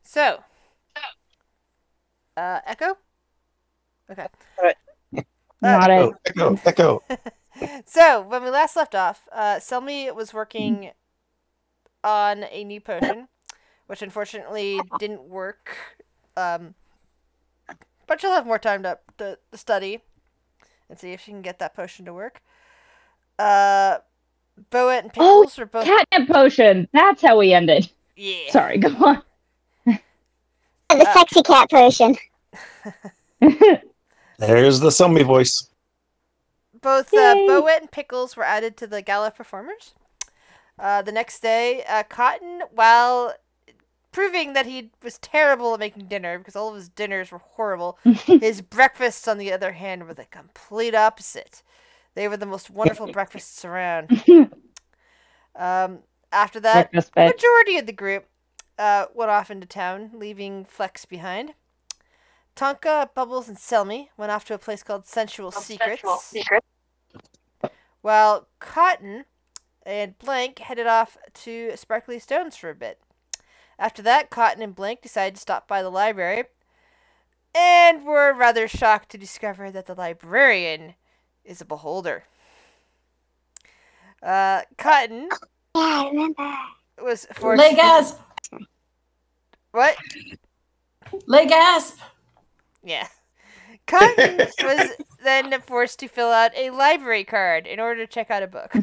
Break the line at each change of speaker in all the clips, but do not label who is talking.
So, Echo? Okay.
Not a.
Echo.
So, when we last left off, Selmy was working on a new potion, which unfortunately didn't work. Um, but she'll have more time to study and see if she can get that potion to work. Uh, Boet and
Oh,
Pickles were both.
catnip potion. That's how we ended.
Yeah.
Sorry, go on.
The sexy cat potion.
There's the zombie voice.
Both Boet and Pickles were added to the gala performers. The next day, Cotton, while proving that he was terrible at making dinner because all of his dinners were horrible, his breakfasts, on the other hand, were the complete opposite. They were the most wonderful breakfasts around. After that, the majority of the group went off into town, leaving Flex behind. Tonka, Bubbles, and Selmy went off to a place called Sensual Secrets. While Cotton and Blank headed off to Sparkly Stones for a bit. After that, Cotton and Blank decided to stop by the library, and were rather shocked to discover that the librarian is a beholder. Cotton.
Yeah, I remember.
Was forced.
Leg gasp.
What?
Leg gasp.
Yeah. Cotton was then forced to fill out a library card in order to check out a book.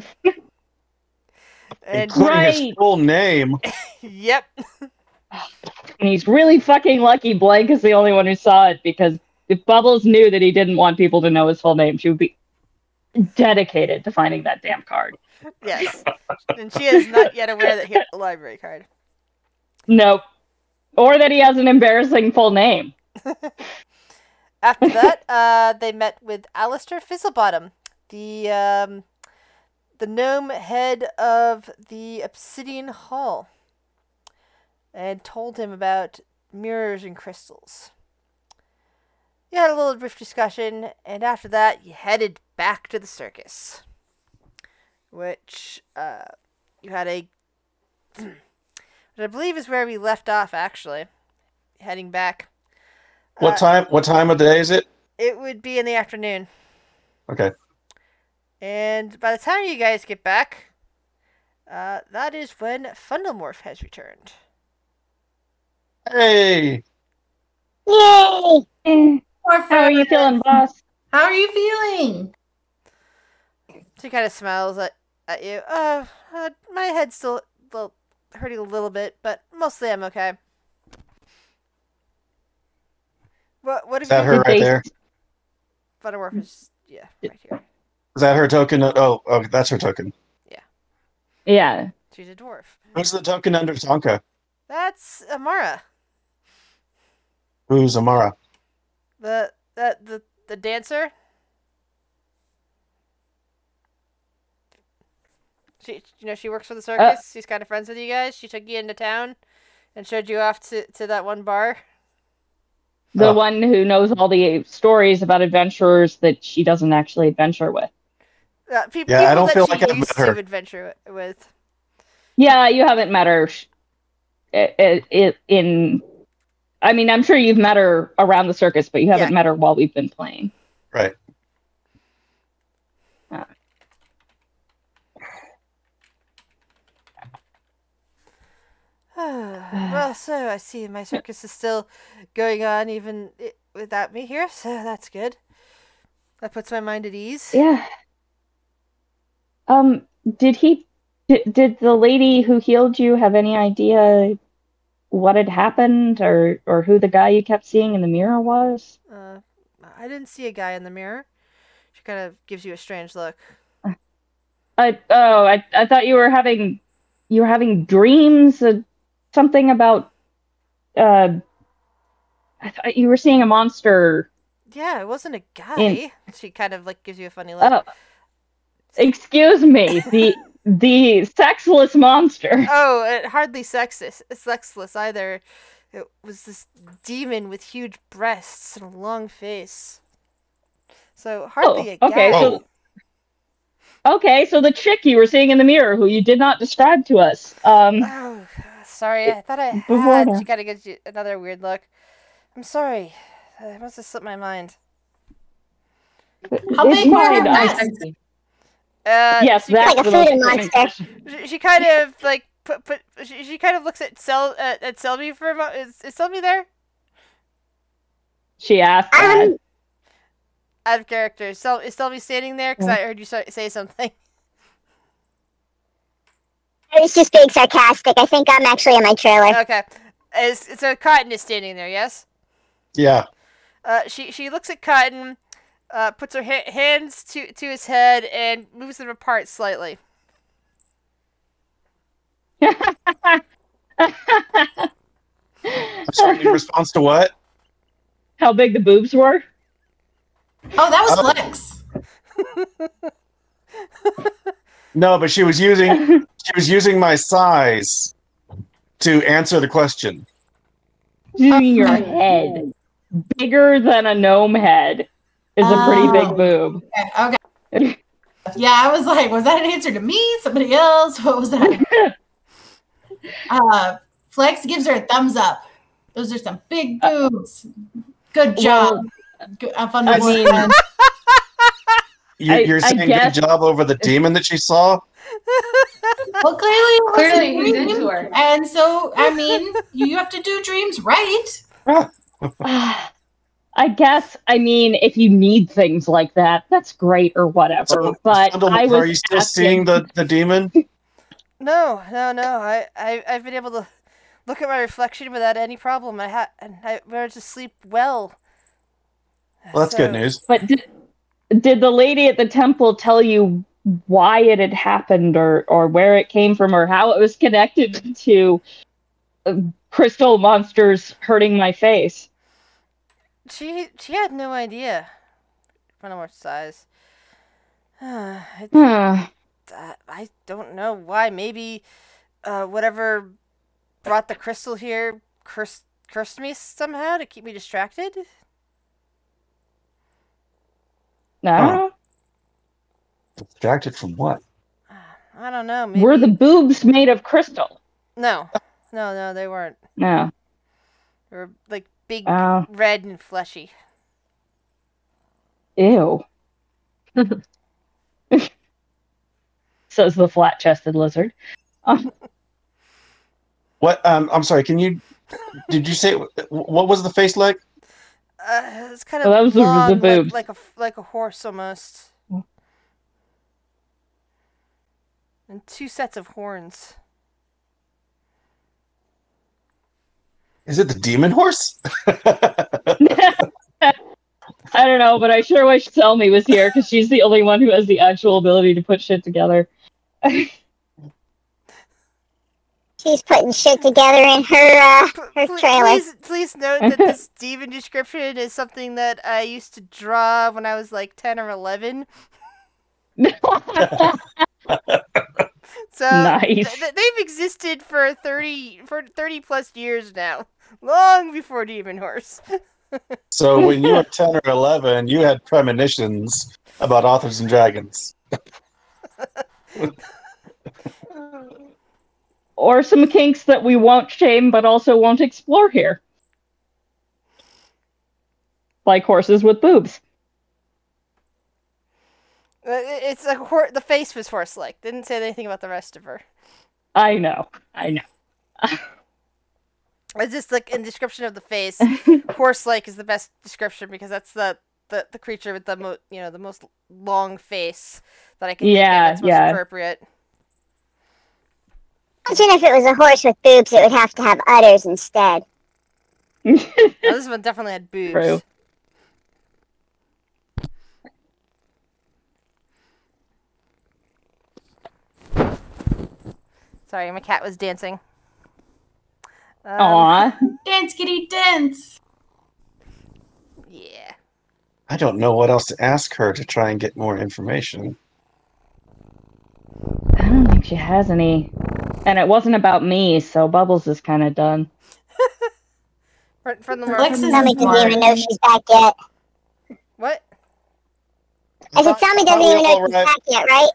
And including his full name.
Yep.
And he's really fucking lucky Blank is the only one who saw it, because if Bubbles knew that he didn't want people to know his full name, she would be dedicated to finding that damn card.
Yes. And she is not yet aware that he has a library card.
Nope. Or that he has an embarrassing full name.
After that, they met with Alistair Fizzlebottom, the gnome head of the Obsidian Hall, and told him about mirrors and crystals. You had a little brief discussion, and after that, you headed back to the circus, which you had a, which I believe is where we left off. Actually, heading back.
What time? What time of the day is it?
It would be in the afternoon.
Okay.
And by the time you guys get back, that is when Fundlemorph has returned.
Hey!
Yay!
How are you feeling, boss?
How are you feeling?
She kind of smiles at you. My head's still hurting a little bit, but mostly I'm okay. What have
Is that
you...
her right there?
Fundlemorph is, yeah, right here.
Is that her token? Oh, that's her token.
Yeah.
Yeah.
She's a dwarf.
Who's the token under Tonka?
That's Amara.
Who's Amara?
The dancer. She works for the circus. She's kind of friends with you guys. She took you into town and showed you off to that one bar.
The one who knows all the stories about adventurers that she doesn't actually adventure with.
People
I don't
that
feel
she
like I've
used
met her.
to adventure with.
Yeah, you haven't met her I mean, I'm sure you've met her around the circus, but you haven't met her while we've been playing.
Right.
Well, so I see my circus is still going on even without me here, so that's good. That puts my mind at ease.
Yeah. Did the lady who healed you have any idea what had happened, or who the guy you kept seeing in the mirror was?
I didn't see a guy in the mirror. She kind of gives you a strange look.
I thought you were having dreams, something about I thought you were seeing a monster.
Yeah, it wasn't a guy. She kind of gives you a funny look.
Oh, excuse me, the sexless monster.
Oh, hardly sexless either. It was this demon with huge breasts and a long face. So hardly a guy.
Okay, so the chick you were seeing in the mirror, who you did not describe to us.
Oh, God. Sorry, I thought I
Before
had.
now.
She gotta get you another weird look. I'm sorry. I must have slipped my mind.
How
It's
big was
fine.
her
I-
nest?
Yes,
she
that's
Like a
the most
food
important
monster.
question.
She kind of like she kind of looks at Selby for a moment. Is Selby there?
She asked that.
Out of character. Is Selby standing there? Because I heard you say something.
I was just being sarcastic. I think I'm actually in my trailer.
Okay. So Cotton is standing there. Yes.
Yeah.
She looks at Cotton, puts her hands to his head, and moves them apart slightly.
I'm sorry, in response to what?
How big the boobs were?
Oh, that was
Oh.
Flex.
No, but she was using my size to answer the question.
Your head. Bigger than a gnome head is a pretty big boob.
Okay. Yeah, I was like, was that an answer to me? Somebody else? What was that? Flex gives her a thumbs up. Those are some big boobs. Good job. Fun
I
to
mean,
work on.
You're saying
guess-
good job over the demon that she saw?
Well, clearly
he's into her.
And so, I mean, you have to do dreams right.
I guess, I mean, if you need things like that, that's great or whatever.
So,
but I was
are you still
asking-
seeing the demon?
No. I've been able to look at my reflection without any problem. I managed to sleep well.
Well, that's good news.
But did the lady at the temple tell you why it had happened or where it came from or how it was connected to crystal monsters hurting my face?
She had no idea. For no more size. I don't know why. Maybe whatever brought the crystal here cursed me somehow to keep me distracted.
No.
Distracted from what?
I don't know. Maybe...
Were the boobs made of crystal?
No, they weren't.
No.
They were like big,
Oh.
red and fleshy.
Ew. Says the flat-chested lizard.
What? I'm sorry. Did you say what was the face like?
It's kind of
Well, that was the
long,
boobs.
like a horse almost, and two sets of horns.
Is it the demon horse?
I don't know, but I sure wish Selmy was here because she's the only one who has the actual ability to put shit together.
She's putting shit together in her trailer.
Please note that this demon description is something that I used to draw when I was like 10 or 11. So
Nice.
they've existed for 30 plus years now, long before Demon Horse.
So when you were 10 or 11, you had premonitions about authors and dragons.
Or some kinks that we won't shame but also won't explore here. Like horses with boobs.
It's like the face was horse-like. Didn't say anything about the rest of her.
I know.
It's just like in description of the face, horse-like is the best description because that's the creature with the most long face that I can think of that's most appropriate.
Imagine if it was a horse with boobs, it would have to have udders instead.
Now, this one definitely had boobs.
True.
Sorry, my cat was dancing.
Aw.
Dance, kitty, dance.
Yeah.
I don't know what else to ask her to try and get more information.
I don't think she has any. And it wasn't about me, so Bubbles is kind of done.
From the
Alexis is
Tommy doesn't
smart.
even know she's back yet.
What?
I said Tommy doesn't even know she's
Alright.
back yet, right?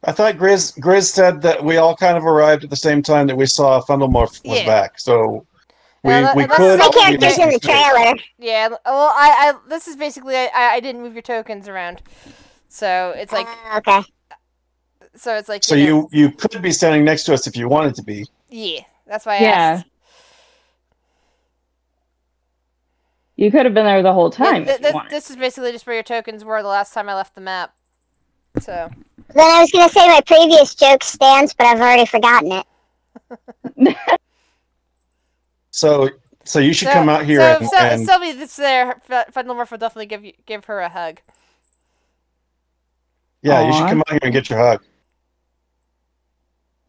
I thought Grizz said that we all kind of arrived at the same time that we saw Fundelmorph was
Yeah.
back. So we
that's
could.
My
so we
character's
can-
in the trailer.
Yeah, well, I this is basically I didn't move your tokens around, so it's like
Okay.
so it's like
So
you know,
you could be standing next to us if you wanted to be.
yeah, that's why I
Yeah.
asked.
You could have been there the whole
Yeah,
time if you wanted.
this is basically just where your tokens were the last time I left the map. So
Then I was gonna say my previous joke stands, but I've already forgotten it.
So you should come out here and
somebody that's there, Fundelmorph will definitely give her a hug.
yeah, you should
Aw.
come out here and get your hug.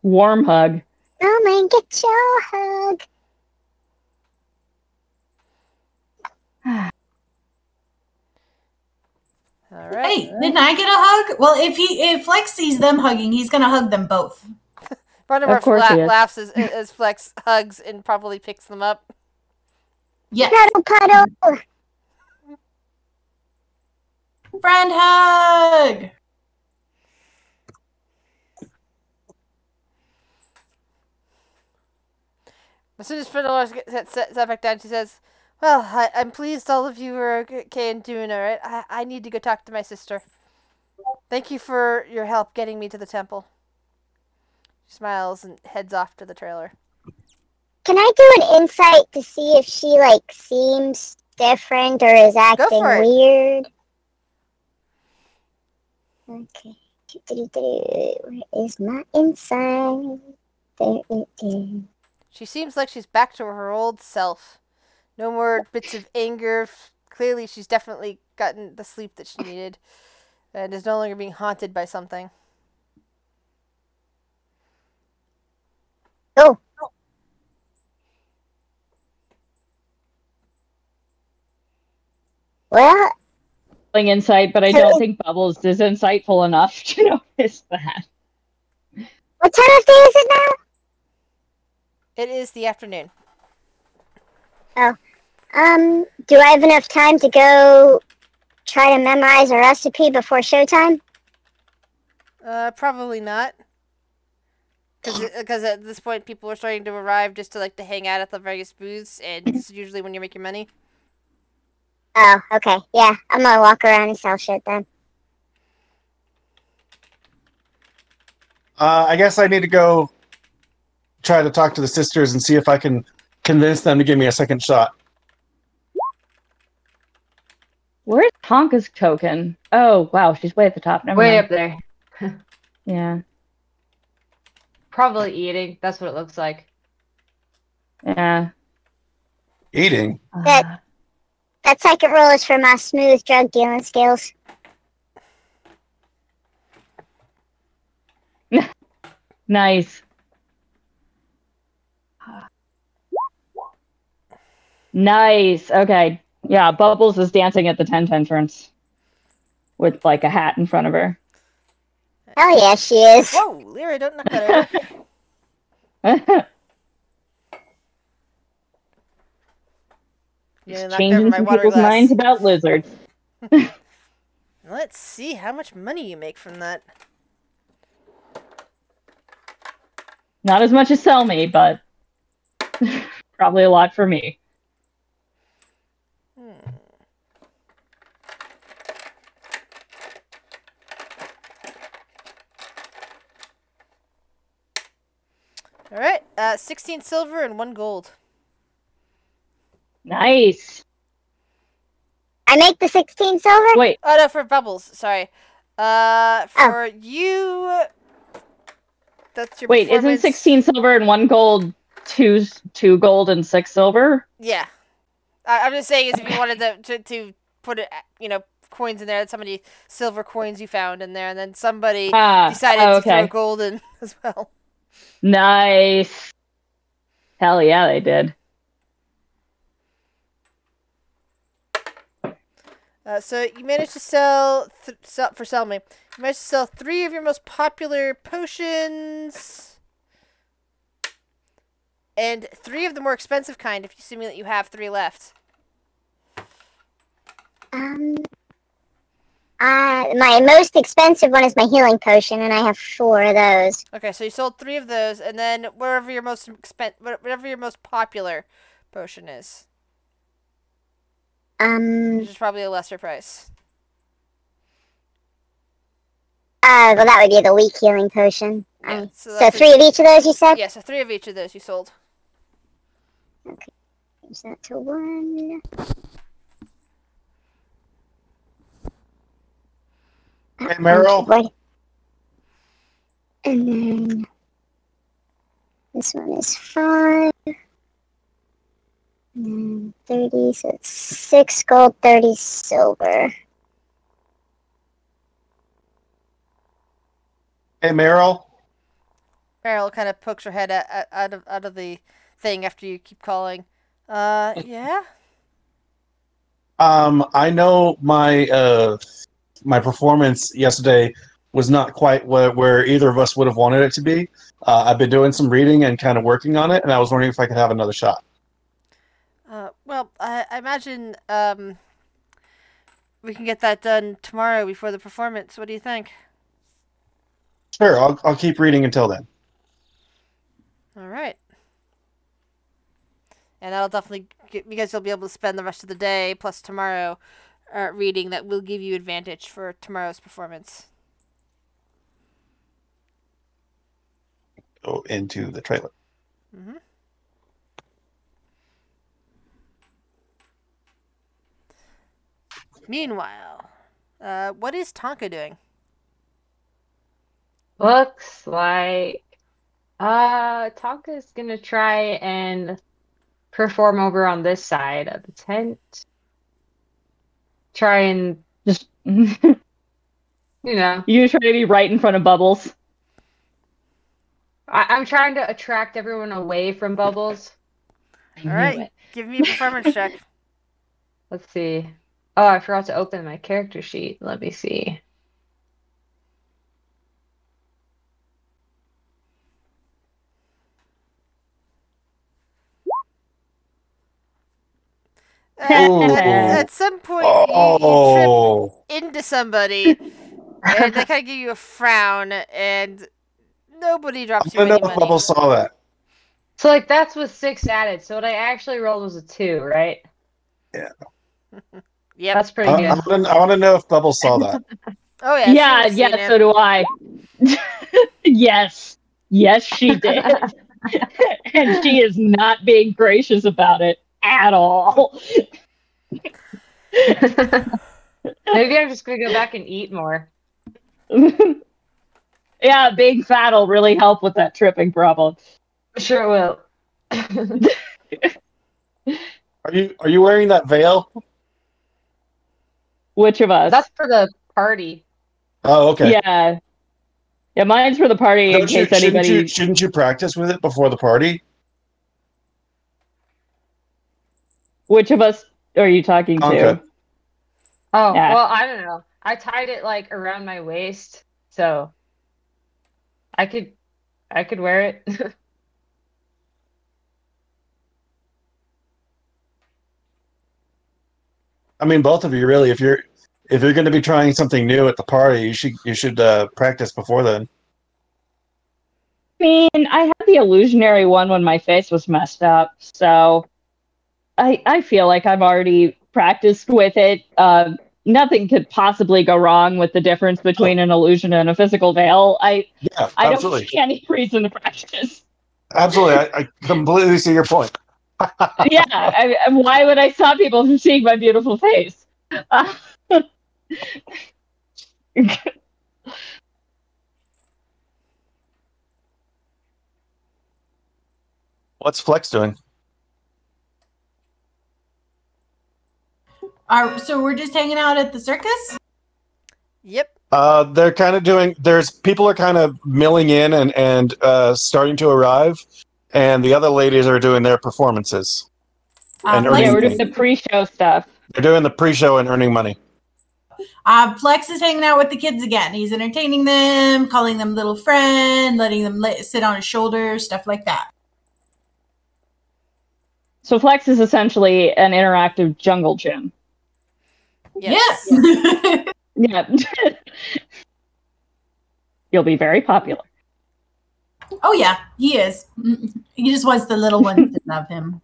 Warm hug.
Come and get your hug.
All right.
Hey, didn't I get a hug? Well, if Flex sees them hugging, he's gonna hug them both.
Fundelmorph
Of course he is.
laughs as Flex hugs and probably picks them up.
Yes.
Puddle, puddle.
Friend hug.
As soon as Fundelmorph gets set back down, she says, "Well, I'm pleased all of you are okay and doing all right. I need to go talk to my sister. Thank you for your help getting me to the temple." She smiles and heads off to the trailer.
Can I do an insight to see if she seems different or is acting
for it.
weird? Okay. Where is my insight? There it is.
She seems like she's back to her old self. No more bits of anger. Clearly, she's definitely gotten the sleep that she needed and is no longer being haunted by something.
Oh. Well,
Insight, but I don't think Bubbles is insightful enough to notice that.
what time of day is it now?
It is the afternoon.
Do I have enough time to go try to memorize a recipe before showtime?
Probably not. Because at this point, people are starting to arrive just to hang out at the various booths, and it's usually when you're making money.
Oh, okay. Yeah, I'm gonna walk around and sell shit then.
I guess I need to go try to talk to the sisters and see if I can convince them to give me a second shot.
Where's Tonka's token? Oh, wow, she's way at the top. Never
Way
mind.
up there.
Yeah.
Probably eating. That's what it looks like.
Yeah.
Eating?
That second roll is for my smooth drug dealing skills.
Nice. Nice. Okay. Yeah, Bubbles is dancing at the tent entrance with a hat in front of her.
Hell yeah, she is.
Whoa, Lyra, don't knock that over. Yeah, knocked over
Changing
my
some
water
people's
glass.
minds about lizards.
Let's see how much money you make from that.
Not as much as sell me, but probably a lot for me.
All right, 16 silver and 1 gold.
Nice.
I make the 16 silver?
Wait,
Oh no, for Bubbles. Sorry. For you, that's your.
wait, isn't
performance.
16 silver and 1 gold two gold and 6 silver?
Yeah, I'm just saying is if you wanted to put it, coins in there, that somebody silver coins you found in there, and then somebody decided to throw gold in as well.
Nice. Hell yeah, they did.
So you managed to sell sell me. You managed to sell 3 of your most popular potions, and 3 of the more expensive kind. If you assuming that you have 3 left.
I My most expensive one is my healing potion, and I have 4 of those.
Okay, so you sold 3 of those, and then whatever your most popular potion is, which is probably a lesser price.
Well, that would be the weak healing potion.
Yeah,
so 3 of each of those, you said?
Yeah, so 3 of each of those you sold.
Okay, change that to 1.
Hey, Meryl.
And then this one is 5. And then 30, so it's 6 gold, 30 silver.
Hey, Meryl.
Meryl kind of pokes her head out of the thing after you keep calling. Yeah?
I know my performance yesterday was not quite where either of us would have wanted it to be. I've been doing some reading and kind of working on it, and I was wondering if I could have another shot.
Well, I imagine we can get that done tomorrow before the performance. What do you think?
Sure, I'll keep reading until then.
All right. And that'll definitely because you'll be able to spend the rest of the day plus tomorrow reading. That will give you advantage for tomorrow's performance.
Go into the trailer.
Mm-hmm. Meanwhile, what is Tonka doing?
Looks like Tonka's gonna try and perform over on this side of the tent. Try and
Just
you
you try to be right in front of Bubbles.
I'm trying to attract everyone away from Bubbles.
All right, give me a performance check.
Let's see. Oh, I forgot to open my character sheet. Let me see.
At some point, you trip into somebody, and they kind of give you a frown, and nobody drops you
I
any
don't know if
money.
Bubbles saw that.
So, like, that's with 6 added. So what I actually rolled was a 2, right?
Yeah.
Yep.
That's pretty good.
I want to know if Bubbles saw that.
Oh yeah.
Yeah, so do I. Yes, she did. And she is not being gracious about it at all.
Maybe I'm just gonna go back and eat more.
Yeah, being fat will really help with that tripping problem.
Sure will.
Are you wearing that veil?
Which of us?
That's for the party.
Oh, okay.
Yeah, mine's for the party in case anybody.
Shouldn't you practice with it before the party?
Which of us are you talking to?
Okay.
Oh,
Yeah.
well, I don't know. I tied it like around my waist, so I could wear it.
I mean, both of you really. If you're going to be trying something new at the party, you should practice before then.
I mean, I had the illusionary one when my face was messed up, so I feel like I've already practiced with it. Nothing could possibly go wrong with the difference between an illusion and a physical veil. I don't see any reason to practice.
Absolutely, I completely see your point.
Yeah, why would I stop people from seeing my beautiful face?
What's Flex doing?
So we're just hanging out at the circus?
Yep.
They're kind of doing. People are kind of milling in and starting to arrive, and the other ladies are doing their performances. And
we're doing the pre-show stuff.
They're doing the pre-show and earning money.
Flex is hanging out with the kids again. He's entertaining them, calling them little friend, letting them sit on his shoulder, stuff like that.
So Flex is essentially an interactive jungle gym.
Yes.
Yeah. You'll be very popular.
Oh yeah, he is. He just wants the little ones to love him.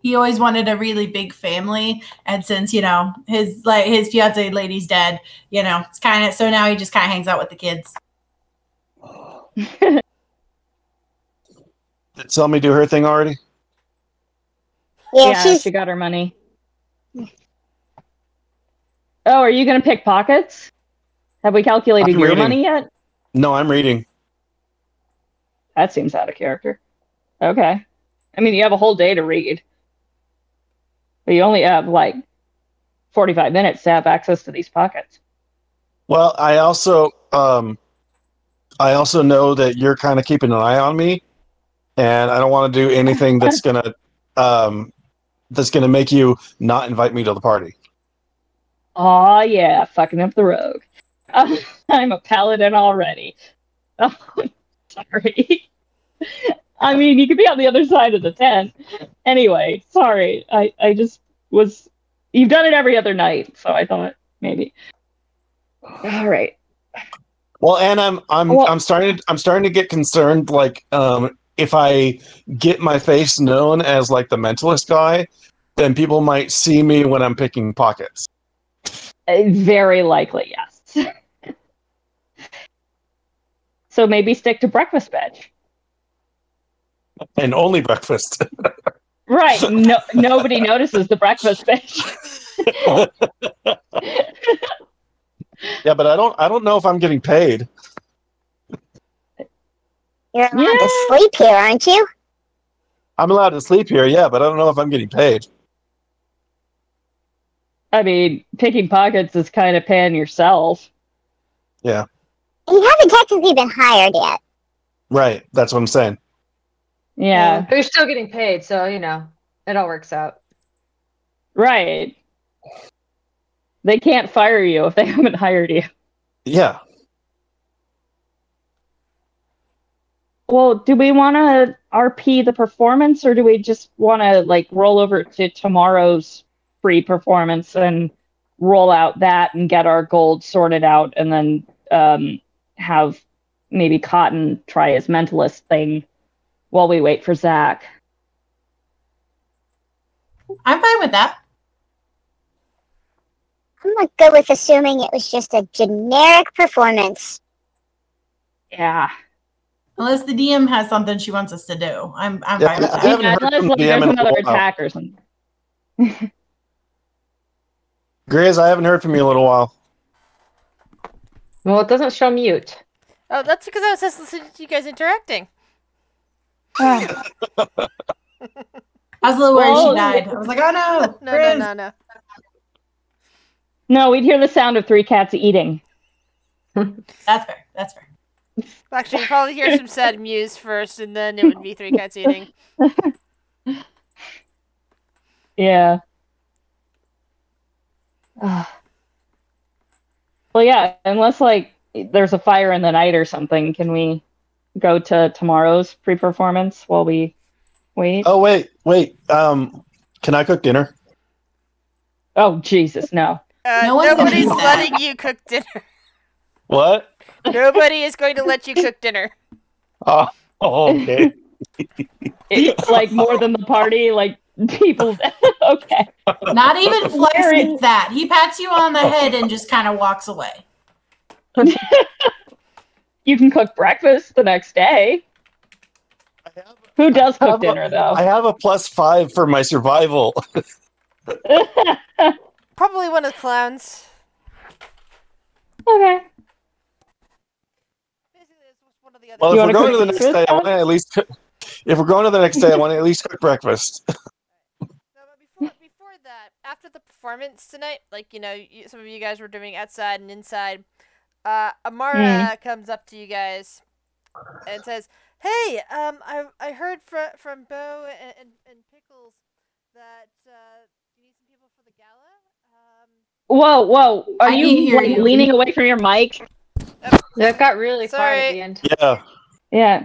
He always wanted a really big family, and since his fiance lady's dead, it's kind of so now he just kind of hangs out with the kids.
Did Selmy do her thing already?
Yeah,
She got her money. Oh, are you going to pick pockets? Have we calculated
I'm
your
reading.
money yet?
No, I'm reading.
That seems out of character. Okay. I mean, you have a whole day to read. But you only have, 45 minutes to have access to these pockets.
Well, I also know that you're kind of keeping an eye on me, and I don't want to do anything that's gonna make you not invite me to the party.
Aw, yeah, fucking up the rogue. I'm a paladin already. Oh, sorry. I mean, you could be on the other side of the tent. Anyway, sorry. I just was... You've done it every other night, so I thought maybe. All right.
Well, and I'm starting to get concerned. If I get my face known as the mentalist guy, then people might see me when I'm picking pockets.
Very likely, yes. So maybe stick to breakfast bench.
And only breakfast.
Right. No, nobody notices the breakfast bench.
Yeah, but I don't know if I'm getting paid.
You're allowed to sleep here, aren't you?
I'm allowed to sleep here, yeah, but I don't know if I'm getting paid.
I mean, picking pockets is kind of paying yourself.
Yeah.
You haven't technically been hired yet.
Right, that's what I'm saying.
Yeah.
But you're still getting paid, so it all works out.
Right. They can't fire you if they haven't hired you.
Yeah.
Well, do we want to RP the performance, or do we just want to roll over to tomorrow's free performance and roll out that and get our gold sorted out, and then have maybe Cotton try his mentalist thing while we wait for Zach?
I'm fine with that.
I'm gonna go with assuming it was just a generic performance.
Yeah.
Unless the DM has something she wants us to do. I'm fine with
I
that.
haven't heard
Unless
from the
there's
DM in a
another
while.
attack or something.
Grizz, I haven't heard from you in a little while.
Well, it doesn't show mute.
Oh, that's because I was just listening to you guys interacting.
Ah.
I was a little worried
Well,
she died. I was like, oh no.
No.
No, we'd hear the sound of 3 cats eating.
That's fair. That's fair.
Actually, you probably hear some sad mews first, and then it would be 3 cats eating.
Yeah. Well, yeah, unless there's a fire in the night or something, can we go to tomorrow's pre-performance while we wait?
Oh, wait. Can I cook dinner?
Oh, Jesus, no.
No one's gonna
Nobody's
do that.
letting you cook dinner.
What?
Nobody is going to let you cook dinner.
Oh, okay.
It's more than the party, people. Okay.
Not even Flex gets that. He pats you on the head and just kind of walks away.
You can cook breakfast the next day. Who does cook dinner, though?
I have a +5 for my survival.
Probably one of the clowns.
Okay.
Basically, it's one of the other.
Well,
You
if we're
wanna
going to
cook
the next
breakfast,
day, I
Tom?
want to at least cook. If we're going to the next day, I want to at least cook breakfast.
So, but before that, after the performance tonight, some of you guys were doing outside and inside. Amara comes up to you guys and says, "Hey, I heard from Bo and Pickles that you need some people for the gala."
Whoa. Are
I can't
you
hear you.
leaning away from your mic?
That got really quiet at
Sorry.
the end.
Yeah.
Yeah.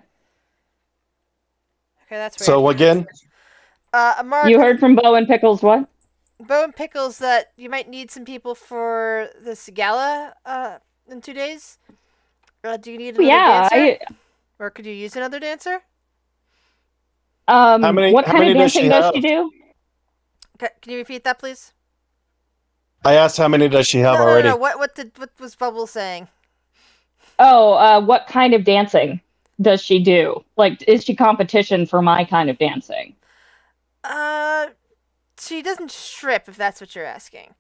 Okay, that's weird.
So again,
Amara,
You heard from Bo and Pickles what?
Bo and Pickles that you might need some people for this gala in 2 days. Do you need another dancer? Or could you use another dancer?
How many
what kind of
does she
dancing does
have?
she do?
Okay, can you repeat that, please?
I asked how many does she have already?
No. What was Bubble saying?
Oh, what kind of dancing does she do? Like, is she competition for my kind of dancing?
She doesn't strip, if that's what you're asking.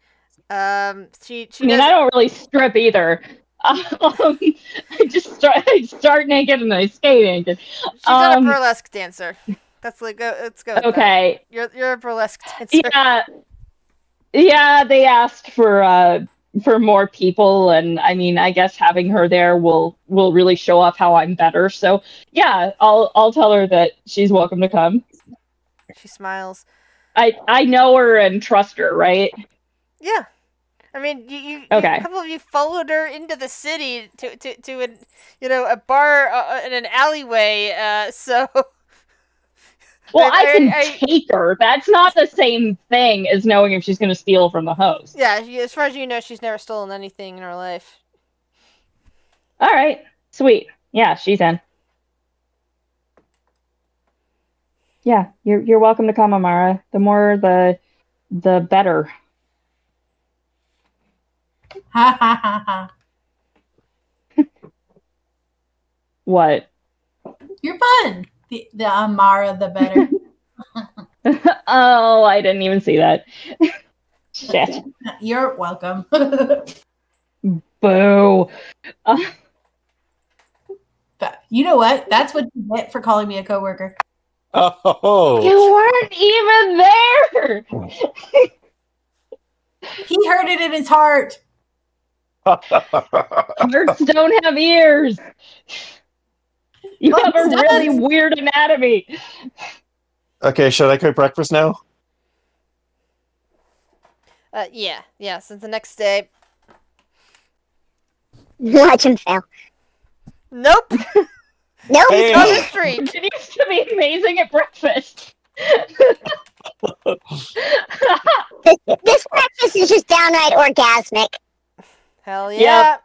She
I mean, I don't really strip either. I just start naked and I skate naked.
She's not a burlesque dancer. Let's go.
Okay.
You're a burlesque dancer.
Yeah. They asked for more people, and I mean, I guess having her there will really show off how I'm better. So yeah, I'll tell her that she's welcome to come.
She smiles.
I know her and trust her, right?
Yeah. I mean, you
okay.
A couple of you followed her into the city to a bar in an alleyway. So.
Well, I can take her. That's not the same thing as knowing if she's going to steal from the host.
Yeah, as far as you know, she's never stolen anything in her life.
All right, sweet. Yeah, she's in. Yeah, you're welcome to come, Amara. The more, the better.
Ha ha ha ha.
What?
You're fun. The Amara, the better.
Oh, I didn't even see that. Shit.
You're welcome.
Boo.
But you know what? That's what you get for calling me a coworker.
Oh.
You weren't even there.
He heard it in his heart.
Hearts don't have ears. You have a really weird anatomy.
Okay, should I cook breakfast now?
Yeah. Since the next day.
Watch him fail.
Nope.
Nope.
Hey.
On the street.
It used to be amazing at breakfast.
This breakfast is just downright orgasmic.
Hell yeah.
Yep.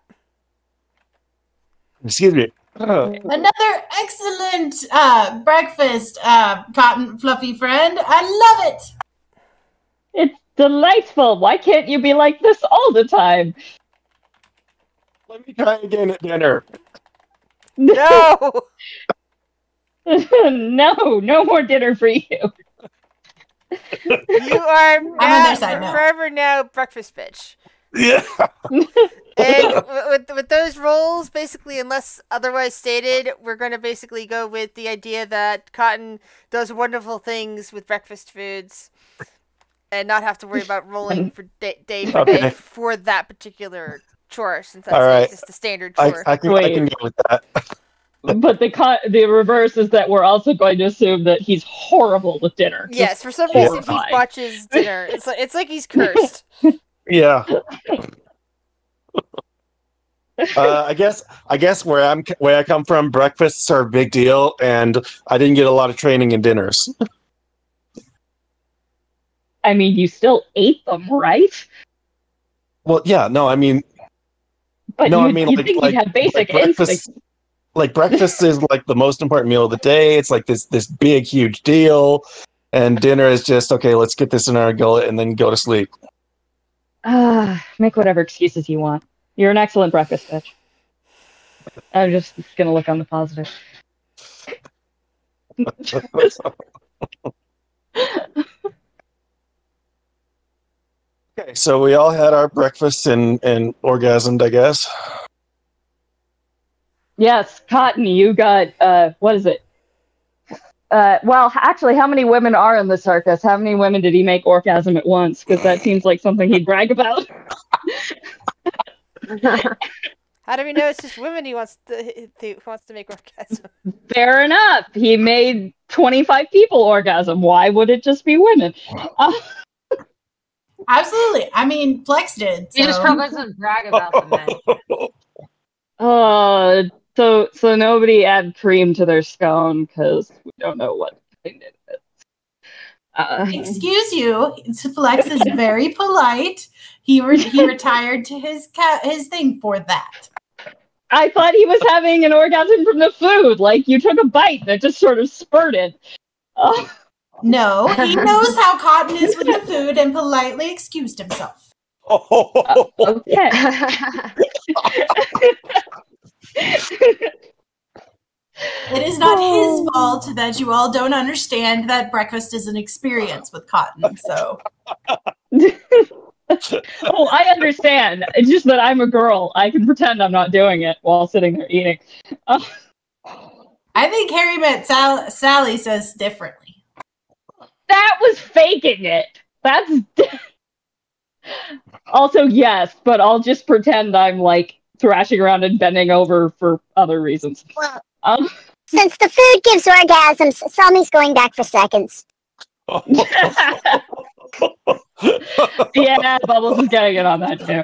Excuse me.
Another excellent breakfast, Cotton Fluffy friend. I love it.
It's delightful. Why can't you be like this all the time?
Let me try again at dinner.
No.
No more dinner for you.
You are
I'm on their side now.
forever now breakfast bitch.
Yeah.
And with those roles, basically, unless otherwise stated, we're going to basically go with the idea that Cotton does wonderful things with breakfast foods and not have to worry about rolling for day for day for that particular chore, since that's just the standard chore.
I can go with that.
But the reverse is that we're also going to assume that he's horrible with dinner.
Yes, for some reason he botches dinner. It's like he's cursed.
Yeah. I guess where I come from, breakfasts are a big deal, and I didn't get a lot of training in dinners.
I mean, you still ate them, right?
Well, yeah, no, I mean,
but
no,
you'd think you'd have basic instincts.
Like breakfast is like the most important meal of the day. It's like this big, huge deal, and dinner is just okay. Let's get this in our gullet and then go to sleep.
Make whatever excuses you want. You're an excellent breakfast bitch. I'm just gonna look on the positive.
Okay, so we all had our breakfast and orgasmed, I guess.
Yes, Cotton, you got, what is it? Well, actually, how many women are in the circus? How many women did he make orgasm at once? Because that seems like something he'd brag about.
How do we know it's just women he wants to make orgasm?
Fair enough. He made 25 people orgasm. Why would it just be women?
Absolutely. I mean, Flex did.
He just probably doesn't brag about the men.
So nobody add cream to their scone because we don't know what they did with it.
Excuse you. Flex is very polite. He retired to his thing for that.
I thought he was having an orgasm from the food. Like, you took a bite and it just sort of spurted.
No, he knows how Cotton is with the food and politely excused himself.
Okay.
It is not his fault that you all don't understand that breakfast is an experience with Cotton. So,
oh, I understand. It's just that I'm a girl. I can pretend I'm not doing it while sitting there eating.
I think Harry met Sally says differently.
That was faking it. That's also yes, but I'll just pretend I'm like thrashing around and bending over for other reasons.
Well, since the food gives orgasms, Salmi's going back for seconds.
Yeah, Bubbles is getting it on that too.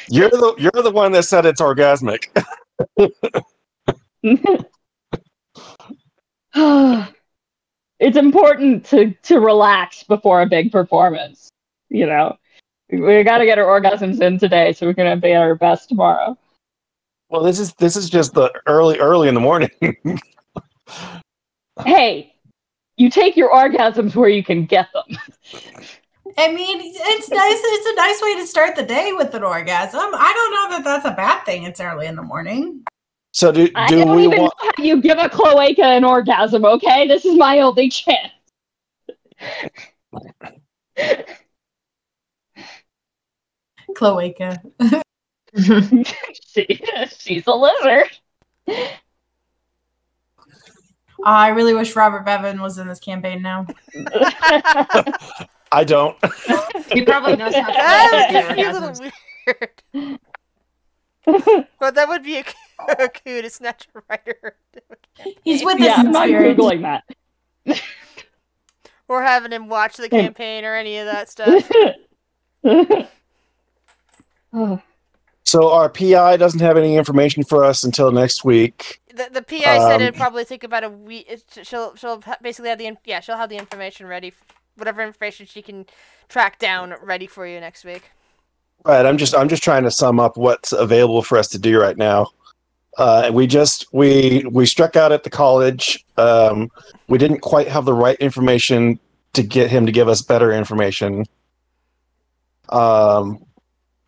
You're the one that said it's orgasmic.
It's important to relax before a big performance. You know, we got to get our orgasms in today, so we're gonna be at our best tomorrow.
Well, this is just the early in the morning.
Hey, you take your orgasms where you can get them.
I mean, it's nice. It's a nice way to start the day with an orgasm. I don't know that that's a bad thing. It's early in the morning.
So do
I don't
we
even
want?
know how you give a cloaca an orgasm, okay? This is my only chance.
Cloaca.
She's a lizard.
I really wish Robert Bevan was in this campaign now.
I don't.
He probably knows how to
That
do
would be a little weird. But that would be a coup to snatch a writer.
He's with us
Yeah,
in
I'm not
spirit.
Googling that.
Or having him watch the campaign or any of that stuff.
So our PI doesn't have any information for us until next week.
The PI said it'd probably take about a week. She'll basically have she'll have the information ready, whatever information she can track down ready for you next week.
Right. I'm just trying to sum up what's available for us to do right now. We struck out at the college. We didn't quite have the right information to get him to give us better information.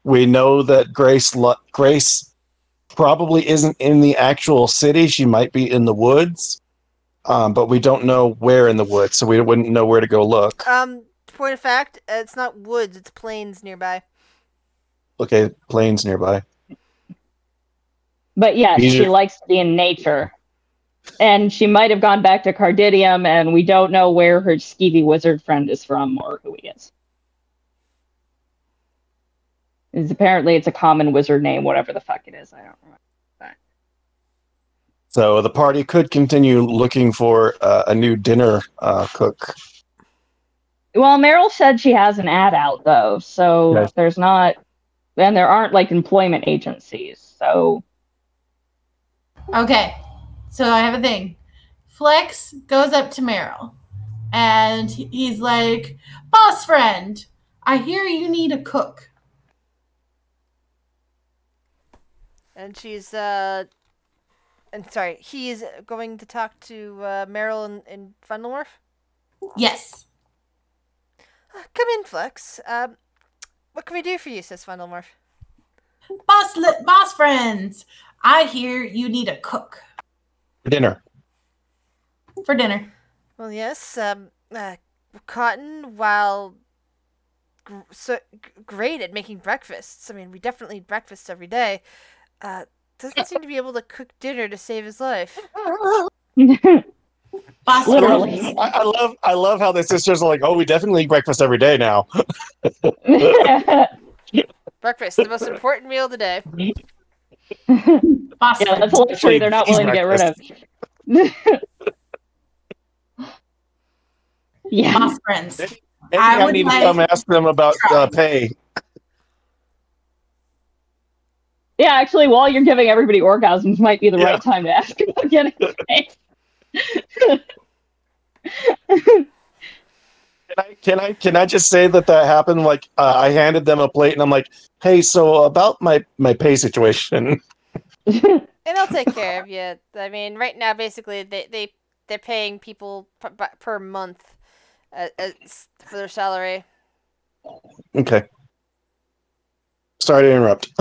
We know that Grace probably isn't in the actual city. She might be in the woods, but we don't know where in the woods, so we wouldn't know where to go look.
Point of fact, it's not woods; it's plains nearby.
Okay, plains nearby.
But yes, she likes to be in nature. And she might have gone back to Cardidium, and we don't know where her skeevy wizard friend is from or who he is. Apparently it's a common wizard name, whatever the fuck it is. I don't remember.
So the party could continue looking for a new dinner cook.
Well, Meryl said she has an ad out, though, so
Okay.
there's not... And there aren't, like, employment agencies, so...
Okay, so I have a thing. Flex goes up to Meryl, and he's like, "Boss friend, I hear you need a cook."
And he's going to talk to Meryl and Fundelworth.
Yes.
Come in, Flex. What can we do for you? Says Fundelworth.
Boss friends, I hear you need a cook
For dinner.
for dinner.
Well, yes. Cotton, while great at making breakfasts. I mean, we definitely eat breakfast every day. Doesn't seem to be able to cook dinner to save his life.
Boss
Literally.
friends.
I love how the sisters are like, oh, we definitely eat breakfast every day now.
Breakfast, the most important meal of the day.
Boss
Yeah,
friends.
that's a luxury they're not willing to get rid of. Yeah.
Boss friends.
Maybe
I
I
would
need to
like
come ask them about pay.
Yeah, actually, while you're giving everybody orgasms might be the right time to ask about getting paid.
Can I just say that happened? Like I handed them a plate, and I'm like, "Hey, so about my pay situation."
And they'll take care of you. I mean, right now, basically, they're paying people per month for their salary.
Okay. Sorry to interrupt.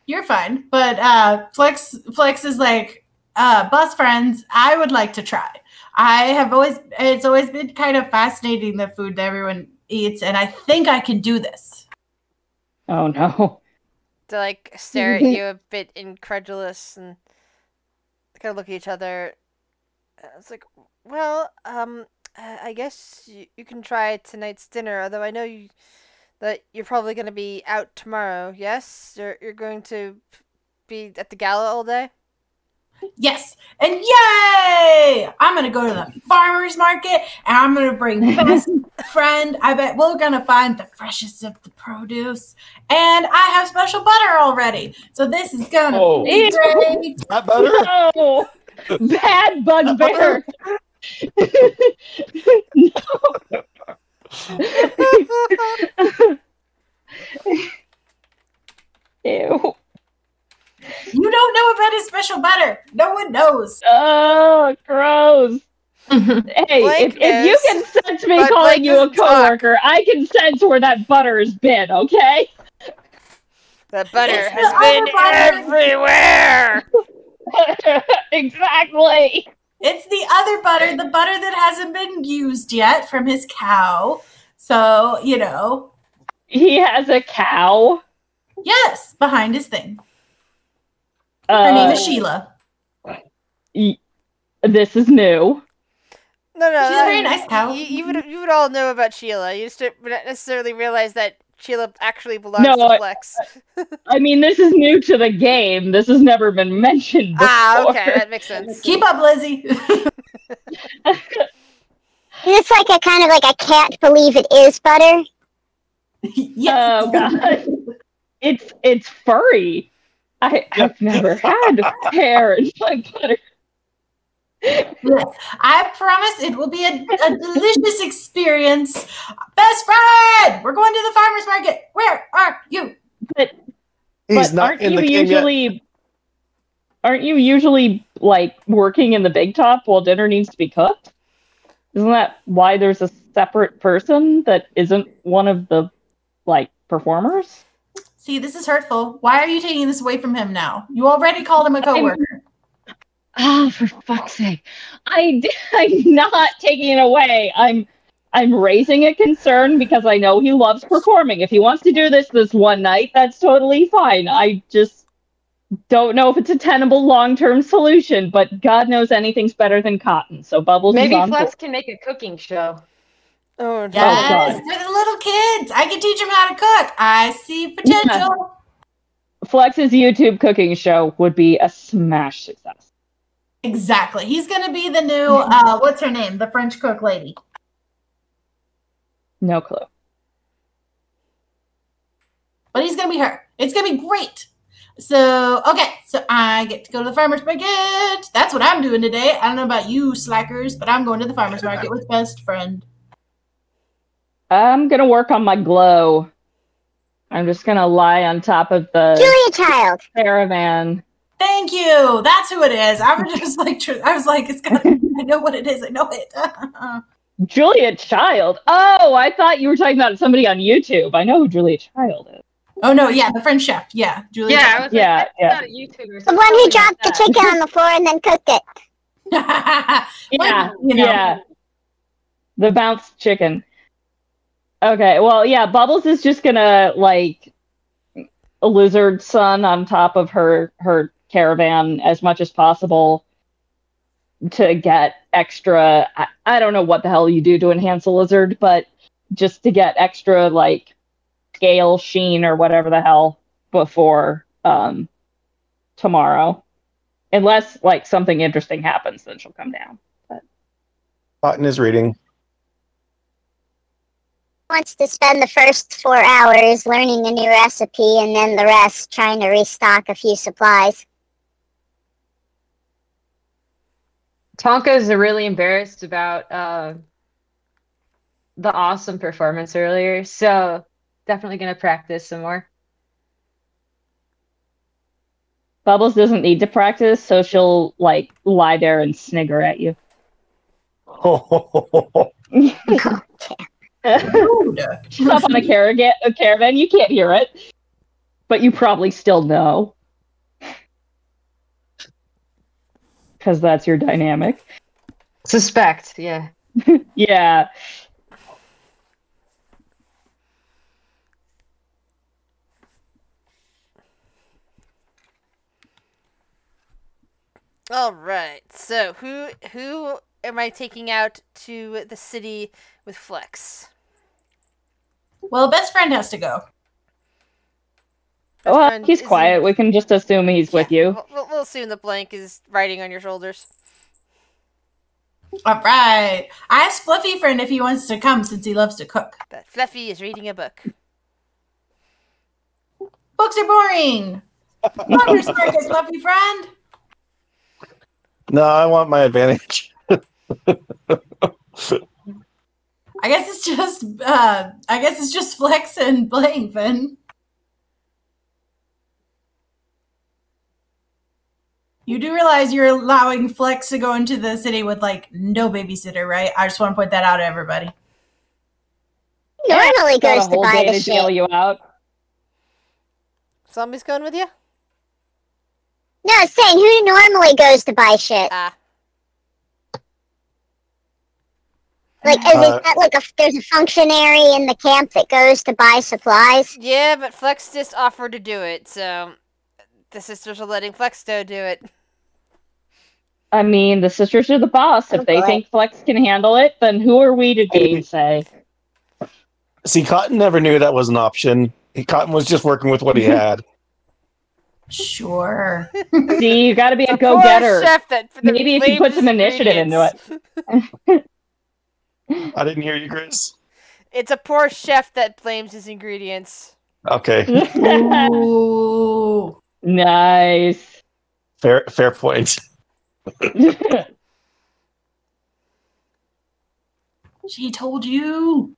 You're fine. But Flex is like, bus friends, I would like to try. It's always been kind of fascinating, the food that everyone eats, and I think I can do this.
Oh no.
To like stare at you a bit incredulous and kind of look at each other. It's like, well, I guess you can try tonight's dinner. Although I know that you're probably going to be out tomorrow. Yes, you're going to be at the gala all day.
Yes, and yay! I'm gonna go to the farmer's market, and I'm gonna bring best friend. I bet we're gonna find the freshest of the produce, and I have special butter already. So this is gonna be great.
That butter?
Oh, bad bugbear. Ew.
You don't know about his special butter. No one knows.
Oh, gross. Hey,
Blake
if you can sense me
but
calling
Blake
you a
doesn't talk.
coworker, I can sense where that butter has been, okay?
That butter
It's
has
the
been
other
everywhere.
Exactly.
It's the other butter, the butter that hasn't been used yet from his cow. So, you know.
He has a cow.
Yes, behind his thing. Her name is Sheila.
This is new.
No.
She's a very nice cow.
You would all know about Sheila. You just would not necessarily realize that Sheila actually belongs
No,
to Flex.
I mean, this is new to the game. This has never been mentioned before.
Okay, that makes sense.
Keep up, Lizzie.
It's like a kind of like I can't believe it is butter.
Yes.
Oh god, it's furry. I've never had hair in my butter.
Yes. I promise it will be a delicious experience. Best friend, we're going to the farmer's market. Where are you?
He's
But
not
aren't
in
you
the game
usually? Aren't you usually like working in the big top while dinner needs to be cooked? Isn't that why there's a separate person that isn't one of the like performers?
See, this is hurtful. Why are you taking this away from him now? You already called him a coworker.
Oh, for fuck's sake! I'm not taking it away. I'm raising a concern because I know he loves performing. If he wants to do this one night, that's totally fine. I just don't know if it's a tenable long-term solution, but God knows anything's better than cotton. So Bubbles
Maybe
is on
Flex
board.
can make a cooking show.
Oh,
Yes,
God.
they're the little kids. I can teach them how to cook. I see potential.
Flex's YouTube cooking show would be a smash success.
Exactly. He's going to be the new, what's her name? The French cook lady.
No clue.
But he's going to be her. It's going to be great. So, okay. So I get to go to the farmer's market. That's what I'm doing today. I don't know about you slackers, but I'm going to the farmer's market with best friend.
I'm gonna work on my glow. I'm just gonna lie on top of the
Julia Child.
caravan.
Thank you. That's who it is. I was just like, I was like, it's got. I know what it is. I know it.
Julia Child. Oh, I thought you were talking about somebody on YouTube. I know who Julia Child is.
Oh no, yeah, the French chef. Yeah, Julia.
Yeah, I was
Yeah,
like,
yeah.
that's not a YouTuber.
The one who dropped the chicken on the floor and then cooked it.
Yeah,
you know.
yeah. The bounced chicken. Okay, well, yeah, Bubbles is just gonna, like, a lizard sun on top of her caravan as much as possible to get extra, I don't know what the hell you do to enhance a lizard, but just to get extra, like, scale, sheen, or whatever the hell before tomorrow. Unless, like, something interesting happens, then she'll come down.
Cotton is reading.
Wants to spend the first 4 hours learning a new recipe and then the rest trying to restock a few supplies.
Tonka is really embarrassed about the awesome performance earlier, so definitely gonna practice some more.
Bubbles doesn't need to practice, so she'll like lie there and snigger at you.
Rude.
She's up on a caravan. You can't hear it, but you probably still know because that's your dynamic.
Suspect, yeah.
Yeah.
All right. So who am I taking out to the city with Flex?
Well, best friend has to go.
Best
Well,
friend
he's
isn't-
quiet. We can just assume he's with you.
We'll assume the blank is riding on your shoulders.
All right. I asked Fluffy friend if he wants to come since he loves to cook.
But Fluffy is reading a book.
Books are boring. Farmer's market, Fluffy friend.
No, I want my advantage.
I guess it's just Flex and Blank then. You do realize you're allowing Flex to go into the city with like no babysitter, right? I just want to point that out to everybody.
Normally
Got
goes
a
to
whole
buy
day
the
to bail
shit.
you out.
Zombie's going with you?
No, I'm saying who normally goes to buy shit?
Ah.
Like, is that like there's a functionary in the camp that goes to buy supplies?
Yeah, but Flex just offered to do it, so the sisters are letting Flexdo do it.
I mean, the sisters are the boss. If they
boy.
think Flex can handle it, then who are we to gainsay?
See, Cotton never knew that was an option. Cotton was just working with what he had.
Sure.
See, you got to be a
The
go-getter.
poor chef that
Maybe if you put
blames
some initiative into it.
I didn't hear you, Chris.
It's a poor chef that blames his ingredients.
Okay,
Ooh.
Nice.
fair point.
She told you.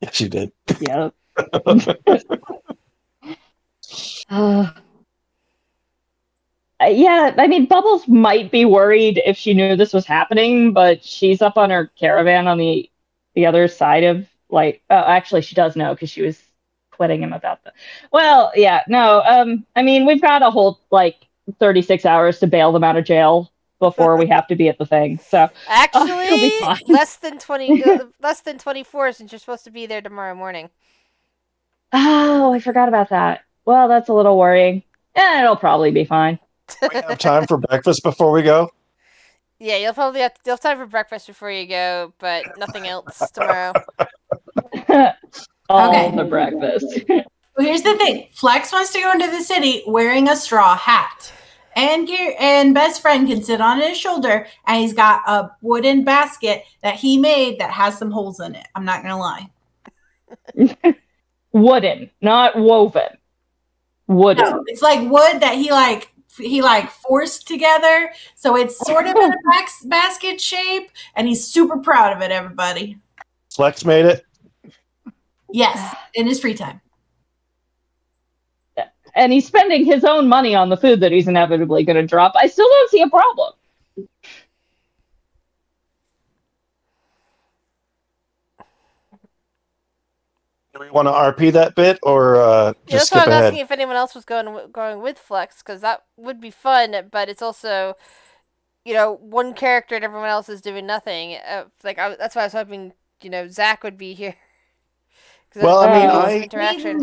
Yes, you did.
Yep. Yeah, I mean, Bubbles might be worried if she knew this was happening, but she's up on her caravan on the other side of, like, oh, actually, she does know because she was quitting him about the. Well, yeah, no, I mean, we've got a whole, like, 36 hours to bail them out of jail before we have to be at the thing, so. it'll be
Actually,
fine.
less than 24 since you're supposed to be there tomorrow morning.
Oh, I forgot about that. Well, that's a little worrying. It'll probably be fine.
We have time for breakfast before we go.
Yeah, you'll have time for breakfast before you go, but nothing else tomorrow.
All
Okay.
the breakfast.
Well, here's the thing. Flex wants to go into the city wearing a straw hat. And best friend can sit on his shoulder, and he's got a wooden basket that he made that has some holes in it. I'm not gonna lie.
Wooden, not woven. Wooden.
No, it's like wood that he forced together, so it's sort of in a basket shape, and he's super proud of it. Everybody,
Flex made it.
yes, in his free time.
And he's spending his own money on the food that he's inevitably going to drop. I still don't see a problem.
Do we want to RP that bit or
Yeah,
just
that's why
skip
I was
ahead?
asking if anyone else was going with Flex, because that would be fun, but it's also, one character and everyone else is doing nothing. That's why I was hoping, Zach would be here. 'Cause
Well, I mean,
there'd be some interaction.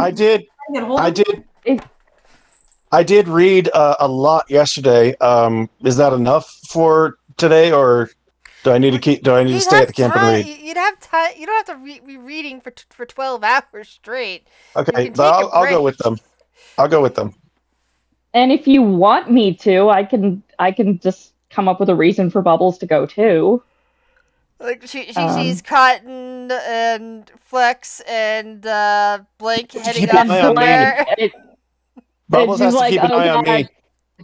I did read a lot yesterday. Is that enough for today, or do I need to
You'd
stay
have
at the camp and
time-
read?
You'd have time. You don't have to be reading for 12 hours straight.
Okay,
can take a
I'll go
break.
with them. I'll go with them.
And if you want me to, I can just come up with a reason for Bubbles to go too.
Like she's Cotton and Flex and Blake heading
keep an
off
eye on me.
somewhere.
Bubbles
It's
has to
like,
keep an
oh,
eye on
God.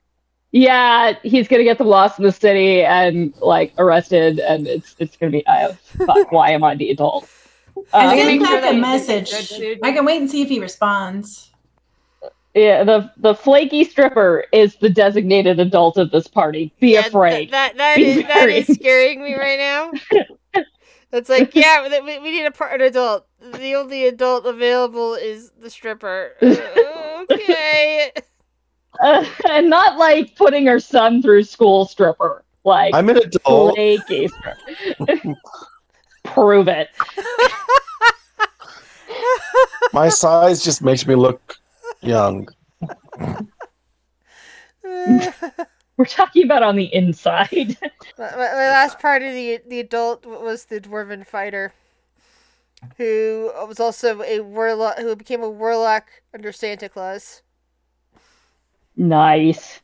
me.
Yeah, he's gonna get them lost in the city and like arrested, and it's gonna be fuck. Why am I the adult?
I
can
sent
make sure
back
that
a
you get
message.
good food.
I can wait and see if he responds.
Yeah, the flaky stripper is the designated adult of this party. Be afraid.
That
Be
is
very-
scaring me right now. It's like, yeah, we need an adult. The only adult available is the stripper. Okay.
And not like putting her son through school stripper. Like
I'm an adult.
flaky stripper. Prove it.
My size just makes me look young.
We're talking about on the inside.
My last part of the adult was the dwarven fighter, who was also a warlock, who became a warlock under Santa Claus.
Nice.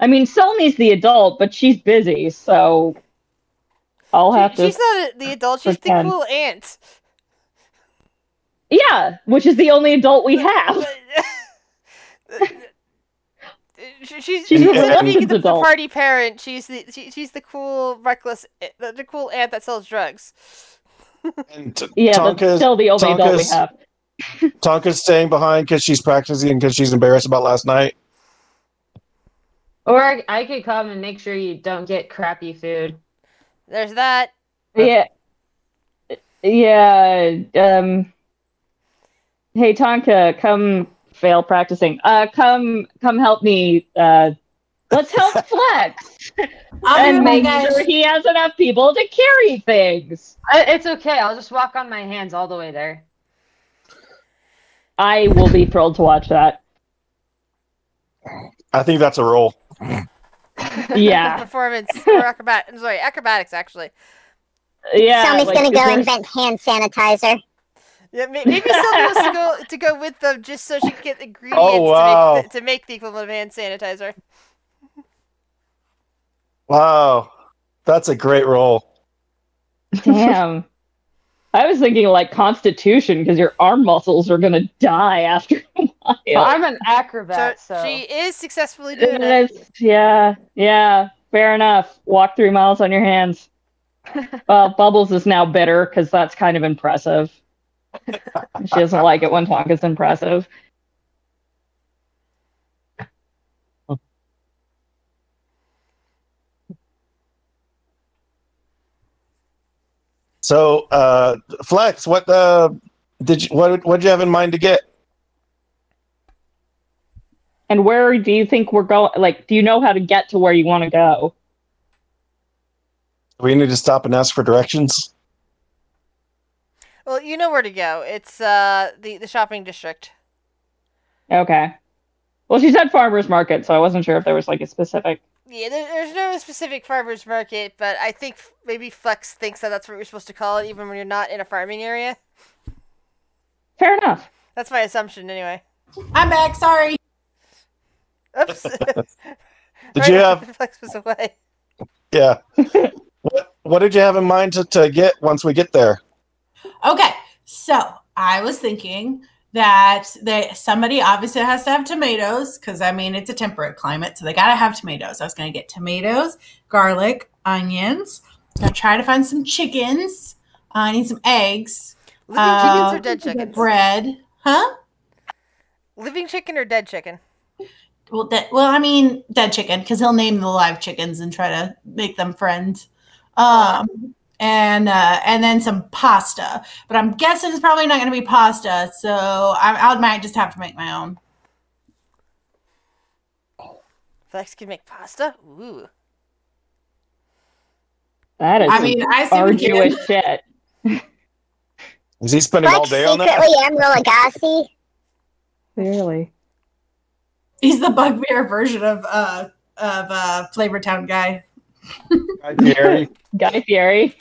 I mean, Selmy's the adult, but she's busy, so I'll have to.
She's not the adult. She's
pretend.
the cool aunt.
Yeah, which is the only adult we have.
She's
the
the
adult.
party parent. She's the cool reckless the cool aunt that sells drugs.
And
Yeah, that's still the only adult we have.
Tonka's staying behind because she's practicing because she's embarrassed about last night.
Or I could come and make sure you don't get crappy food.
There's that.
Yeah. Yeah. Hey, Tonka, come fail practicing. Come help me. Let's help Flex and make sure he has enough people to carry things.
It's okay. I'll just walk on my hands all the way there.
I will be thrilled to watch that.
I think that's a roll.
Yeah.
Performance or acrobatics actually.
Yeah.
Somebody's gonna go invent hand sanitizer.
Yeah, maybe someone wants to go with them just so she can get ingredients to make the equivalent of hand sanitizer.
Wow, that's a great roll.
Damn. I was thinking like Constitution because your arm muscles are gonna die after a while.
Well, I'm an acrobat, so
she is successfully doing it.
Yeah, fair enough. Walk 3 miles on your hands. Well, Bubbles is now bitter because that's kind of impressive. She doesn't like it when Tonka's impressive.
So, Flex, what did you have in mind to get?
And where do you think we're going? Like, do you know how to get to where you want to go?
We need to stop and ask for directions.
Well, you know where to go. It's the shopping district.
Okay. Well, she said farmer's market, so I wasn't sure if there was like a specific.
Yeah, there's no specific farmer's market, but I think maybe Flex thinks that that's what you're supposed to call it, even when you're not in a farming area.
Fair enough.
That's my assumption, anyway.
I'm back. Sorry.
Oops.
Did you have?
Flex was away.
Yeah. What did you have in mind to get once we get there?
Okay, so I was thinking that somebody obviously has to have tomatoes because I mean it's a temperate climate, so they gotta have tomatoes. I was gonna get tomatoes, garlic, onions. Gonna try to find some chickens. I need some eggs.
Living chickens or dead chickens?
Bread, huh?
Living chicken or dead chicken?
Well, I mean dead chicken because he'll name the live chickens and try to make them friends. And then some pasta, but I'm guessing it's probably not going to be pasta, so I might just have to make my own.
Flex can make pasta? Ooh.
That is
I see
arduous shit.
Is he spending all
Flex
day on that?
secretly Emerald Agassi.
Clearly.
He's the bugbear version of Flavortown guy.
Guy Fieri.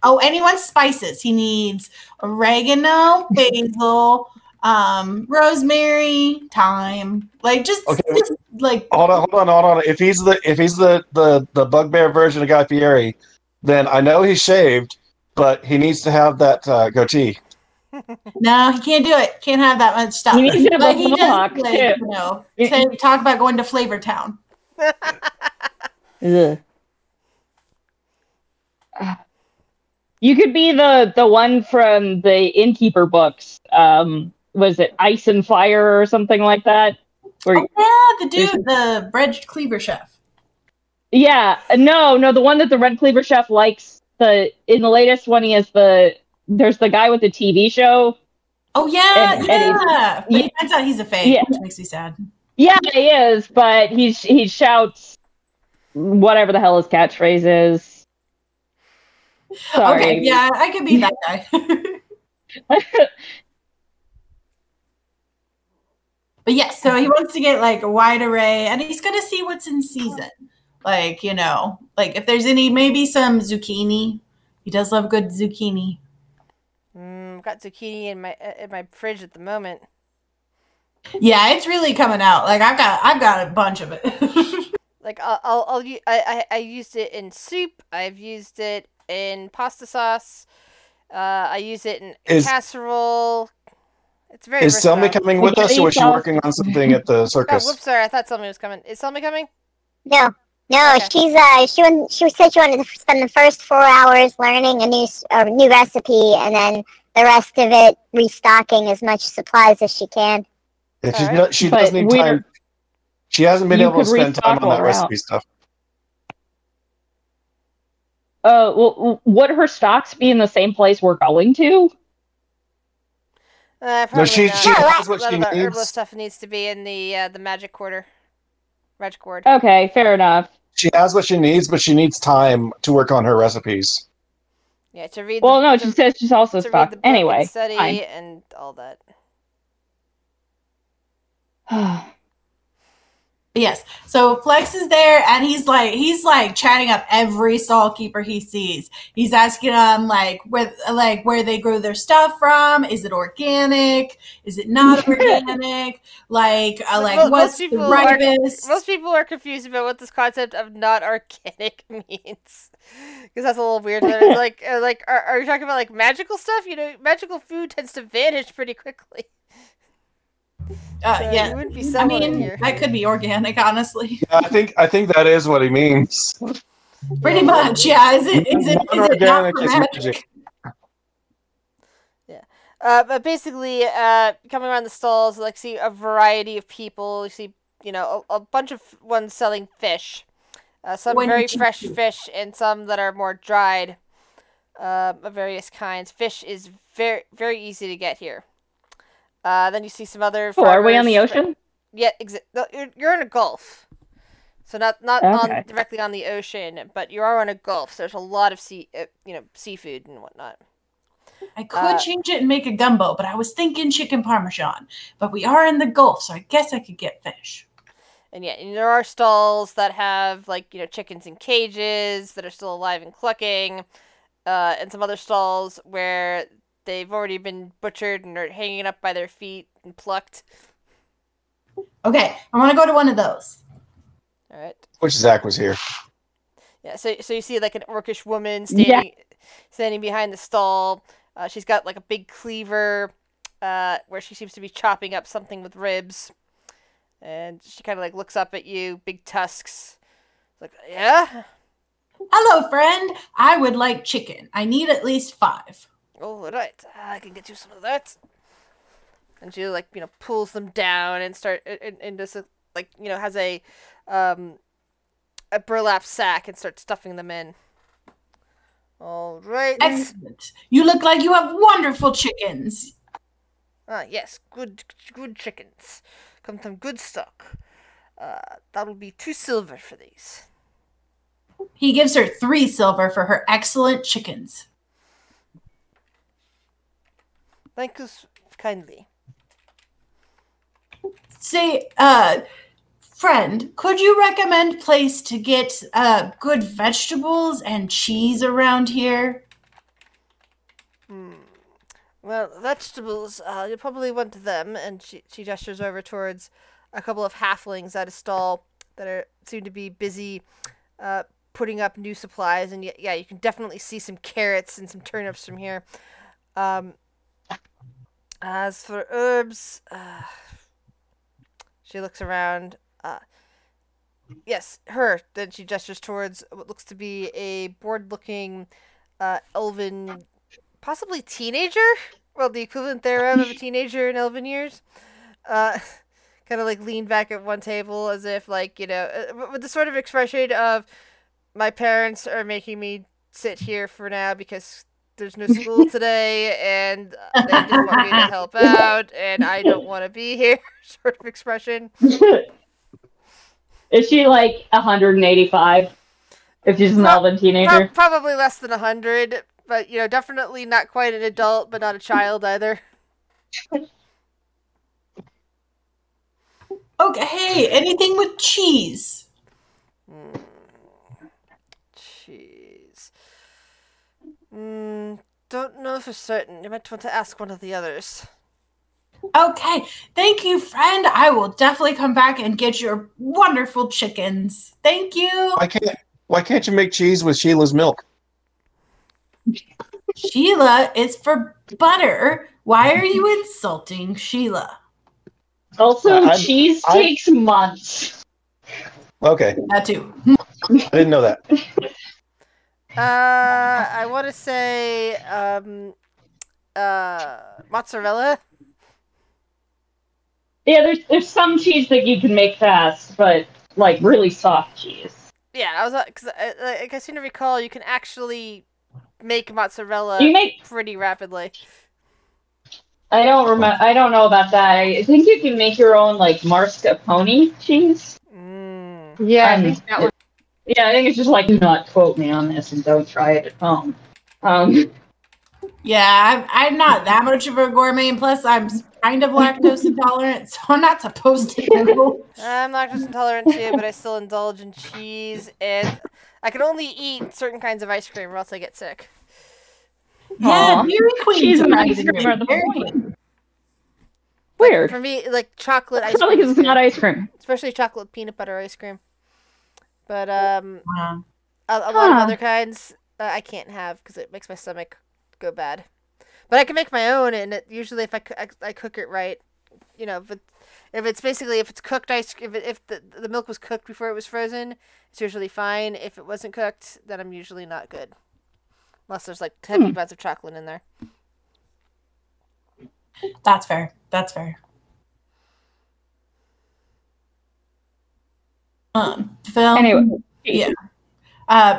Oh, and he wants spices. He needs oregano, basil, rosemary, thyme. Like just like
Hold on. If he's the bugbear version of Guy Fieri, then I know he's shaved, but he needs to have that goatee.
No, he can't do it. Can't have that much stuff.
He needs to have
But
a
he does,
mohawk,
like,
too.
you know, talk about going to Flavor Town.
Ugh. You could be the one from the Innkeeper books. Was it Ice and Fire or something like that? Where,
Oh, yeah, the dude, the bread cleaver chef.
yeah, no, the one that the Red Cleaver Chef likes. In the latest one, there's the guy with the TV show.
Oh, yeah,
And
but he finds out he's a fake, which makes me sad.
Yeah, he is, but he shouts whatever the hell his catchphrase is. Sorry.
Okay, yeah, I could be that guy. But yes, so he wants to get like a wide array, and he's gonna see what's in season. Like, you know, like if there's maybe some zucchini. He does love good zucchini.
Got zucchini in my fridge at the moment.
Yeah, it's really coming out. Like I've got a bunch of it.
Like I used it in soup. I've used it in pasta sauce. I use it in casserole. It's very
Is
versatile.
Selmy coming with us, or was she working on something at the
Oh,
circus?
whoops, sorry. I thought Selmy was coming. Is Selmy coming?
No,
Okay.
she said she wanted to spend the first 4 hours learning a new recipe, and then the rest of it restocking as much supplies as she can.
Yeah, she does need time. She hasn't been able to spend time on that recipe stuff.
Well, would her stocks be in the same place we're going to?
Probably
No, she
not.
has what
A lot
she
of the
needs.
herbalist stuff needs to be in the magic quarter. Magic cord.
Okay, fair enough.
She has what she needs, but she needs time to work on her recipes.
Yeah, to read.
Well, no, she says she's also stocked. Anyway,
and study
fine.
and all that.
Yes. So Flex is there, and he's like chatting up every stall keeper he sees. He's asking them where they grow their stuff from. Is it organic? Is it not organic? What's the ripest?
Most people are confused about what this concept of not organic means, because that's a little weird. It's like are you talking about like magical stuff? You know, magical food tends to vanish pretty quickly.
Yeah,
you wouldn't be selling it here.
That could be organic, honestly.
Yeah, I think that is what he means.
Pretty much, yeah. Is it not for magic?
Yeah, but basically, coming around the stalls, like see a variety of people. You see, a bunch of ones selling fish, some very fresh fish, and some that are more dried, of various kinds. Fish is very very easy to get here. Then you see some other.
Oh, are we on the ocean?
Yeah, you're in a gulf, so not
okay.
directly on the ocean, but you are on a gulf. So there's a lot of seafood and whatnot.
I could change it and make a gumbo, but I was thinking chicken parmesan. But we are in the Gulf, so I guess I could get fish.
And there are stalls that have chickens in cages that are still alive and clucking, and some other stalls where they've already been butchered and are hanging up by their feet and plucked.
Okay, I want to go to one of those.
All right.
Which Zach was here.
Yeah, so you see like an orcish woman standing behind the stall. She's got like a big cleaver, where she seems to be chopping up something with ribs, and she kind of like looks up at you, big tusks. Like, yeah.
Hello, friend. I would like chicken. I need at least 5.
All right, I can get you some of that. And she pulls them down and just has a burlap sack and starts stuffing them in. All right.
Excellent. You look like you have wonderful chickens.
Yes, good chickens. Come from good stock. That'll be 2 silver for these.
He gives her 3 silver for her excellent chickens.
Thank you kindly.
Say, friend, could you recommend a place to get good vegetables and cheese around here?
Well, vegetables, you'll probably want them, and she gestures over towards a couple of halflings at a stall that seem to be busy putting up new supplies, and yeah, you can definitely see some carrots and some turnips from here. As for herbs, she looks around. Yes, her. Then she gestures towards what looks to be a bored-looking, elven, possibly teenager. Well, the equivalent thereof of a teenager in elven years. Uh, kind of like leaned back at one table as if, like, with the sort of expression of, my parents are making me sit here for now because there's no school today, and they just want me to help out, and I don't want to be here, sort of expression.
Is she like 185? If she's an elven teenager?
Probably less than 100, but, definitely not quite an adult, but not a child either.
Okay, hey, anything with cheese?
Cheese. Don't know for certain. You might want to ask one of the others.
Okay, thank you, friend. I will definitely come back and get your wonderful chickens. Thank you.
Why can't you make cheese with Sheila's milk?
Sheila is for butter. Why are you insulting Sheila?
Also, cheese takes months.
Okay.
That too.
I didn't know that.
I want to say, mozzarella.
Yeah, there's some cheese that you can make fast, but like really soft cheese.
Yeah, I was because I seem to recall you can actually make mozzarella pretty rapidly.
I don't remember. I don't know about that. I think you can make your own like mascarpone cheese.
Yeah, I think that one.
Yeah, I think it's just like, do not quote me on this and don't try it at home.
Yeah, I'm not that much of a gourmet, and plus I'm kind of lactose intolerant, so I'm not supposed to know.
I'm lactose intolerant too, but I still indulge in cheese, and I can only eat certain kinds of ice cream or else I get sick.
Yeah, Dairy Queen.
Cheese and ice cream are the point. Weird.
For me, like chocolate ice
cream. Like it's not ice cream.
Especially chocolate peanut butter ice cream. But a lot of other kinds I can't have because it makes my stomach go bad. But I can make my own, and usually if I cook it right, if it's cooked ice, if the milk was cooked before it was frozen, it's usually fine. If it wasn't cooked, then I'm usually not good, unless there's like heavy amounts of chocolate in there.
That's fair. That's fair. Phil.
Anyway,
yeah.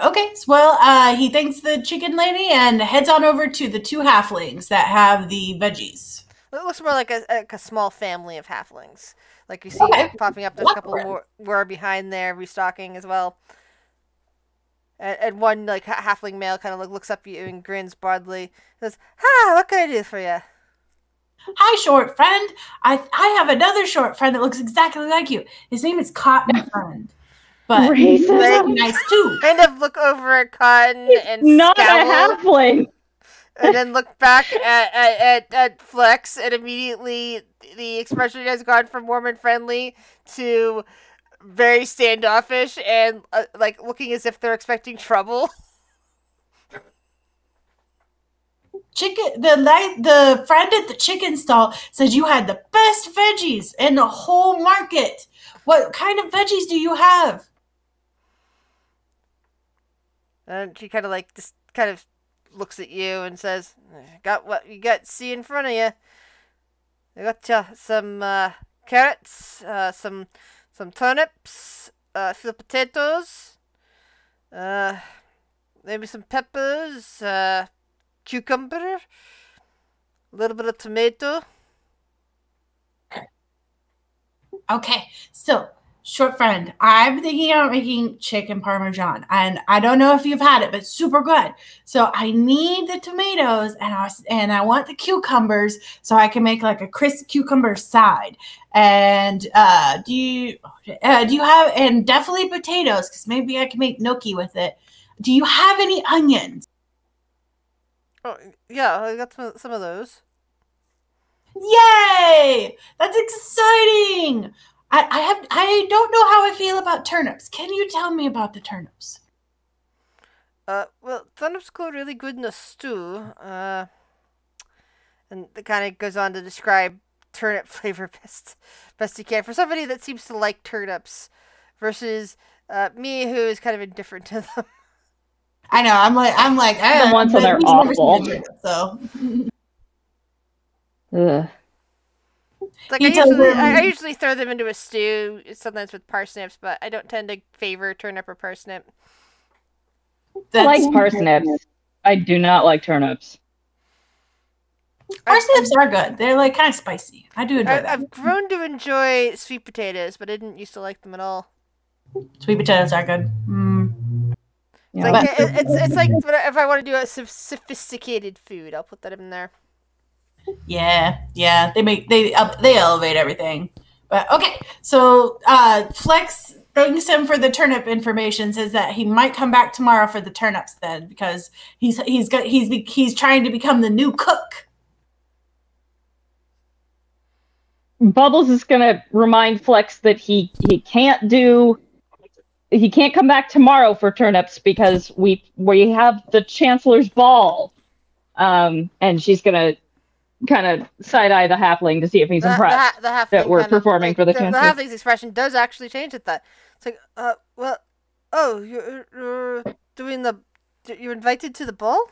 Okay, so he thanks the chicken lady and heads on over to the two halflings that have the veggies.
It looks more like a small family of halflings. Like you see popping up. There's a couple more behind there restocking as well. And one like halfling male kind of looks up at you and grins broadly. Says, "Hi, what can I do for you?"
Hi, short friend. I have another short friend that looks exactly like you. His name is Cotton Friend. But he's nice too.
Kind of look over at Cotton and
not
scowl,
a halfling.
And then look back at Flex, and immediately the expression has gone from warm and friendly to very standoffish and like looking as if they're expecting trouble.
The friend at the chicken stall said you had the best veggies in the whole market. What kind of veggies do you have?
And she kind of looks at you and says, "Got what you got? See in front of you. I got some carrots, some turnips, a few potatoes, maybe some peppers, cucumber, a little bit of tomato."
Okay, so short friend, I'm thinking about making chicken parmesan, and I don't know if you've had it, but it's super good. So I need the tomatoes, and I want the cucumbers, so I can make like a crisp cucumber side. And do you have, and definitely potatoes, because maybe I can make gnocchi with it. Do you have any onions?
Oh yeah, I got some of those.
Yay! That's exciting. I don't know how I feel about turnips. Can you tell me about the turnips?
Well, turnips go really good in a stew. And it kind of goes on to describe turnip flavor best he can for somebody that seems to like turnips versus me, who is kind of indifferent to them.
I know. I'm like.
The ones that are
he's never seen
awful.
a turnip, so.
Ugh.
It's like
He
I
tells
usually throw them into a stew, sometimes with parsnips, but I don't tend to favor turnip or parsnip.
I like parsnips. I do not like turnips.
Parsnips are good. They're like kind of spicy. I do enjoy them.
I've grown to enjoy sweet potatoes, but I didn't used to like them at all.
Sweet potatoes are good.
It's like it's like if I want to do a sophisticated food, I'll put that in there.
Yeah. They elevate everything. But okay, so Flex thanks him for the turnip information. Says that he might come back tomorrow for the turnips then, because he's trying to become the new cook.
Bubbles is gonna remind Flex that he can't come back tomorrow for turnips because we have the Chancellor's Ball, and she's gonna kind of side-eye the halfling to see if he's impressed that we're performing for the Chancellor.
The halfling's expression does actually change at that. It's like, you're doing you're invited to the ball?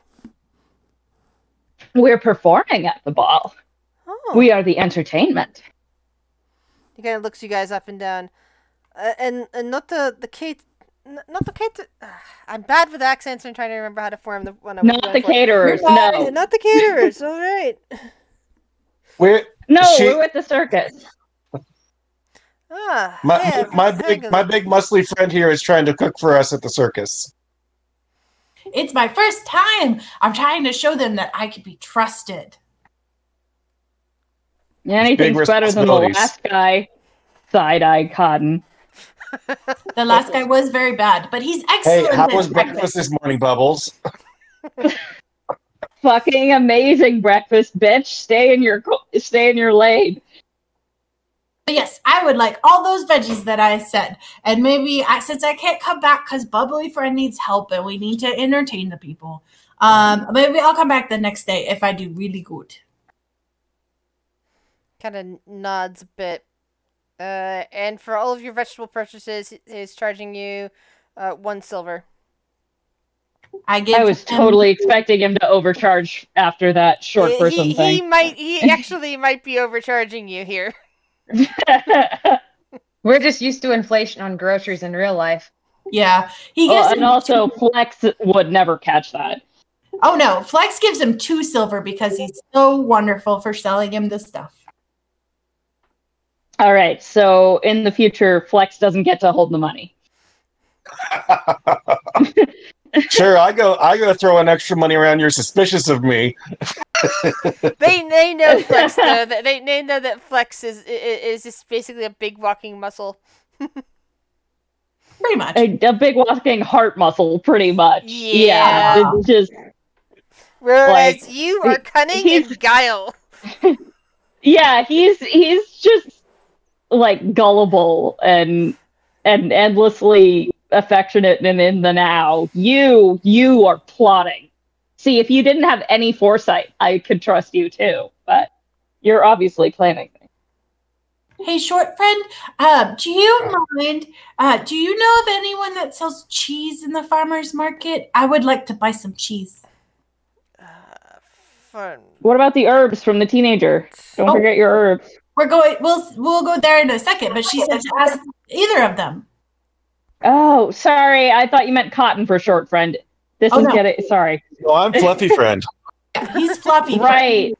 We're performing at the ball.
Oh.
We are the entertainment.
He kind of looks you guys up and down. And not the Kate... Not the Kate... I'm bad with accents and trying to remember how to form the one.
Not the caterers, no.
Not the caterers, all right.
We're with the circus.
My big muscly friend here is trying to cook for us at the circus.
It's my first time. I'm trying to show them that I can be trusted.
Anything's better than the last guy. Side-eye Cotton.
The last guy was very bad, but he's excellent.
Hey, how was breakfast this morning, Bubbles?
Fucking amazing breakfast, bitch. Stay in your lane.
But yes, I would like all those veggies that I said. And maybe since I can't come back because Bubbly Friend needs help and we need to entertain the people, maybe I'll come back the next day if I do really good.
Kind of nods a bit. And for all of your vegetable purchases, he's charging you 1 silver.
I
was totally expecting him to overcharge after that short person thing.
He actually might be overcharging you here.
We're just used to inflation on groceries in real life.
Yeah.
And also Flex would never catch that.
Oh no, Flex gives him 2 silver because he's so wonderful for selling him this stuff.
All right, so in the future, Flex doesn't get to hold the money.
Sure, I go throw an extra money around. You're suspicious of me.
They know Flex though. They know that Flex is just basically a big walking muscle.
Pretty much
a big walking heart muscle, pretty much.
Yeah.
It's just.
Whereas you are cunning and guile.
Yeah, he's just like gullible and endlessly affectionate and in the now. You are plotting. See, if you didn't have any foresight, I could trust you too, but you're obviously planning things.
Hey, short friend, do you mind, do you know of anyone that sells cheese in the farmer's market? I would like to buy some cheese.
Fun.
What about the herbs from the teenager? Don't forget your herbs.
We'll go there in a second, but she said to ask either of them.
Oh, sorry. I thought you meant Cotton for short friend. Sorry.
No, I'm Fluffy Friend.
He's Fluffy
Right.
Friend.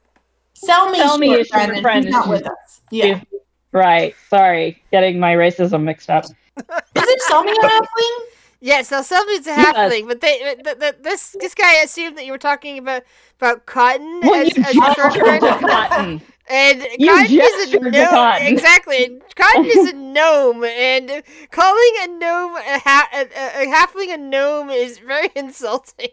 Sell me short friend, and he's not with us. Yeah.
Right. Sorry. Getting my racism mixed up.
Isn't Selmy a halfling?
Yes, now Selby's a halfling, but this guy assumed that you were talking about Cotton as your short friend.
Cotton.
And Cotton is a gnome. Exactly. And Cotton is a gnome, and calling a gnome a halfling a gnome is very insulting.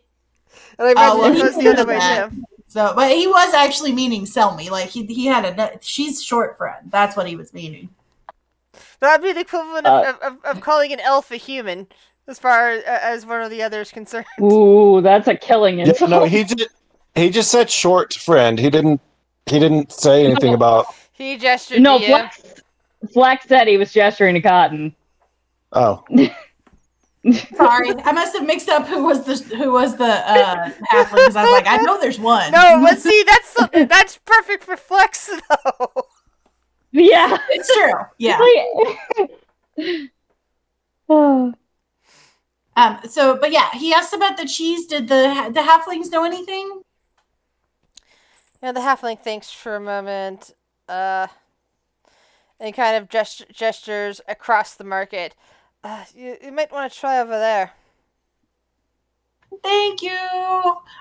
And I imagine it goes the other way too.
So, but he was actually meaning Selmy. Like he had she's short friend. That's what he was meaning.
That'd be the equivalent of calling an elf a human, as far as one or the other is concerned.
Ooh, that's a killing insult.
No, he just said short friend. He didn't He didn't say anything about.
He gestured
No,
to you.
Flex said he was gesturing to Cotton.
Oh,
Sorry, I must have mixed up who was the halfling because I was like, I know there's one.
No, but see, that's perfect for Flex though.
Yeah.
It's true. Yeah.
Oh.
So, but yeah, he asked about the cheese. Did the halflings know anything?
Yeah, the halfling thinks for a moment, and kind of gestures across the market. You might want to try over there.
Thank you.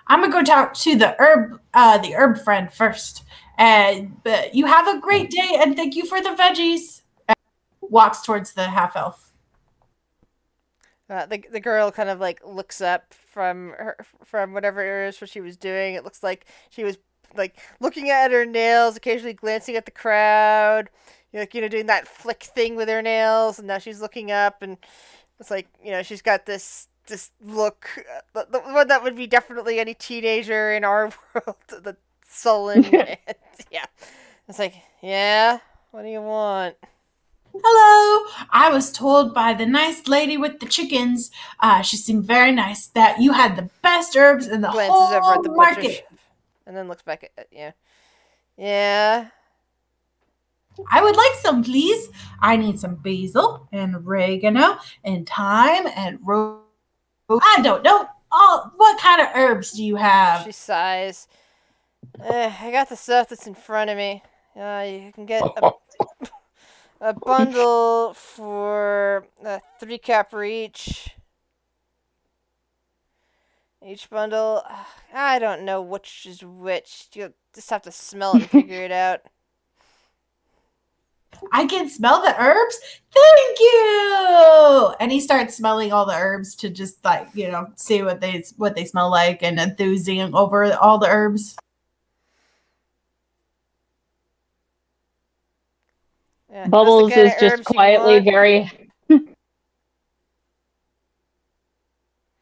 I'm gonna go talk to the herb friend first. But you have a great day, and thank you for the veggies. And walks towards the half elf.
The girl kind of like looks up from whatever it is what she was doing. It looks like she was like looking at her nails, occasionally glancing at the crowd, doing that flick thing with her nails, and now she's looking up, and it's like she's got this look, the one that would be definitely any teenager in our world, the sullen. Yeah, it's like, yeah, what do you want?
Hello. I was told by the nice lady with the chickens, she seemed very nice, that you had the best herbs in the
Glances
whole
over at the butcher
market.
shop, and then looks back at you. Yeah.
I would like some, please. I need some basil and oregano and thyme and rose. I don't know. What kind of herbs do you have?
She sighs. I got the stuff that's in front of me. You can get a bundle for 3 copper each. Each bundle, I don't know which is which. You'll just have to smell it and figure it out.
I can smell the herbs. Thank you. And he starts smelling all the herbs to just see what they smell like and enthusing over all the herbs.
Yeah,
Bubbles is just quietly very.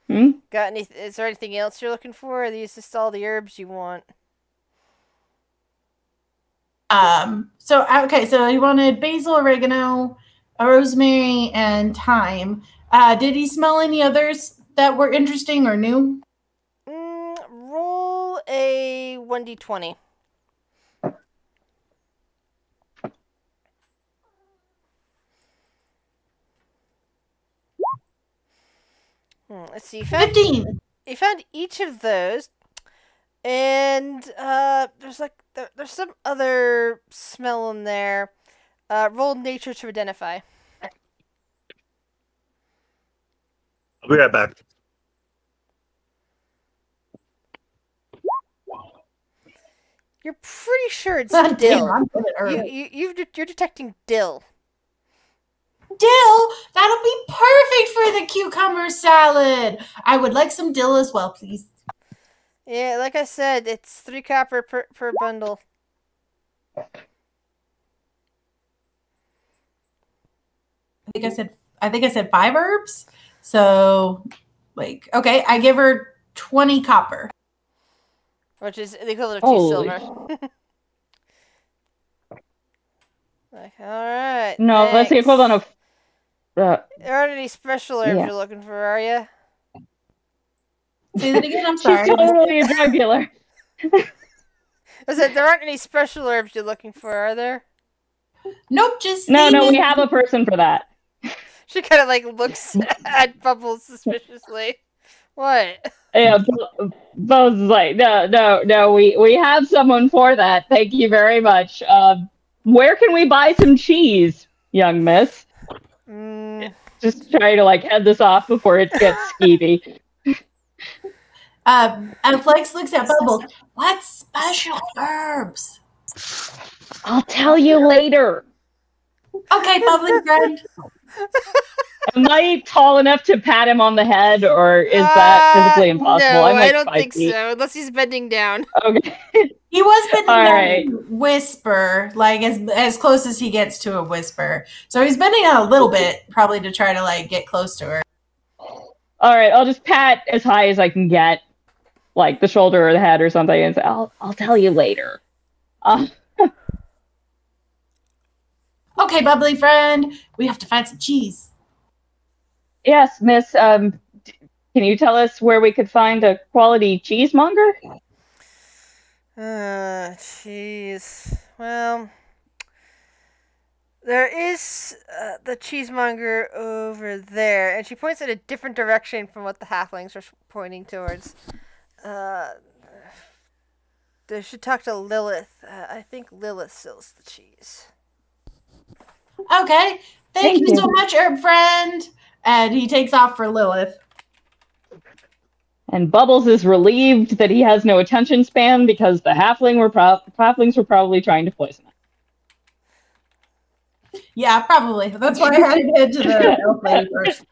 Got any? Is there anything else you're looking for? Or are these just all the herbs you want?
So he wanted basil, oregano, rosemary, and thyme. Did he smell any others that were interesting or new?
Roll a 1d20. Let's see.
15.
You found each of those, and there's some other smell in there. Roll nature to identify.
I'll be right back.
You're pretty sure it's
God damn,
dill.
I'm good at herbs.
You're detecting dill.
Dill? That'll be perfect for the cucumber salad. I would like some dill as well, please.
Yeah, like I said, it's 3 copper per bundle.
I think I said 5 herbs. So, okay, I give her 20 copper.
Which is the equivalent of 2 silver. Alright.
No, that's the equivalent of.
There aren't any special herbs
Yeah.
you're looking for, are you?
Say that again, I'm sorry.
She's totally a drug dealer.
I said there aren't any special herbs you're looking for, are there?
Nope, just
No, we have a person for that.
She kind of looks at Bubbles suspiciously. What?
Yeah, Buzz is like, no, we have someone for that. Thank you very much. Where can we buy some cheese, young miss? Just trying to head this off before it gets skeevy.
And Flex looks at Bubbles. What special herbs?
I'll tell you later.
Okay, bubbly friend.
Am I tall enough to pat him on the head, or is that physically impossible?
No,
I'm
I don't
5
think
feet.
so, unless he's bending down.
Okay.
He was bending
All
down
right.
to whisper, as close as he gets to a whisper. So he's bending down a little bit, probably to try to get close to her.
All right, I'll just pat as high as I can get, the shoulder or the head or something, and say, I'll tell you later. Uh,
Okay, bubbly friend, we have to find some cheese.
yes, Miss. Can you tell us where we could find a quality cheesemonger?
Cheese. Well, there is the cheesemonger over there, and she points in a different direction from what the halflings are pointing towards. They should talk to Lilith. I think Lilith sells the cheese.
Okay, thank you so much, herb friend. And he takes off for Lilith.
And Bubbles is relieved that he has no attention span because the halflings were probably trying to poison him.
Yeah, probably. That's why I had to head to the elf lady first.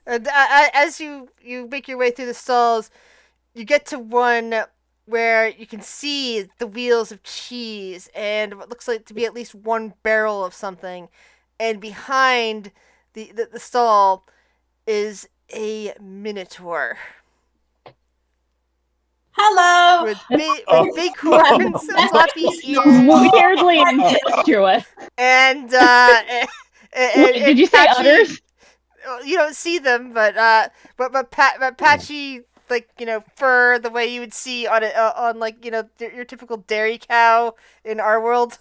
As you make your way through the stalls, you get to one where you can see the wheels of cheese and what looks like to be at least one barrel of something. And behind the stall is a minotaur.
Hello!
With big horns and floppy ears.
Weirdly incestuous.
And,
did you say udders?
You don't see them, but patchy, like, fur, the way you would see on like, your typical dairy cow in our world.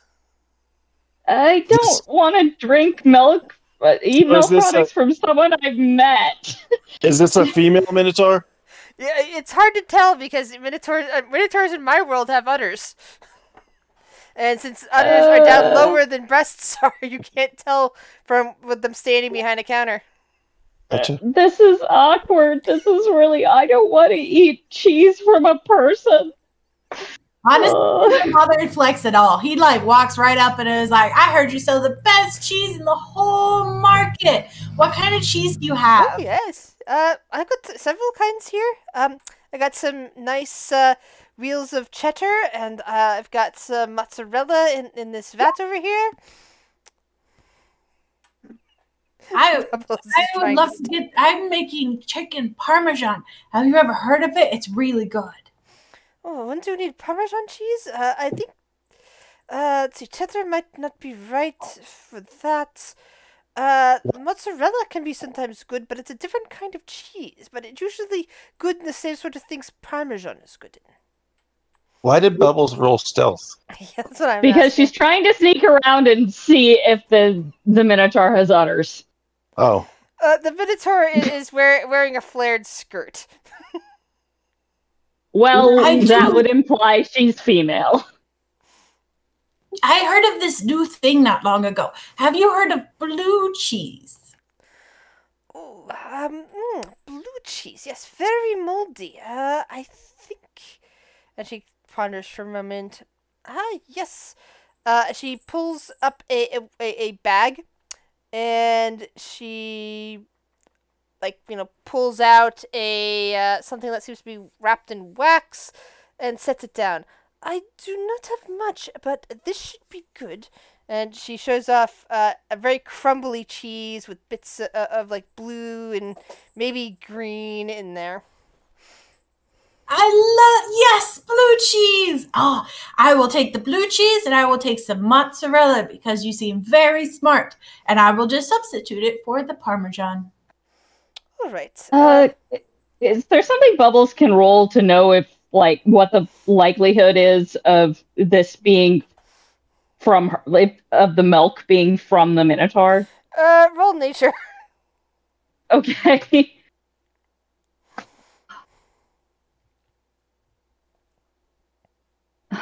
I don't want to drink milk, eat milk products from someone I've met.
Is this a female minotaur?
Yeah, it's hard to tell because minotaurs in my world have udders. And since udders are down lower than breasts are, you can't tell with them standing behind a counter.
Gotcha.
This is awkward. This is really... I don't want to eat cheese from a person.
Honestly, it doesn't bother Flex at all. He walks right up and is like, I heard you sell the best cheese in the whole market. What kind of cheese do you have?
Oh, yes. I've got several kinds here. I got some nice wheels of cheddar, and I've got some mozzarella in this vat over here.
I would love to get... I'm making chicken parmesan. Have you ever heard of it? It's really good.
Oh, wouldn't you need Parmesan cheese? I think, let's see, cheddar might not be right for that. Mozzarella can be sometimes good, but it's a different kind of cheese. But it's usually good in the same sort of things Parmesan is good in.
Why did Bubbles roll stealth?
Yeah, that's what I'm
Because
asking.
she's trying to sneak around and see if the Minotaur has udders.
Oh.
The Minotaur is wearing a flared skirt.
Well, that would imply she's female.
I heard of this new thing not long ago. Have you heard of blue cheese?
Oh, blue cheese. Yes, very moldy. I think... And she ponders for a moment. Yes. She pulls up a bag, and she... pulls out a something that seems to be wrapped in wax and sets it down. I do not have much, but this should be good. And she shows off a very crumbly cheese with bits of blue and maybe green in there.
Yes, blue cheese. Oh, I will take the blue cheese and I will take some mozzarella because you seem very smart. And I will just substitute it for the Parmesan.
All right.
Is there something Bubbles can roll to know if, what the likelihood is of this being from her, of the milk being from the Minotaur?
Roll nature.
Okay.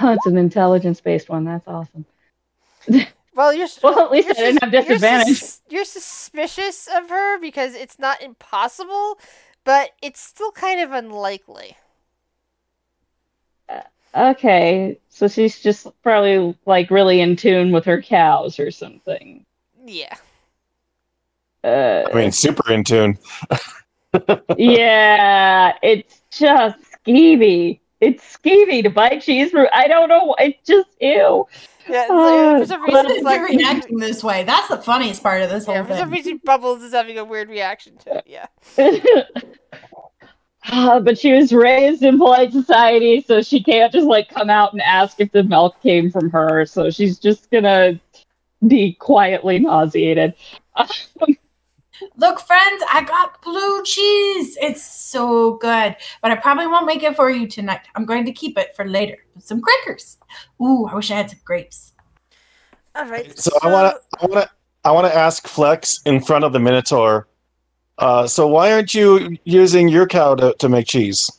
Oh, it's an intelligence-based one. That's awesome.
Well,
at least I didn't have disadvantage.
You're suspicious of her because it's not impossible, but it's still kind of unlikely.
Okay, so she's just probably really in tune with her cows or something.
Yeah.
Super in tune.
Yeah, it's just skeevy. It's skeevy to buy cheese fruit. I don't know. It's just ew.
Yeah, there's a reason
you're reacting this way. That's the funniest part of this whole thing.
For some reason, Bubbles is having a weird reaction to it. Yeah.
But she was raised in polite society, so she can't just like come out and ask if the milk came from her. So she's just gonna be quietly nauseated.
Look, friends, I got blue cheese. It's so good, but I probably won't make it for you tonight. I'm going to keep it for later with some crackers. Ooh, I wish I had some grapes.
All right.
So I want to ask Flex in front of the Minotaur. So why aren't you using your cow to make cheese?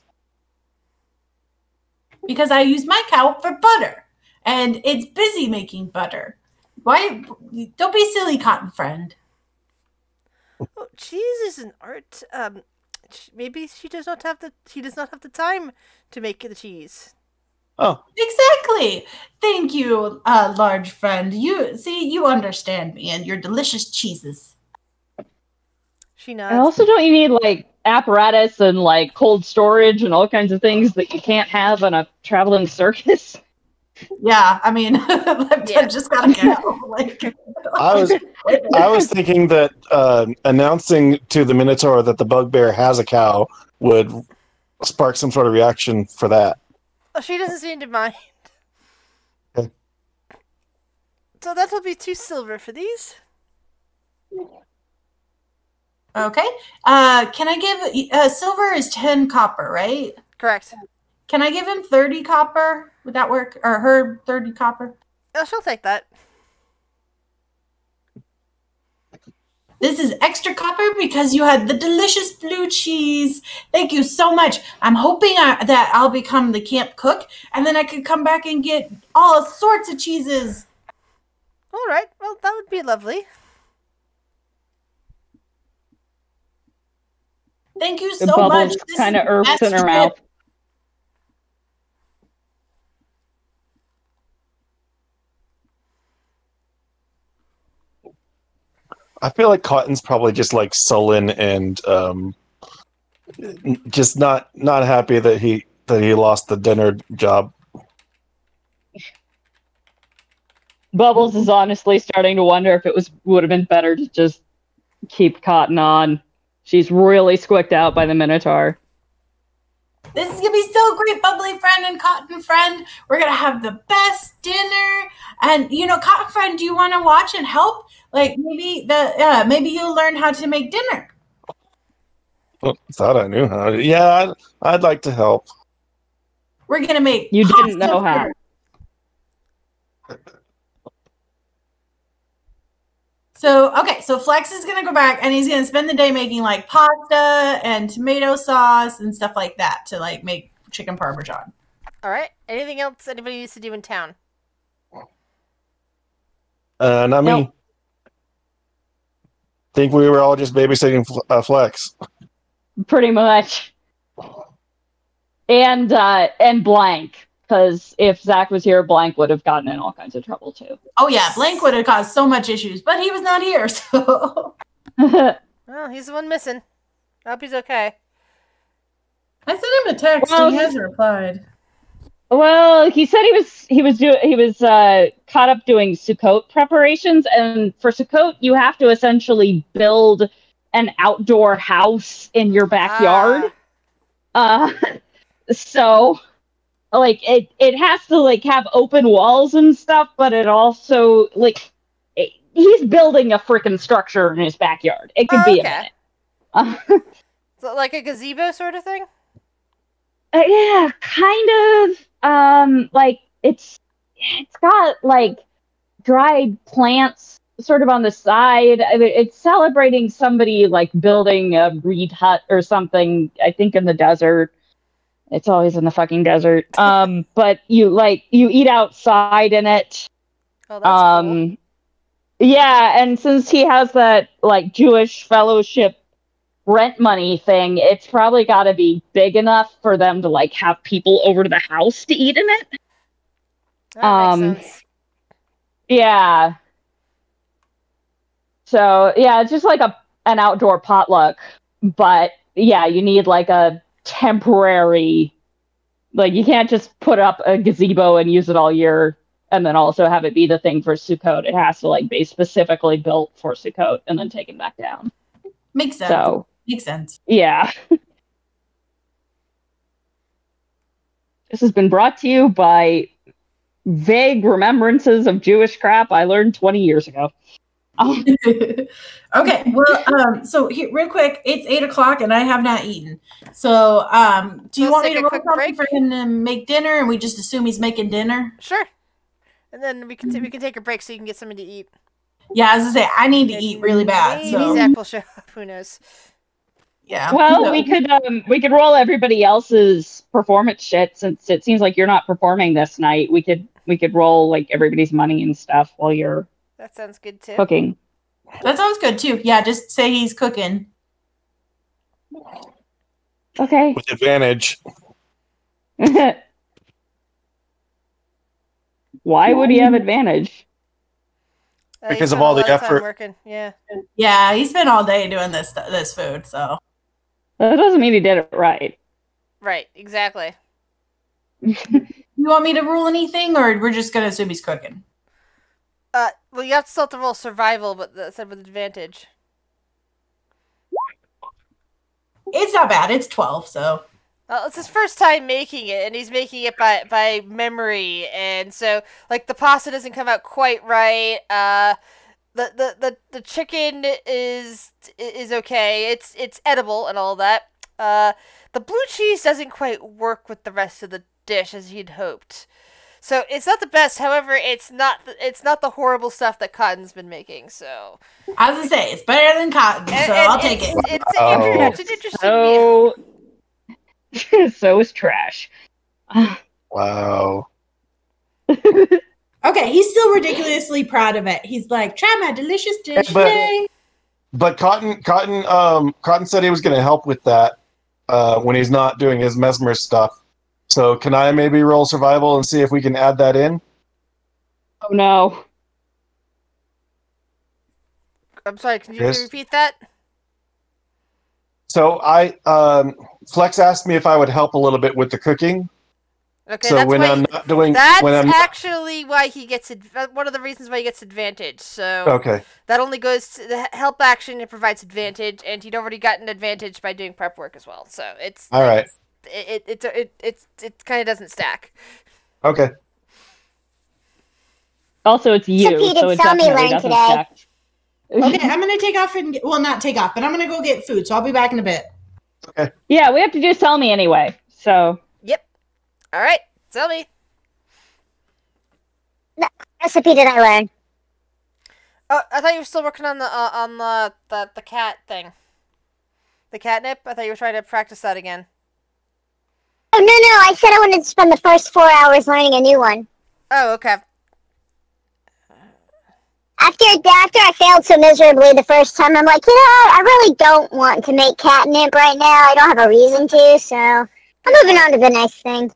Because I use my cow for butter, and it's busy making butter. Why? Don't be silly, Cotton Friend.
Oh, cheese is an art. Maybe he does not have the time to make the cheese.
Oh,
Exactly. Thank you, large friend. You understand me and your delicious cheeses.
She
And
nods.
also, don't you need like apparatus and like cold storage and all kinds of things that you can't have on a traveling circus?
Yeah, I mean, I've just got a cow. Like,
I was thinking that announcing to the Minotaur that the bugbear has a cow would spark some sort of reaction for that.
Oh, she doesn't seem to mind.
Okay.
So that'll be 2 silver for these.
okay. Can I give silver is 10 copper, right?
Correct.
Can I give him 30 copper? Would that work? Or her 30 copper?
Oh, she'll take that.
This is extra copper because you had the delicious blue cheese. Thank you so much. I'm hoping that I'll become the camp cook, and then I could come back and get all sorts of cheeses.
All right. Well, that would be lovely.
Thank you
The
so much.
bubbles
This
kind
is
of
the
irks
best
in her
trip.
mouth.
I feel like Cotton's probably just like sullen and just not happy that he lost the dinner job.
Bubbles is honestly starting to wonder if it would have been better to just keep Cotton on. She's really squicked out by the Minotaur.
This is gonna be so great, bubbly friend and cotton friend. We're gonna have the best dinner. And cotton friend, do you want to watch and help? Like maybe you'll learn how to make dinner.
Thought I knew how. Yeah, I'd like to help.
We're gonna make.
You didn't
pasta
know
for
how.
dinner. So Flex is gonna go back and he's gonna spend the day making like pasta and tomato sauce and stuff like that to like make chicken parmesan.
All right. Anything else anybody needs to do in town?
Not me.
Nope.
Think we were all just babysitting Flex.
Pretty much. And Blank, because if Zach was here, Blank would have gotten in all kinds of trouble too.
Oh yeah, Blank would have caused so much issues, but he was not here, so
Well, he's the one missing. I hope he's okay.
I sent him a text
Well,
and he hasn't replied.
Well, he said he was caught up doing Sukkot preparations, and for Sukkot you have to essentially build an outdoor house in your backyard. So like it has to like have open walls and stuff, but it also he's building a freaking structure in his backyard. It could be
okay.
a minute.
So like a gazebo sort of thing?
Yeah, kind of. Like it's got like dried plants sort of on the side. I mean, it's celebrating somebody like building a reed hut or something. I think in the desert. It's always in the fucking desert. But you eat outside in it.
Oh, that's cool.
Yeah, and since he has that like Jewish fellowship rent money thing, it's probably got to be big enough for them to like have people over to the house to eat in it.
That makes sense.
Yeah. So yeah, it's just like an outdoor potluck, but yeah, you need like a temporary, like you can't just put up a gazebo and use it all year and then also have it be the thing for Sukkot. It has to like be specifically built for Sukkot and then taken back down.
Makes sense.
So
Makes sense.
yeah. This has been brought to you by vague remembrances of Jewish crap I learned 20 years ago.
Okay, well, so here, real quick, it's 8:00 and I have not eaten. So, do you
Let's
want me
take
to
a
roll
quick
something
break?
for him to make dinner, and we just assume he's making dinner?
Sure. And then we can take a break so you can get something to eat.
Yeah, as I say, I need to
And
eat really bad.
maybe
So,
Zach will show up. Who knows?
yeah.
Well,
So-
we could roll everybody else's performance shit since it seems like you're not performing this night. We could roll like everybody's money and stuff while you're
That sounds good too.
cooking.
that sounds good too. Yeah, just say he's cooking.
Okay.
With advantage.
Why would he have advantage?
He
Because of
spent
all
a
the
lot of time
effort.
working. Yeah.
Yeah, he spent all day doing this food. So,
That doesn't mean he did it right.
Right. Exactly.
you want me to rule anything, or we're just gonna assume he's cooking?
Well, you have to still have to roll survival, but that said with advantage.
It's not bad. It's 12. So,
It's his first time making it, and he's making it by memory, and so like the pasta doesn't come out quite right. The chicken is okay. It's edible and all that. The blue cheese doesn't quite work with the rest of the dish as he'd hoped. So it's not the best. However, it's not the horrible stuff that Cotton's been making. So
as I say, it's better than cotton. So I'll take it.
It's an interesting
So so is trash.
Wow.
Okay, he's still ridiculously proud of it. He's like, "Try my delicious dish today."
But Cotton said he was going to help with that when he's not doing his mesmer stuff. So can I maybe roll survival and see if we can add that in?
Oh no.
I'm sorry. Can you
Yes.
repeat that?
So Flex asked me if I would help a little bit with the cooking.
Okay,
So
that's
when
why
I'm not doing,
that's
when I'm not,
actually why he gets one of the reasons why he gets advantage. So
okay,
that only goes to the help action. It provides advantage, and he'd already gotten advantage by doing prep work as well. So it's
all right,
it kind of doesn't stack.
okay.
Also, it's you,
Pete
so
and
it
Selmy
definitely
learned
doesn't
today.
stack.
Okay, I'm gonna take off and not take off, but I'm gonna go get food. So I'll be back in a bit.
Yeah, we have to do tell me anyway. So
Yep. All right. Tell me.
Recipe did I learn?
Oh, I thought you were still working on the cat thing. The catnip. I thought you were trying to practice that again.
Oh no, I said I wanted to spend the first 4 hours learning a new one.
Oh, okay.
After I failed so miserably the first time, I'm like, I really don't want to make catnip right now. I don't have a reason to, so I'm moving on to the next thing.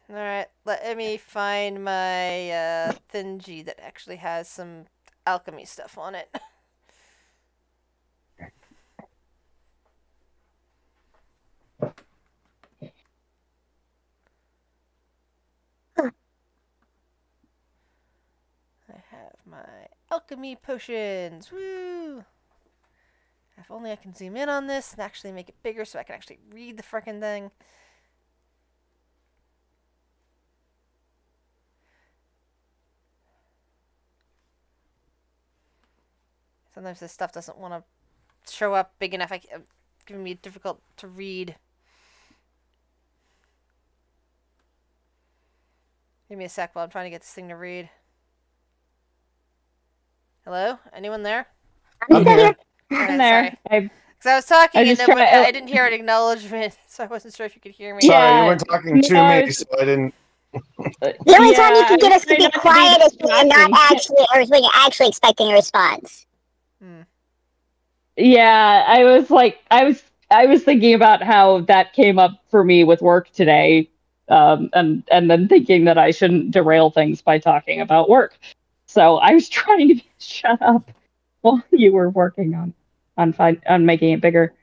All right. Let me find my Thingy that actually has some alchemy stuff on it. I have my alchemy potions. Woo! If only I can zoom in on this and actually make it bigger so I can actually read the frickin' thing. Sometimes this stuff doesn't want to show up big enough. It's giving me difficult to read. Give me a sec while I'm trying to get this thing to read. Hello? Anyone there?
I'm still here.
in there,
Because I was talking and
just
then
try-
I didn't hear an acknowledgement, so I wasn't sure if you could hear me.
Yeah.
Sorry, you weren't talking to
No,
me, so I didn't.
The only time you can get us to
try
be
not to
quiet is when you're not
distracting.
actually, or is when you're actually expecting a response.
Yeah, I was thinking about how that came up for me with work today, and then thinking that I shouldn't derail things by talking about work. So I was trying to shut up while you were working on making it bigger.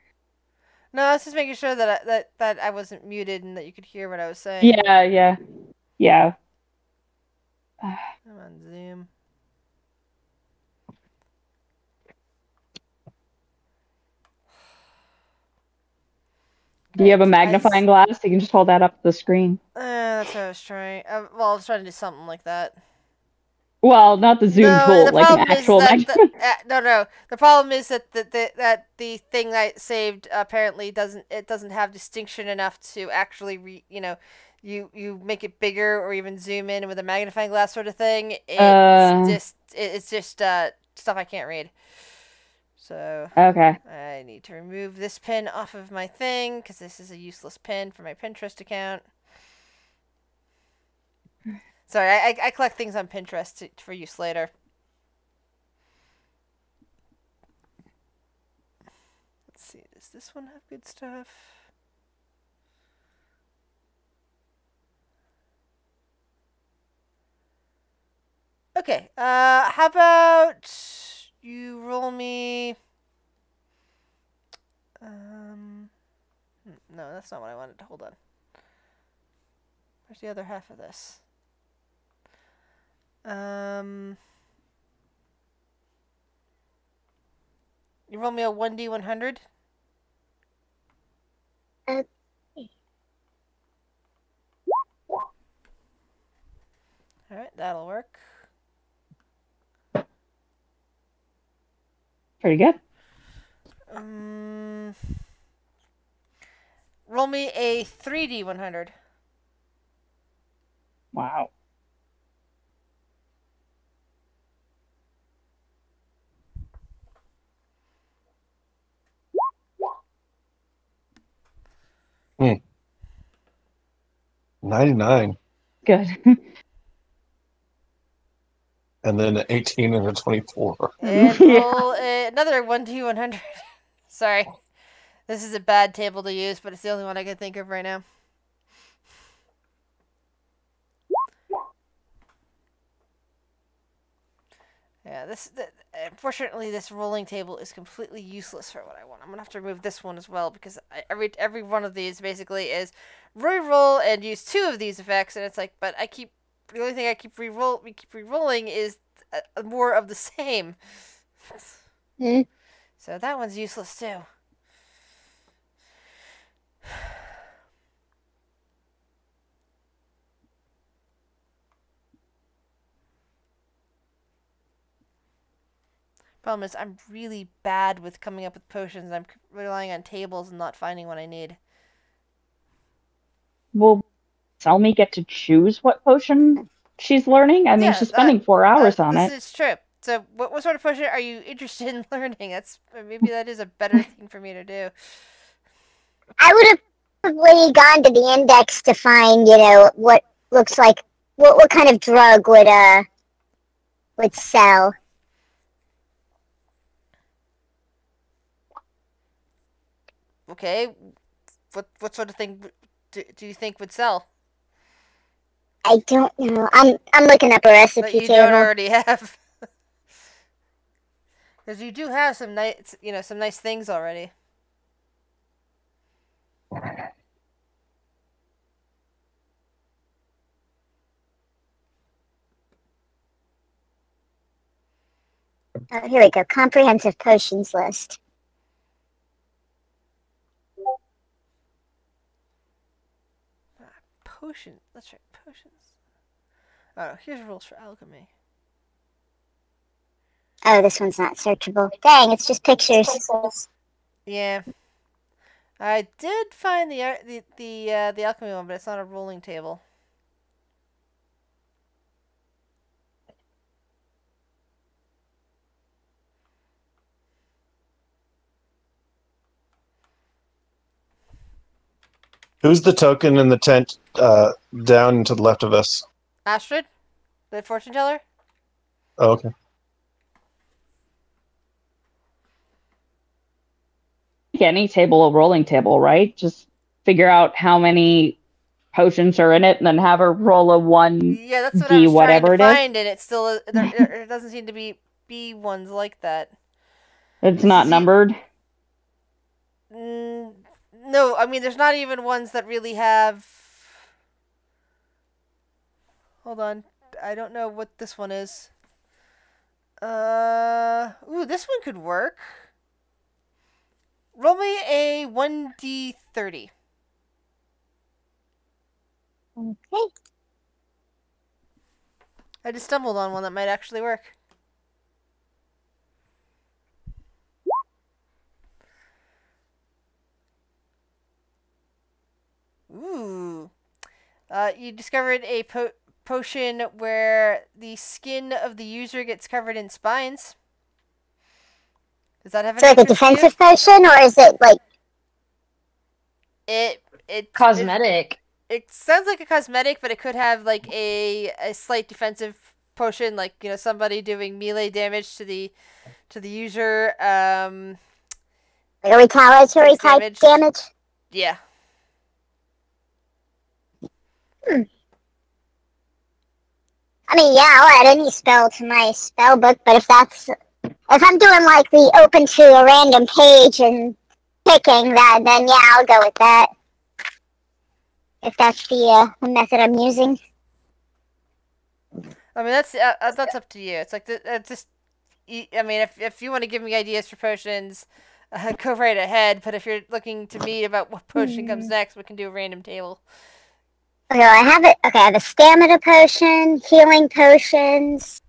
No, I was just making sure that I wasn't muted and that you could hear what I was saying.
Yeah.
Come on, Zoom.
Do you have a magnifying glass? You can just hold that up to the screen.
That's That's what I was trying. Well, I was trying to do something like that.
Well, not the zoom
No,
tool,
the
like an
problem is
actual
that
magnet.
no. The problem is that the thing I saved apparently doesn't have distinction enough to actually you make it bigger or even zoom in with a magnifying glass sort of thing. It's just stuff I can't read. So
Okay.
I need to remove this pin off of my thing because this is a useless pin for my Pinterest account. Sorry, I collect things on Pinterest for use later. Let's see, does this one have good stuff? Okay, how about you roll me... no, that's not what I wanted. Hold on. Where's the other half of this? You roll me a 1d100?
Okay.
Alright, that'll work.
Pretty good.
Roll me a 3d100.
Wow.
Hmm. 99.
Good.
And then an 18 and a 24.
And
Yeah.
roll another 1d100. Sorry. This is a bad table to use, but it's the only one I can think of right now. Yeah, unfortunately, this rolling table is completely useless for what I want. I'm gonna have to remove this one as well because every one of these basically is re-roll and use 2 of these effects, and it's like, but the only thing I keep re-rolling is more of the same. So that one's useless too. Problem is, I'm really bad with coming up with potions. I'm relying on tables and not finding what I need.
Will Selmy get to choose what potion she's learning? I mean,
Yeah,
she's spending 4 hours on it.
This is true. So, what sort of potion are you interested in learning? Maybe that is a better thing for me to do.
I would have probably gone to the index to find, what looks like what kind of drug would sell.
Okay, what sort of thing do you think would sell?
I don't know. I'm looking up a recipe
That you
table.
don't already have. Because you do have some nice things already.
Oh, here we go. Comprehensive potions list.
Potion. That's right, potions. Oh, here's rules for alchemy.
Oh, this one's not searchable. Dang, it's just pictures.
Yeah, I did find the alchemy one, but it's not a rolling table.
Who's the token in the tent down to the left of us?
Astrid, the fortune teller.
Oh, okay.
Any table, a rolling table, right? Just figure out how many potions are in it and then have her roll a 1d
Yeah, that's what I was trying to
whatever it is.
find, and it's still there doesn't seem to be ones like that.
It's
This
not
is
numbered.
No, I mean there's not even ones that really have. Hold on, I don't know what this one is. Ooh, this one could work. Roll me a 1d30.
Okay.
I just stumbled on one that might actually work. Ooh. You discovered a potion where the skin of the user gets covered in spines. Does that have
So
any
like a
interest to you?
defensive potion, or is it like
It
Cosmetic.
it sounds like a cosmetic, but it could have like a slight defensive potion, like somebody doing melee damage to the user.
a retaliatory
Takes
type
damage.
damage?
Yeah.
I mean, yeah, I'll add any spell to my spell book, but if I'm doing like the open to a random page and picking that, then yeah, I'll go with that. If that's the method I'm using.
I mean that's up to you. It's like just. I mean, if you want to give me ideas for potions, go right ahead. But if you're looking to me about what potion comes next, we can do a random table.
Okay, I have it. Okay, I have a stamina potion, healing potions.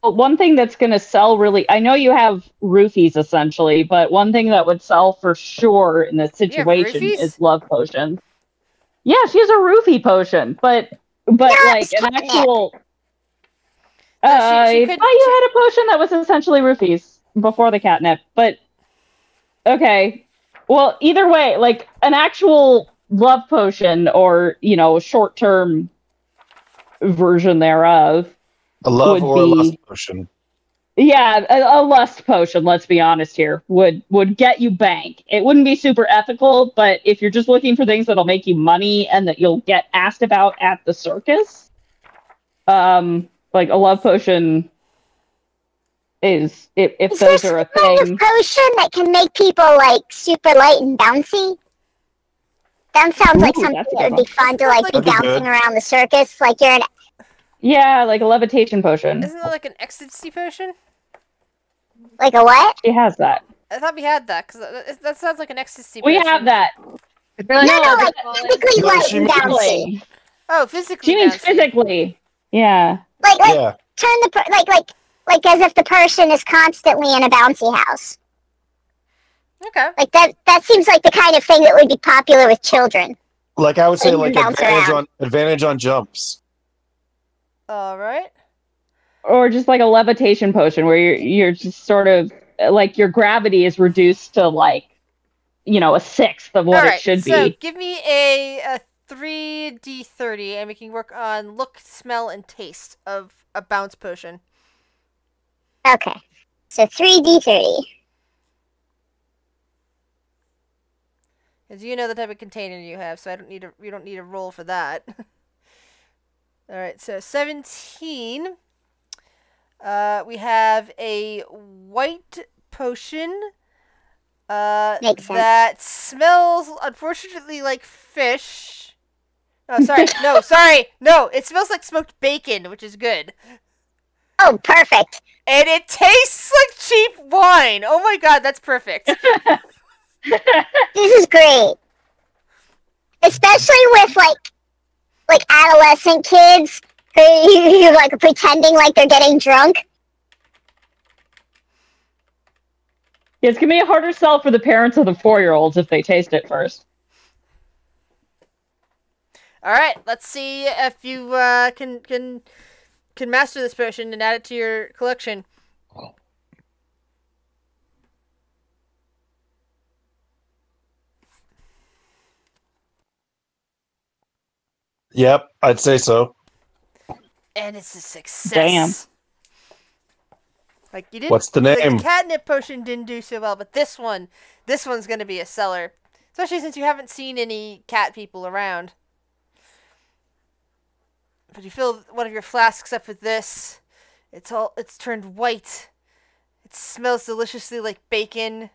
One thing that's going to sell really, I know you have roofies essentially, but one thing that would sell for sure in this situation is love potions. Yeah, she has a roofie potion, but like an actual.
She
I thought you had a potion that was essentially roofies before the catnip, but okay. Well, either way, like an actual love potion or short-term version thereof.
A love
would
or
be,
lust potion.
Yeah, a lust potion, let's be honest here, would get you bank. It wouldn't be super ethical, but if you're just looking for things that'll make you money and that you'll get asked about at the circus, like a love potion is, if those are a thing.
Is there a potion that can make people like super light and bouncy? That sounds like something that would be fun to like be bouncing around the circus, like you're an.
Yeah, like a levitation potion.
Isn't that like an ecstasy potion?
Like a what?
She has that.
I thought we had that, because that sounds like an ecstasy
We
potion.
have that.
No, like physically light and bouncy.
Oh, physically.
She means physically. Yeah.
Like turn the like as if the person is constantly in a bouncy house.
Okay.
Like that seems like the kind of thing that would be popular with children.
Like I would say, like
advantage
on jumps.
All right.
Or just like a levitation potion where you're just sort of like your gravity is reduced to like a sixth of what it should be.
So give me a 3d30 and we can work on look, smell, and taste of a bounce potion.
Okay. So 3d30.
Because you know the type of container you have, so you don't need a roll for that. Alright, so 17. We have a white potion that smells, unfortunately, like fish. Oh, sorry. No, it smells like smoked bacon, which is good.
Oh, perfect.
And it tastes like cheap wine. Oh my god, that's perfect.
This is great. Especially with like adolescent kids who like pretending like they're getting drunk.
It's gonna be a harder sell for the parents of the 4-year-olds if they taste it first.
All right, let's see if you can master this potion and add it to your collection.
Yep, I'd say so.
And it's a success.
Damn.
Like you didn't.
What's the name?
The catnip potion didn't do so well, but this one's going to be a seller, especially since you haven't seen any cat people around. But you fill one of your flasks up with this. It's turned white. It smells deliciously like bacon.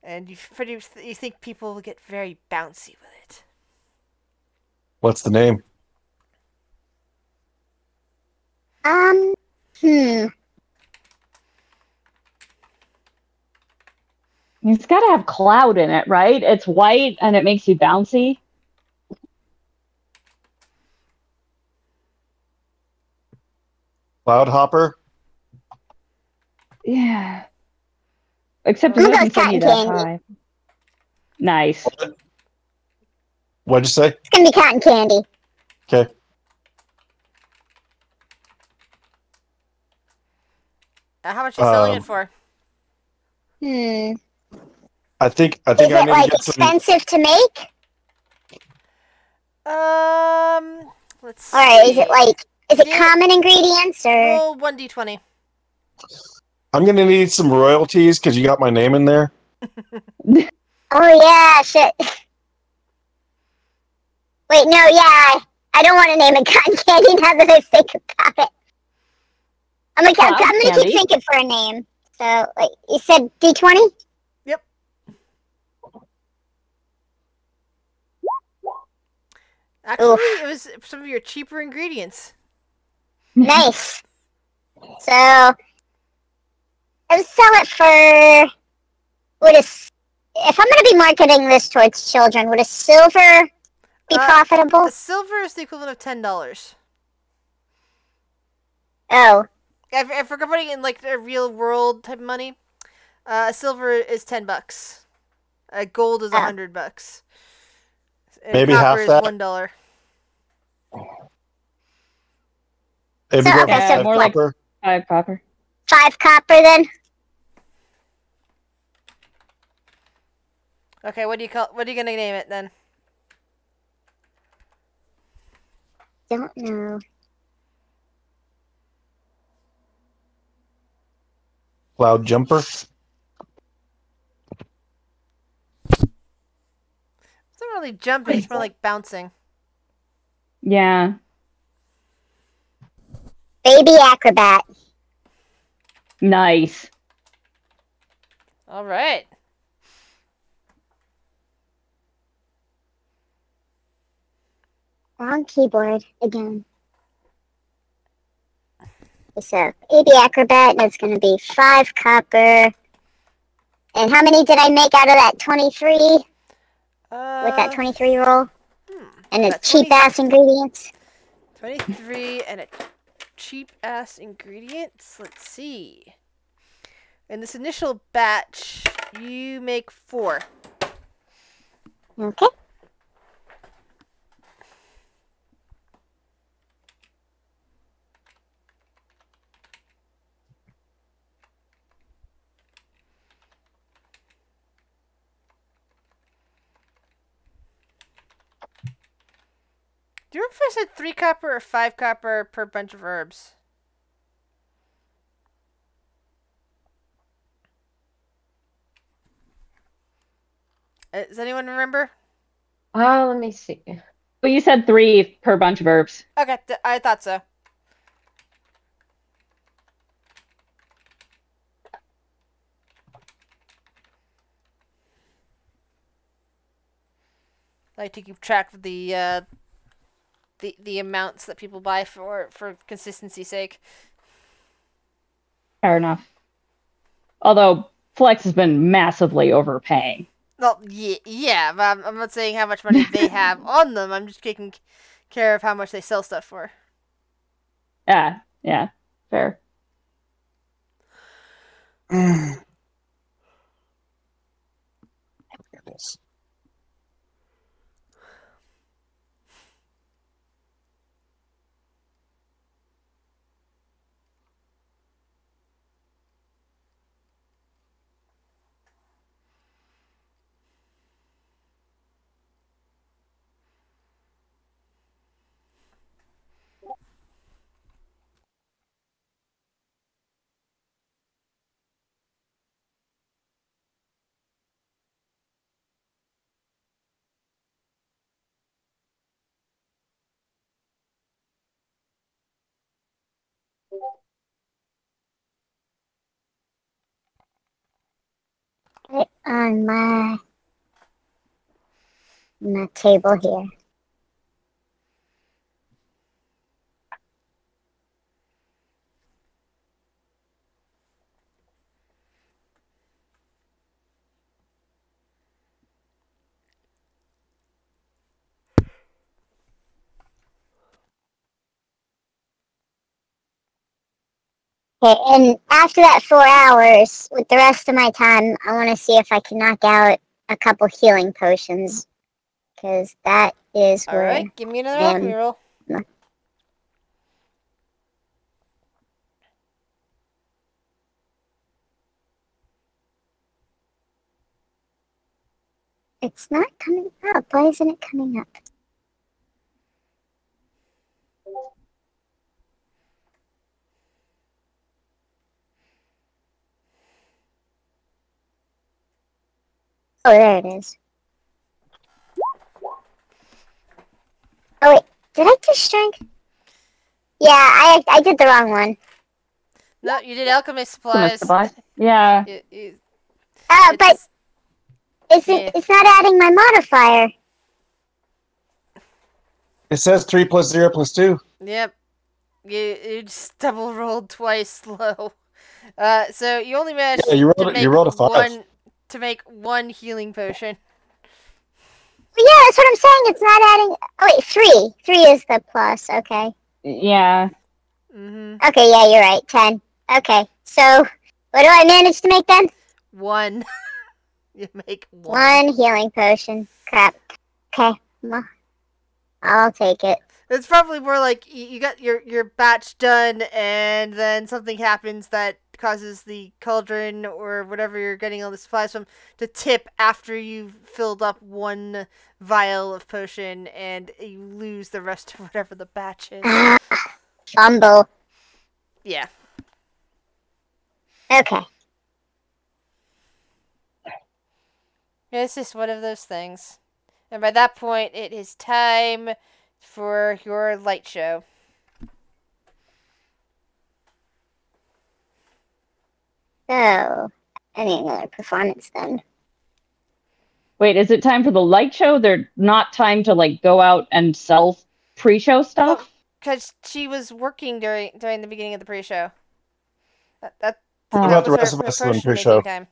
And you think people will get very bouncy with it.
What's the name?
It's got to have cloud in it, right? It's white and it makes you bouncy.
Cloud Hopper.
Yeah. Except
I'm
it
gonna go
doesn't
with
send
cotton
you that
candy.
high. Nice.
What'd you say?
It's gonna be cotton candy.
Okay.
How much are you selling it for?
I think
Is
I
it
need to
like
get some.
expensive to make?
Let's see.
Or is it
Yeah.
common ingredients or?
Roll 1d20.
I'm gonna need some royalties because you got my name in there.
Oh yeah, shit. Wait, no, yeah, I don't want to name it cotton candy now that I think about it. I'm
Cloud
gonna keep
candy.
thinking for a name. So, like, you said D20?
Yep. Actually,
Oof.
it was some of your cheaper ingredients.
Nice. So, I would sell it for. If I'm gonna be marketing this towards children, would a silver be profitable?
A silver is the equivalent of $10.
Oh,
If we're putting it in like a real world type of money, silver is $10. Gold is $100. And
Maybe
copper
half
is
that.
$1.
Maybe
So-
go
okay,
for
so
five
more like-
copper.
5 copper.
5 copper then.
Okay, what are you gonna name it then?
Don't know.
Cloud Jumper.
It's not really jumping, it's more like bouncing.
Yeah.
Baby acrobat.
Nice.
Alright.
Wrong keyboard again. So, baby acrobat, that's going to be 5 copper. And how many did I make out of that 23? With that 23 roll? And the
That
cheap ass ingredients?
23 and a cheap ass ingredients. Let's see. In this initial batch, you make 4.
Okay.
Do you remember if I said 3 copper or 5 copper per bunch of herbs? Does anyone remember?
Let me see.
Well, you said 3 per bunch of herbs.
Okay, I thought so. I like to keep track of the amounts that people buy for consistency's sake.
Fair enough. Although Flex has been massively overpaying.
Well, yeah, but I'm not saying how much money they have on them. I'm just taking care of how much they sell stuff for.
Yeah, fair.
Goodness.
Right on my table here. Okay, and after that 4 hours, with the rest of my time, I want to see if I can knock out a couple healing potions. Because that is where...
Alright, give me another alchemy roll.
It's not coming up. Why isn't it coming up? Oh, there it is. Oh, wait. Did I do strength? Yeah, I did the wrong one.
No, you did alchemy
Alchemist
supplies.
supplies. Yeah.
But
yeah.
it's not adding my modifier.
It says 3 plus 0 plus 2.
Yep. You just double rolled twice low. So you only managed
Yeah, you
to
rolled a 5.
make one healing potion.
Yeah, that's what I'm saying. It's not adding... Oh, wait, 3. 3 is the plus. Okay.
Yeah.
Mm-hmm.
Okay, yeah, you're right. 10. Okay, so what do I manage to make then?
1. You make 1.
1 healing potion. Crap. Okay, well, I'll take it.
It's probably more like you got your batch done, and then something happens that causes the cauldron or whatever you're getting all the supplies from to tip after you've filled up 1 vial of potion, and you lose the rest of whatever the batch is.
Fumble.
Yeah.
Okay.
It's just one of those things. And by that point, it is time for your light show.
So, I need another performance then.
Wait, is it time for the light show? They're not time to like go out and sell pre-show stuff?
Because she was working during the beginning of the pre-show. That
What about the rest of
her
us in
potion
pre-show?
making time.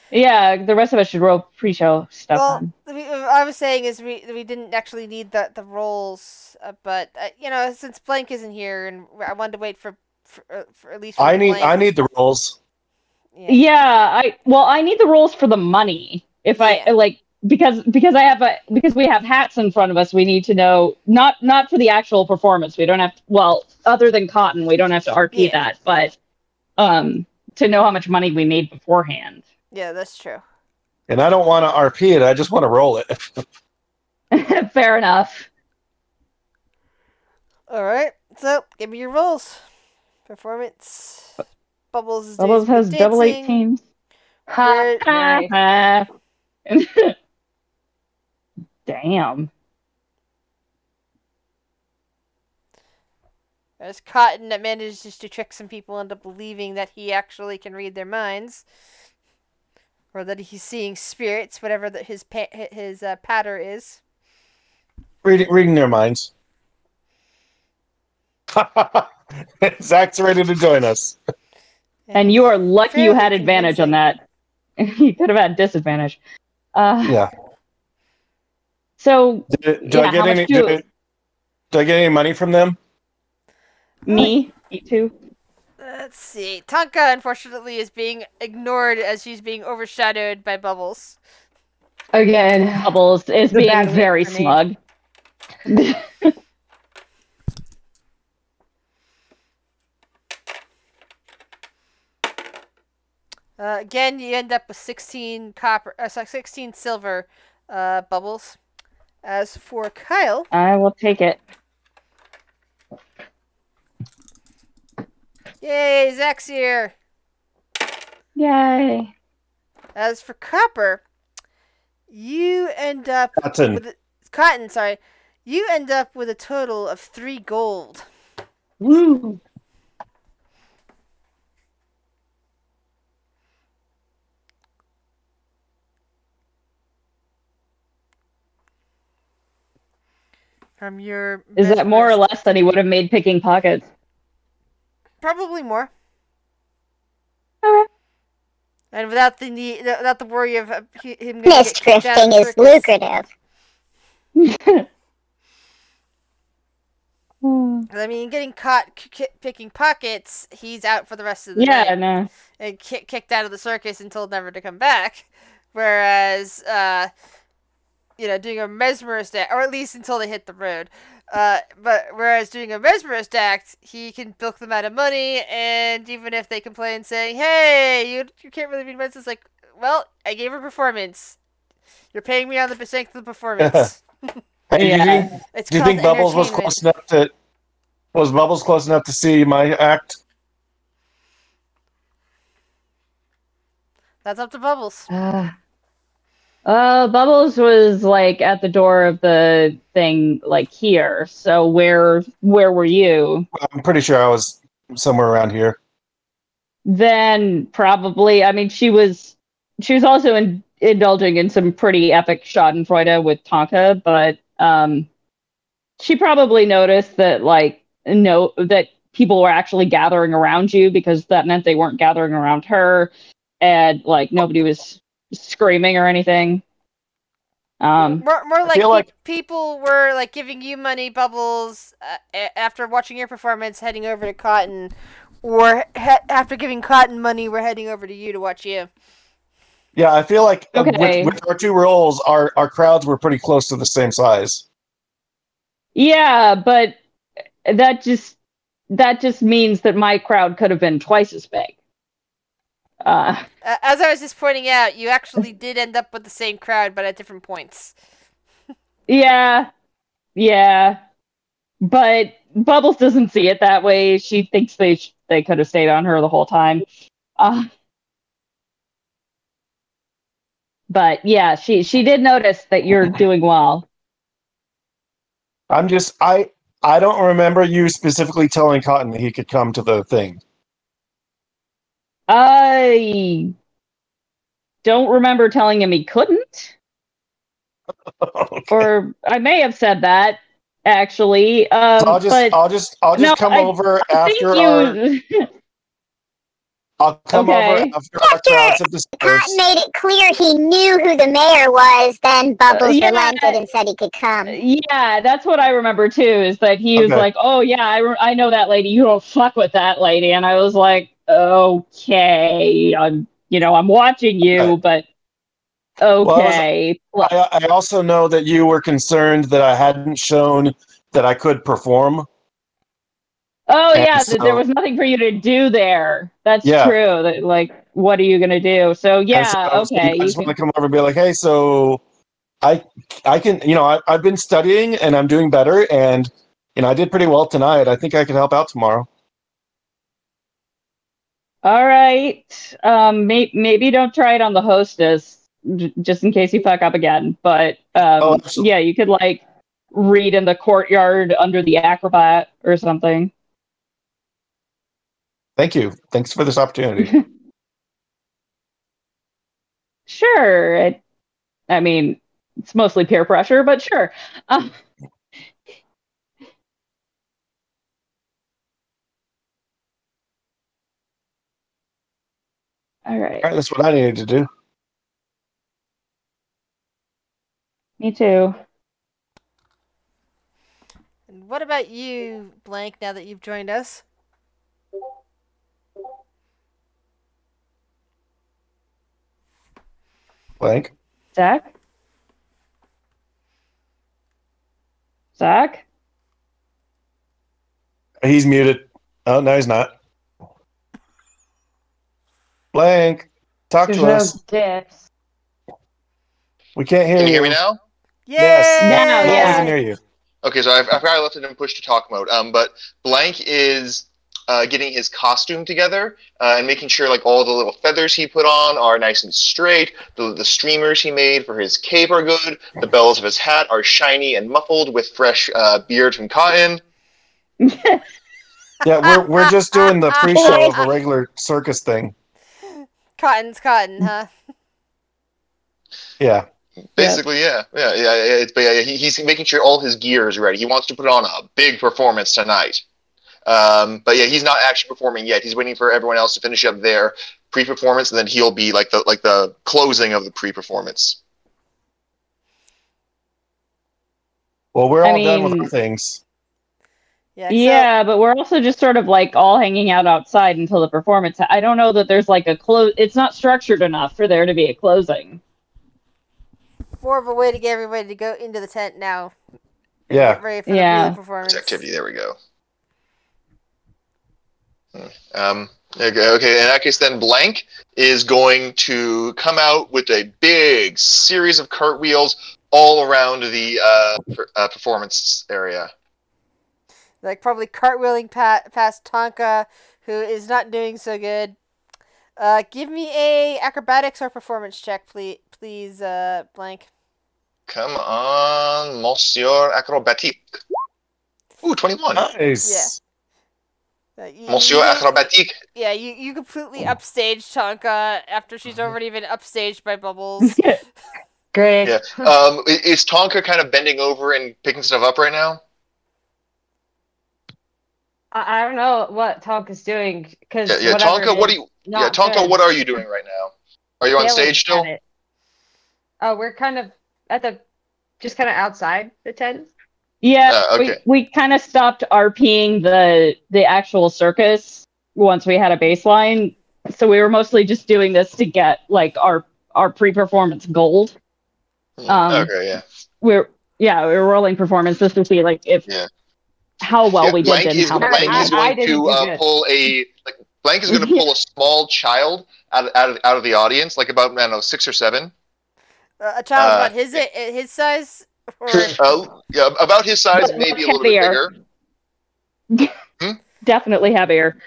Yeah, the rest of us should roll pre-show stuff on.
I was saying is we didn't actually need the rolls, but since Blank isn't here, and I wanted to wait for at least. For
I
Blank.
need the rolls.
Yeah, I need the rolls for the money. If I like because we have hats in front of us, we need to know not for the actual performance. We don't have other than cotton, we don't have to RP that, but to know how much money we need beforehand.
Yeah, that's true.
And I don't want to RP it. I just want to roll it.
Fair enough.
All right, so give me your rolls. Performance. Bubbles
has double 18s. Ha! Damn.
There's Cotton that manages to trick some people into believing that he actually can read their minds, or that he's seeing spirits, whatever his patter is.
Reading their minds. Zach's ready to join us.
And you are lucky you had advantage on that. You could have had disadvantage.
Yeah.
So,
do I get any money from them?
Me too.
Let's see. Tonka, unfortunately, is being ignored as she's being overshadowed by Bubbles.
Again, Bubbles is being very smug.
Again, you end up with 16 silver, Bubbles. As for Kyle,
I will take it.
Yay, Zach's here.
Yay.
As for Copper, you end up Cotton, sorry. You end up with a total of 3 gold.
Woo.
From your
Is that more or less than he would have made picking pockets?
Probably more.
Okay.
And without the worry of him
Mist drifting is lucrative.
I mean, getting caught picking pockets, he's out for the rest of the
Yeah,
night
no.
and kicked out of the circus and told never to come back. Whereas, doing a mesmerist act, or at least until they hit the road. But whereas doing a mesmerist act, he can bilk them out of money, and even if they complain saying, "Hey, you can't really be mesmerist," it's like, well, I gave a performance. You're paying me on the strength of the performance.
Hey,
Yeah.
It's
do you
called
think Bubbles was
entertainment.
close enough to? Was Bubbles close enough to see my act?
That's up to Bubbles.
Bubbles was like at the door of the thing, like here. So where were you?
I'm pretty sure I was somewhere around here.
Then probably. I mean, she was also indulging in some pretty epic Schadenfreude with Tonka, but she probably noticed that that people were actually gathering around you because that meant they weren't gathering around her, and like nobody was screaming or anything.
More
feel like-
people were like giving you money, Bubbles, after watching your performance, heading over to Cotton, or after giving Cotton money, we're heading over to you to watch you.
Yeah, I feel like
Okay.
with our two roles, our crowds were pretty close to the same size.
Yeah, but that just means that my crowd could have been twice as big.
As I was just pointing out, you actually did end up with the same crowd, but at different points.
Yeah, but Bubbles doesn't see it that way. She thinks they could have stayed on her the whole time. But yeah, she did notice that you're doing well.
I don't remember you specifically telling Cotton that he could come to the thing.
I don't remember telling him he couldn't.
Okay.
Or I may have said that actually.
So I'll just come over after I'll come over after our crowds have dispersed.
Cotton made it clear he knew who the mayor was, then Bubbles
Yeah.
relented and said he could come.
Yeah, that's what I remember too. Is that he was like, "Oh yeah, I know that lady. You don't fuck with that lady." And I was like, "Okay, I'm watching you, but okay."
I also know that you were concerned that I hadn't shown that I could perform.
Oh
And
yeah,
so-
there was nothing for you to do there. That's
Yeah.
true. That, like, what are you gonna do? So
And
yeah,
so I was thinking,
okay.
I just want to come over and be like, hey, so I can, I've been studying and I'm doing better, and I did pretty well tonight. I think I can help out tomorrow.
All right. Maybe don't try it on the hostess, just in case you fuck up again. But
absolutely.
yeah, you could like read in the courtyard under the acrobat or something.
Thank you. Thanks for this opportunity.
Sure. I mean, it's mostly peer pressure, but sure. All right.
All right, that's what I needed to do.
Me too.
And what about you, Blank, now that you've joined us?
Blank.
Zach? Zach?
He's muted. Oh, no, he's not. Blank. Talk
There's
to
no
us.
dips.
We can't hear
Can
you.
you hear me now?
Yes.
Now,
Now we
yeah.
can hear you.
Okay, so I forgot I left it in push to talk mode. But Blank is getting his costume together and making sure like all the little feathers he put on are nice and straight. The streamers he made for his cape are good. The bells of his hat are shiny and muffled with fresh beard from Cotton.
Yeah, we're just doing the pre-show of a regular circus thing.
Cotton's cotton, huh?
Yeah.
Basically, yeah. He's making sure all his gear is ready. He wants to put on a big performance tonight. But yeah, he's not actually performing yet. He's waiting for everyone else to finish up their pre-performance, and then he'll be like the closing of the pre-performance.
Well, we're all done with our things.
Yeah, but we're also just sort of like all hanging out outside until the performance. I don't know that there's like a close. It's not structured enough for there to be a closing.
More of a way to get everybody to go into the tent now. And
Yeah.
get ready for the real performance.
Activity. There we go. Okay. In that case, then Blank is going to come out with a big series of cartwheels all around the performance area.
Like probably cartwheeling past Tonka, who is not doing so good. Give me a acrobatics or performance check, please, Blank.
Come on, Monsieur Acrobatique. Ooh, 21.
Nice.
Monsieur Acrobatique.
Yeah, you completely upstage Tonka after she's already been upstaged by Bubbles.
Great.
Yeah. Is Tonka kind of bending over and picking stuff up right now?
I don't know what Tonka's doing because
Tonka, what are you doing right now? Are you on stage still?
Oh, we're kind of just kind of outside the tent.
Yeah,
okay.
we kind of stopped RPing the actual circus once we had a baseline, so we were mostly just doing this to get like our pre-performance gold.
Okay, yeah.
We were rolling performances to see like if how well we did and how much
Blank is going to Blank is going to pull a small child out of the audience, like about, I don't know, 6 or 7.
A child about his size? Or...
about his size, maybe a little bit bigger.
Definitely heavier.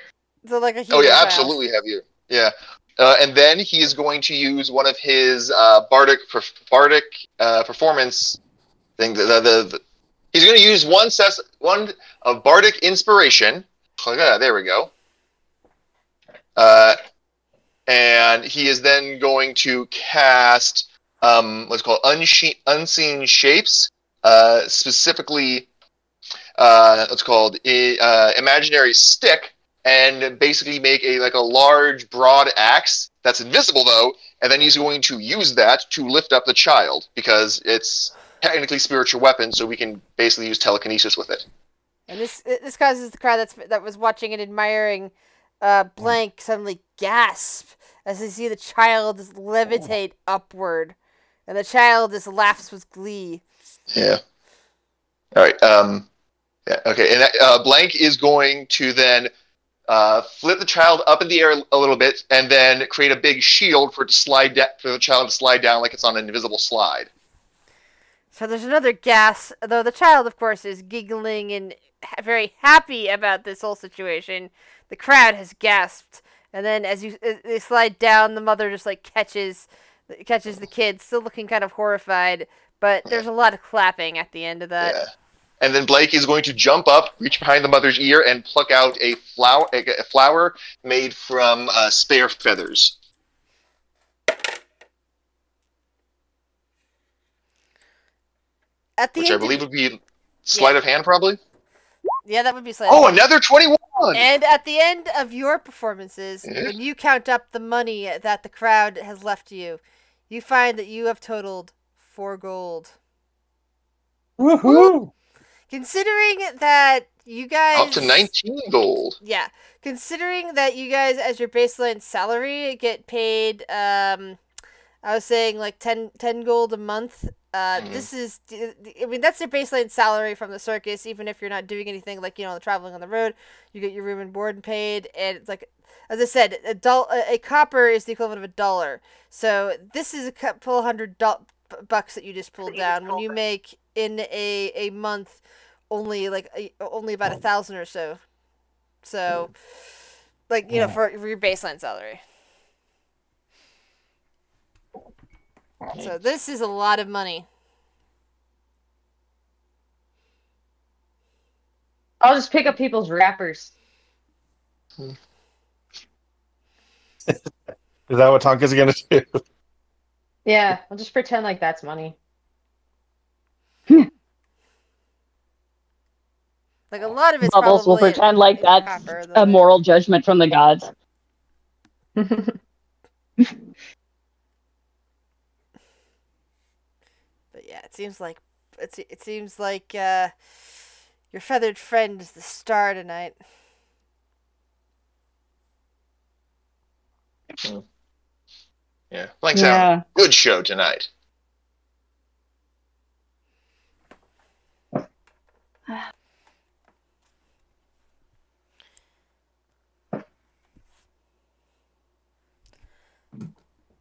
So like a
child. Absolutely heavier. Yeah. And then he is going to use one of his bardic performance thing. He's going to use one of bardic inspiration. There we go. And he is then going to cast what's called unseen shapes, specifically what's called imaginary stick, and basically make a large broad axe that's invisible though, and then he's going to use that to lift up the child because it's technically spiritual weapon, so we can basically use telekinesis with it.
And this causes the crowd that was watching and admiring Blank suddenly gasp as they see the child just levitate upward. And the child just laughs with glee.
Yeah. All right. Yeah. Okay. And Blank is going to then flip the child up in the air a little bit, and then create a big shield for the child to slide down like it's on an invisible slide.
So there's another gasp, though the child, of course, is giggling and very happy about this whole situation. The crowd has gasped, and then as they slide down, the mother just catches the kid, still looking kind of horrified, but there's a lot of clapping at the end of that.
Yeah. And then Blake is going to jump up, reach behind the mother's ear, and pluck out a flower made from spare feathers. Which I believe would be sleight of hand, probably?
Yeah, that would be sleight of hand.
Another 21!
And at the end of your performances, when you count up the money that the crowd has left you, you find that you have totaled 4 gold.
Woohoo!
Considering that you guys...
Up to 19 gold.
Yeah. Considering that you guys, as your baseline salary, get paid, I was saying 10 gold a month. This is, I mean, that's your baseline salary from the circus, even if you're not doing anything traveling on the road. You get your room and board paid, and it's as I said, a copper is the equivalent of $1. So this is a couple $100 bucks that you just pulled down when you make in a month only about 1,000 or so. So, for your baseline salary. So this is a lot of money.
I'll just pick up people's wrappers.
Is that what Tonka's going to do?
Yeah, I'll just pretend like that's money.
A lot of it's
Bubbles will pretend like that's a moral judgment from the gods.
But yeah, it seems like Your feathered friend is the star tonight.
Yeah, Blank's having a good show tonight.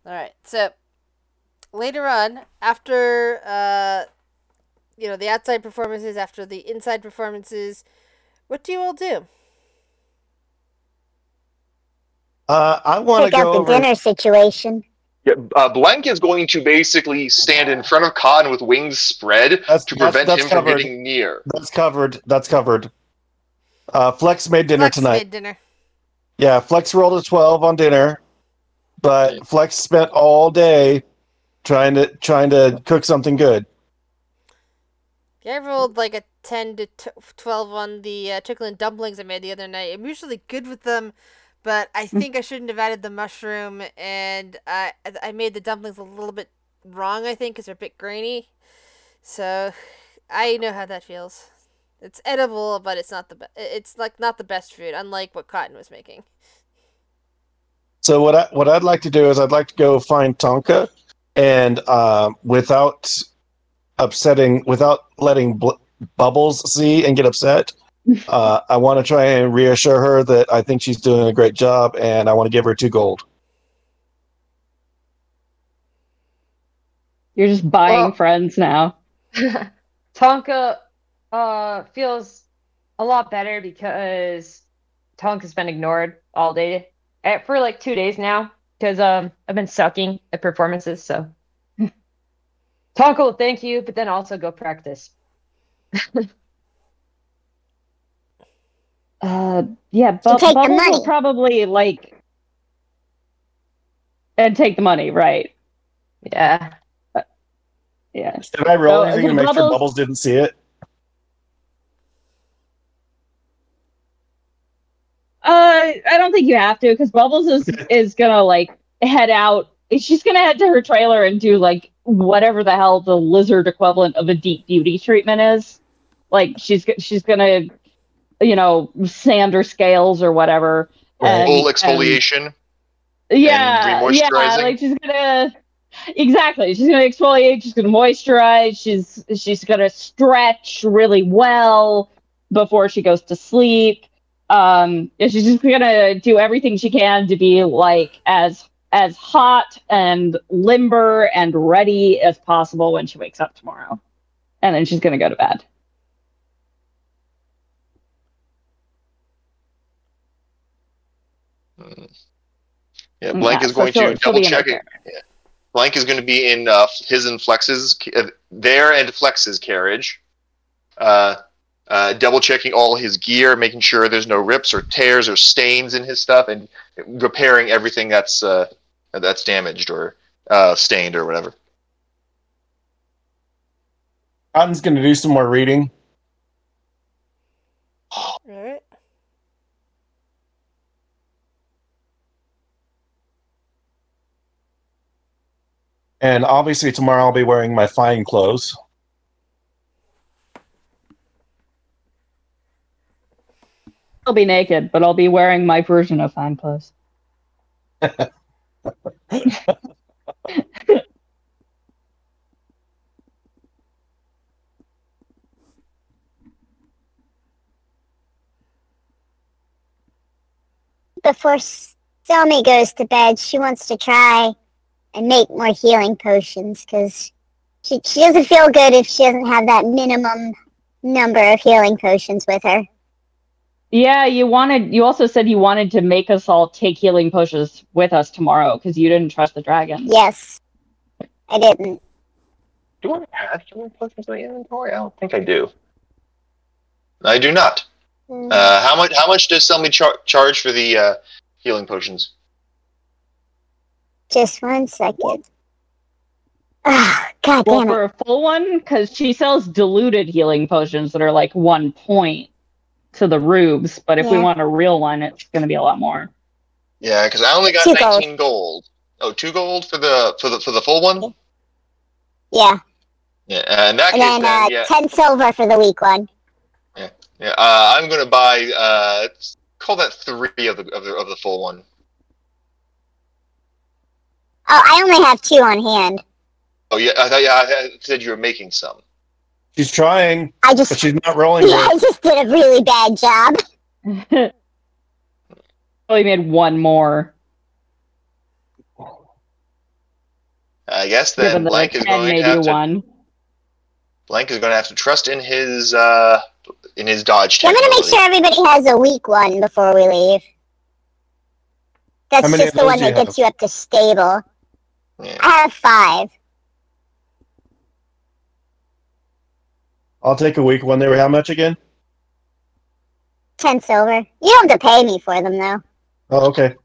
Alright, so later on, after the outside performances, after the inside performances, what do you all do?
I want to
Pick
go
up the
over.
dinner situation.
Yeah, Blank is going to basically stand in front of Cotton with wings spread to prevent him from getting near.
That's covered. Flex made dinner
Flex
tonight.
made dinner.
Yeah, Flex rolled a 12 on dinner, but Flex spent all day trying to cook something good.
Yeah, I rolled like a 10 to 12 on the chicken dumplings I made the other night. I'm usually good with them, but I think I shouldn't have added the mushroom, and I made the dumplings a little bit wrong, I think, because they're a bit grainy. So I know how that feels. It's edible, but it's not it's like not the best food, unlike what Cotton was making.
So what I'd like to do is I'd like to go find Tonka, and without letting Bubbles see and get upset, I want to try and reassure her that I think she's doing a great job, and I want to give her 2 gold.
You're just buying friends now.
Tonka feels a lot better because Tonka's been ignored all day for like 2 days now because I've been sucking at performances. So Tonka will thank you, but then also go practice.
Bubbles will probably and take the money, right?
Yeah.
Yeah.
Did I roll anything to make sure Bubbles didn't see it?
I don't think you have to, because Bubbles is gonna head out. She's gonna head to her trailer and do whatever the hell the lizard equivalent of a deep beauty treatment is. She's gonna sand her scales or whatever.
And, full exfoliation.
Yeah,
and remoisturizing.
she's gonna exactly. She's gonna exfoliate. She's gonna moisturize. She's gonna stretch really well before she goes to sleep. She's just gonna do everything she can to be as hot and limber and ready as possible when she wakes up tomorrow, and then she's gonna go to bed.
Yeah, Blank is going to double check it. Yeah. Blank is going to be in his and Flex's and Flex's carriage, double checking all his gear, making sure there's no rips or tears or stains in his stuff, and repairing everything that's damaged or stained or whatever.
Cotton's going to do some more reading.
All right.
And obviously tomorrow I'll be wearing my fine clothes.
I'll be naked, but I'll be wearing my version of fine clothes.
Before Selmy goes to bed, she wants to try and make more healing potions, because she doesn't feel good if she doesn't have that minimum number of healing potions with her.
Yeah, you also said you wanted to make us all take healing potions with us tomorrow because you didn't trust the dragon.
Yes. I didn't.
Do I have healing potions in my inventory? I don't think I do. I do not. How much does Selmy charge for the healing potions?
Just 1 second. Ah, God damn it.
For a full one, because she sells diluted healing potions that are 1 point to the rubes, but if we want a real one, it's going to be a lot more.
Yeah, because I only got 19 gold. Oh, 2 gold for the full one?
Yeah.
Yeah, in that
case, then 10 silver for the weak one.
Yeah. Yeah, I'm gonna buy. Call that 3 of the full one.
Oh, I only have 2 on hand.
Oh yeah, I said you were making some.
She's trying,
I
but
just,
she's not rolling
yeah, I
great.
just did a really bad job.
Only made one more.
I guess
Given
then
the
Blank is
10
going to
maybe
have to.
one.
Blank is going to have to trust in his dodge
I'm
tech
gonna make
ability.
sure everybody has a weak one before we leave.
How
That's
many
just
of
the
those
one
do you
that gets you up to stable.
Yeah.
I have 5.
I'll take a week one. They were how much again?
10 silver. You don't have to pay me for them, though.
Oh, okay.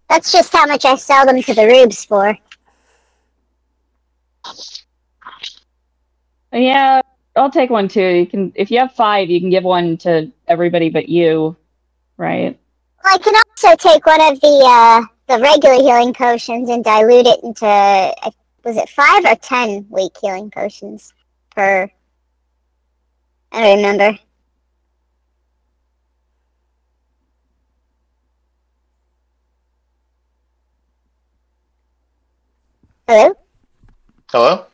That's just how much I sell them to the rubes for.
Yeah, I'll take one too. You can, if you have 5, you can give one to everybody but you, right?
Well, I can also take one of the regular healing potions and dilute it into, was it 5 or 10 weak healing potions per? I don't remember. Hello?
Hello,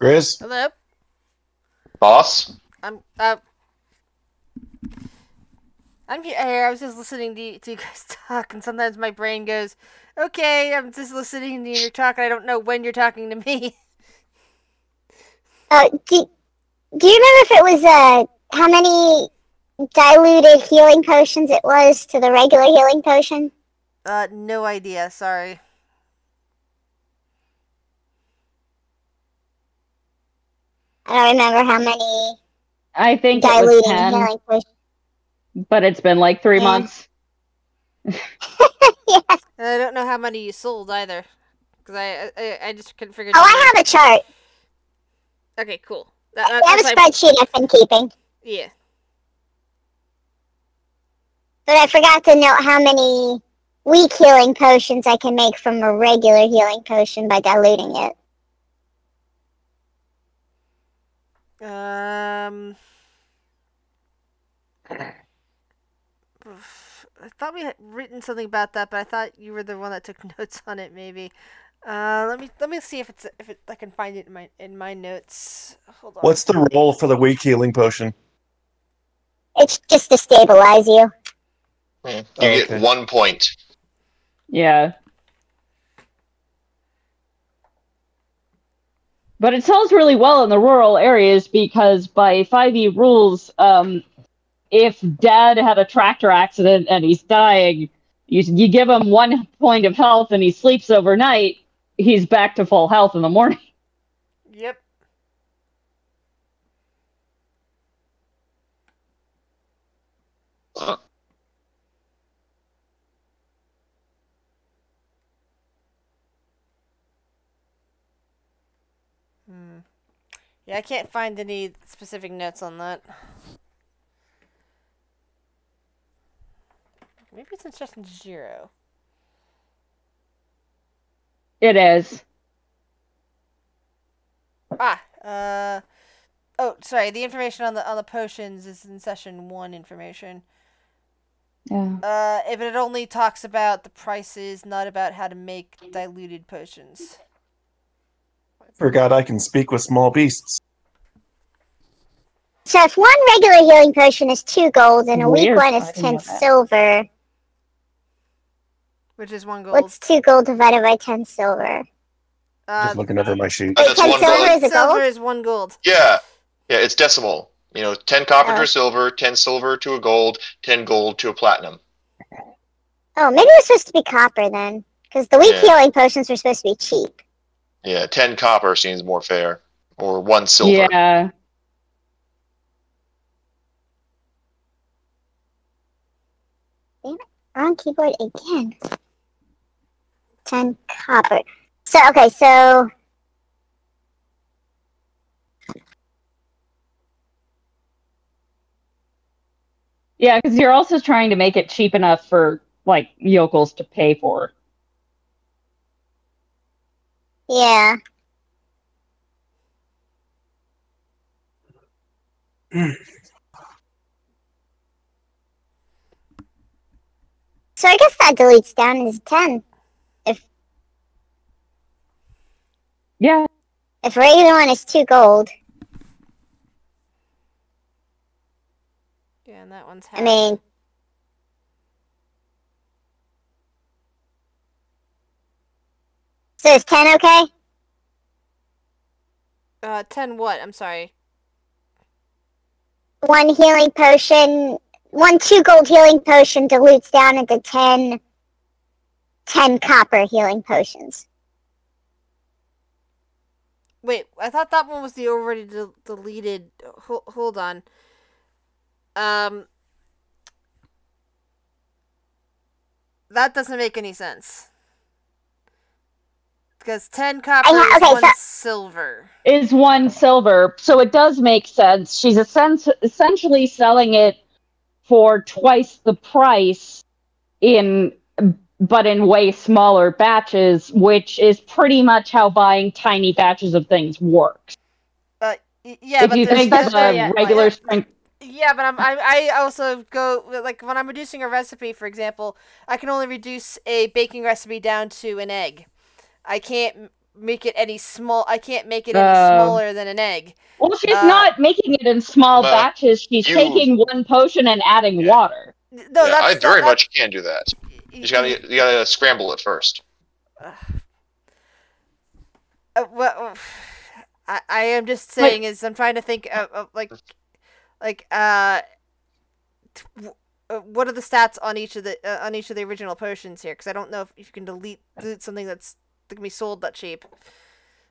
Grizz?
Hello?
boss.
I'm here. I was just listening to you guys talk, and sometimes my brain goes, okay, I'm just listening to you talk, and I don't know when you're talking to me.
Do you remember if it was, how many diluted healing potions it was to the regular healing potion?
No idea, sorry.
I don't remember how many
I think it was
diluted
10,
healing potions.
but it's been like 3
Yeah.
months.
Yeah.
And I don't know how many you sold either, because I just couldn't figure.
Oh, I have a chart.
Okay, cool.
I have a spreadsheet I've been keeping.
Yeah.
But I forgot to note how many weak healing potions I can make from a regular healing potion by diluting it.
I thought we had written something about that, but I thought you were the one that took notes on it. Maybe. Let me see if I can find it in my notes. Hold on.
What's the roll for the weak healing potion?
It's just to stabilize you.
You
Oh,
get
okay.
1 point.
Yeah. But it sells really well in the rural areas because by 5e rules, if Dad had a tractor accident and he's dying, you give him 1 point of health and he sleeps overnight, he's back to full health in the morning.
Yep. Yeah, I can't find any specific notes on that. Maybe it's in session 0.
It is.
Oh, sorry. The information on the potions is in session 1 information.
Yeah.
If it only talks about the prices, not about how to make diluted potions.
Forgot I can speak with small beasts.
So if one regular healing potion is 2 gold and a weak
Weird
one is
talking
10
about that.
silver,
Which is 1 gold.
what's 2 gold divided by 10 silver?
Just looking over my sheet.
Wait,
That's
10
1
silver
gold.
is a
Silver
gold?
is 1 gold.
Yeah, it's decimal. 10 copper to
Oh.
a silver, 10 silver to a gold, 10 gold to a platinum.
Oh, maybe it was supposed to be copper then. Because the weak
Yeah.
healing potions were supposed to be cheap.
Yeah, 10 copper seems more fair, or 1 silver.
Yeah.
On keyboard again. 10 copper. So, okay, so...
Yeah, because you're also trying to make it cheap enough for, like, yokels to pay for.
Yeah. that dilutes down into 10.
Yeah.
If regular one is 2 gold,
Yeah, and that one's
I
half.
mean... So is 10 okay?
10 what? I'm sorry.
1 healing potion... 1 2 gold healing potion dilutes down into 10 copper healing potions.
Wait, I thought that one was the already deleted. Hold on. That doesn't make any sense. Because 10 copper is 1 silver.
Is 1 silver, so it does make sense. She's essentially selling it for twice the price but in way smaller batches, which is pretty much how buying tiny batches of things works.
Yeah,
if
but
you think
that's
the regular strength.
Yeah, but I also go, like, when I'm reducing a recipe, for example, I can only reduce a baking recipe down to an egg. I can't make it any smaller than an egg.
Well, she's not making it in small batches. She's taking 1 potion and adding water.
No,
I very much can do that. You gotta scramble it first.
Well, I am just saying I'm trying to think of what are the stats on each of the original potions here? Because I don't know if you can delete something that can be sold that cheap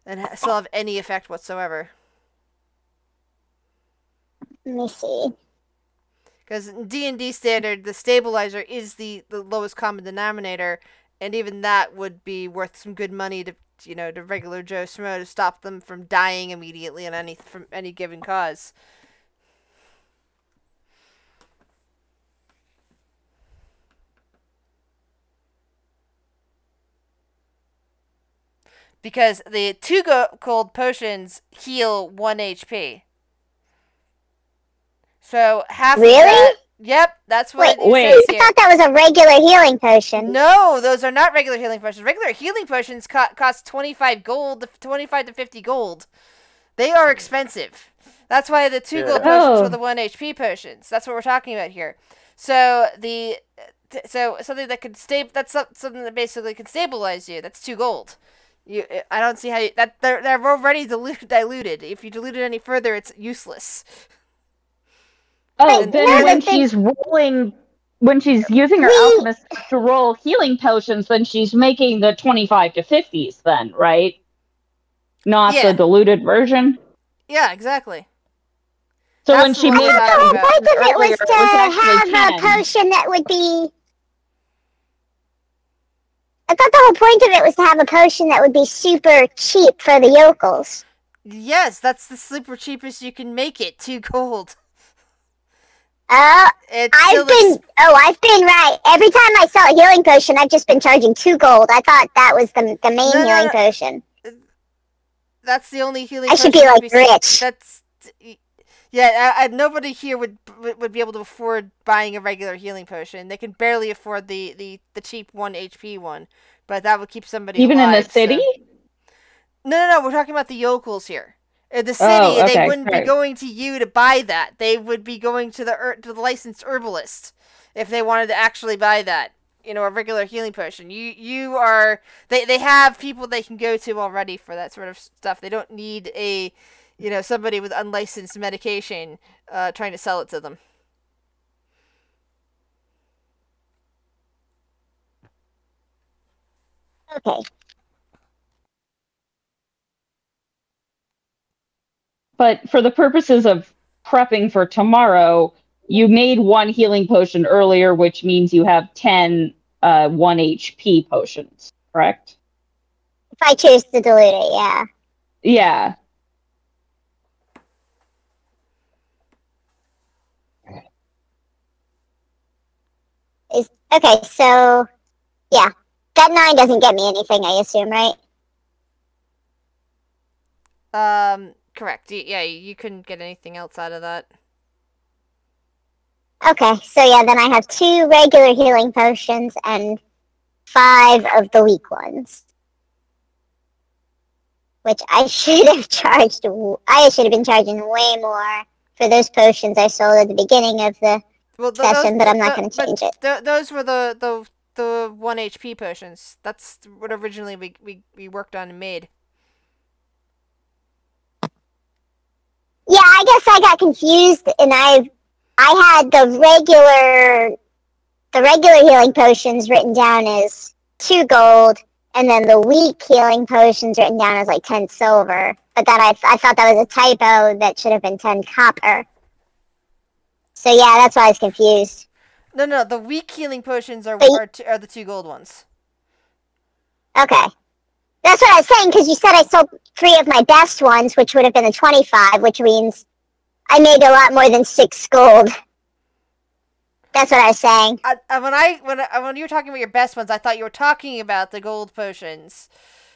and still have any effect whatsoever.
Let me see.
Because in D&D standard, the stabilizer is the lowest common denominator, and even that would be worth some good money to regular Joe Schmo to stop them from dying immediately from any given cause. Because the 2 gold potions heal 1 HP. So half
really?
Of that... Yep, that's what it says here.
I thought that was a regular healing potion.
No, those are not regular healing potions. Regular healing potions cost 25 gold, 25 to 50 gold. They are expensive. That's why the 2 gold potions were the 1 HP potions. That's what we're talking about here. So something that could that's something that basically can stabilize you. That's 2 gold. I don't see how they're already diluted. If you dilute it any further, it's useless.
Oh, then when she's using her alchemist to roll healing potions, then she's making the 25 to 50s then, right? Not the diluted version?
Yeah, exactly.
So when she made that
earlier, it was to have a potion that would be... I thought the whole point of it was to have a potion that would be super cheap for the yokels.
Yes, that's the super cheapest you can make it, 2 gold.
I've been right. Every time I sell a healing potion, I've just been charging 2 gold. I thought that was the main healing potion.
That's the only healing
potion. I should be like rich.
Nobody here would be able to afford buying a regular healing potion. They can barely afford the cheap 1 HP one, but that would keep somebody
even
alive,
in the city.
So. No, we're talking about the yokels here. In the city, they wouldn't be going to you to buy that. They would be going to the licensed herbalist if they wanted to actually buy that. A regular healing potion. They have people they can go to already for that sort of stuff. They don't need somebody with unlicensed medication trying to sell it to them.
Okay.
But for the purposes of prepping for tomorrow, you made 1 healing potion earlier, which means you have 10 1 HP potions, correct?
If I choose to dilute it, yeah.
Yeah.
Okay, so, yeah. That 9 doesn't get me anything, I assume, right?
Correct. Yeah, you couldn't get anything else out of that.
Okay, so yeah, then I have 2 regular healing potions and 5 of the weak ones. Which I should have charged. I should have been charging way more for those potions I sold at the beginning of the session, but I'm not going to change it.
Those were the 1 HP potions. That's what originally we worked on and made.
Yeah, I guess I got confused, and I had the regular healing potions written down as 2 gold, and then the weak healing potions written down as like 10 silver. But that I thought that was a typo. That should have been 10 copper. So yeah, that's why I was confused.
No, the weak healing potions are the 2 gold ones.
Okay. That's what I was saying, because you said I sold 3 of my best ones, which would have been a 25, which means I made a lot more than 6 gold. That's what I was saying.
When you were talking about your best ones, I thought you were talking about the gold potions.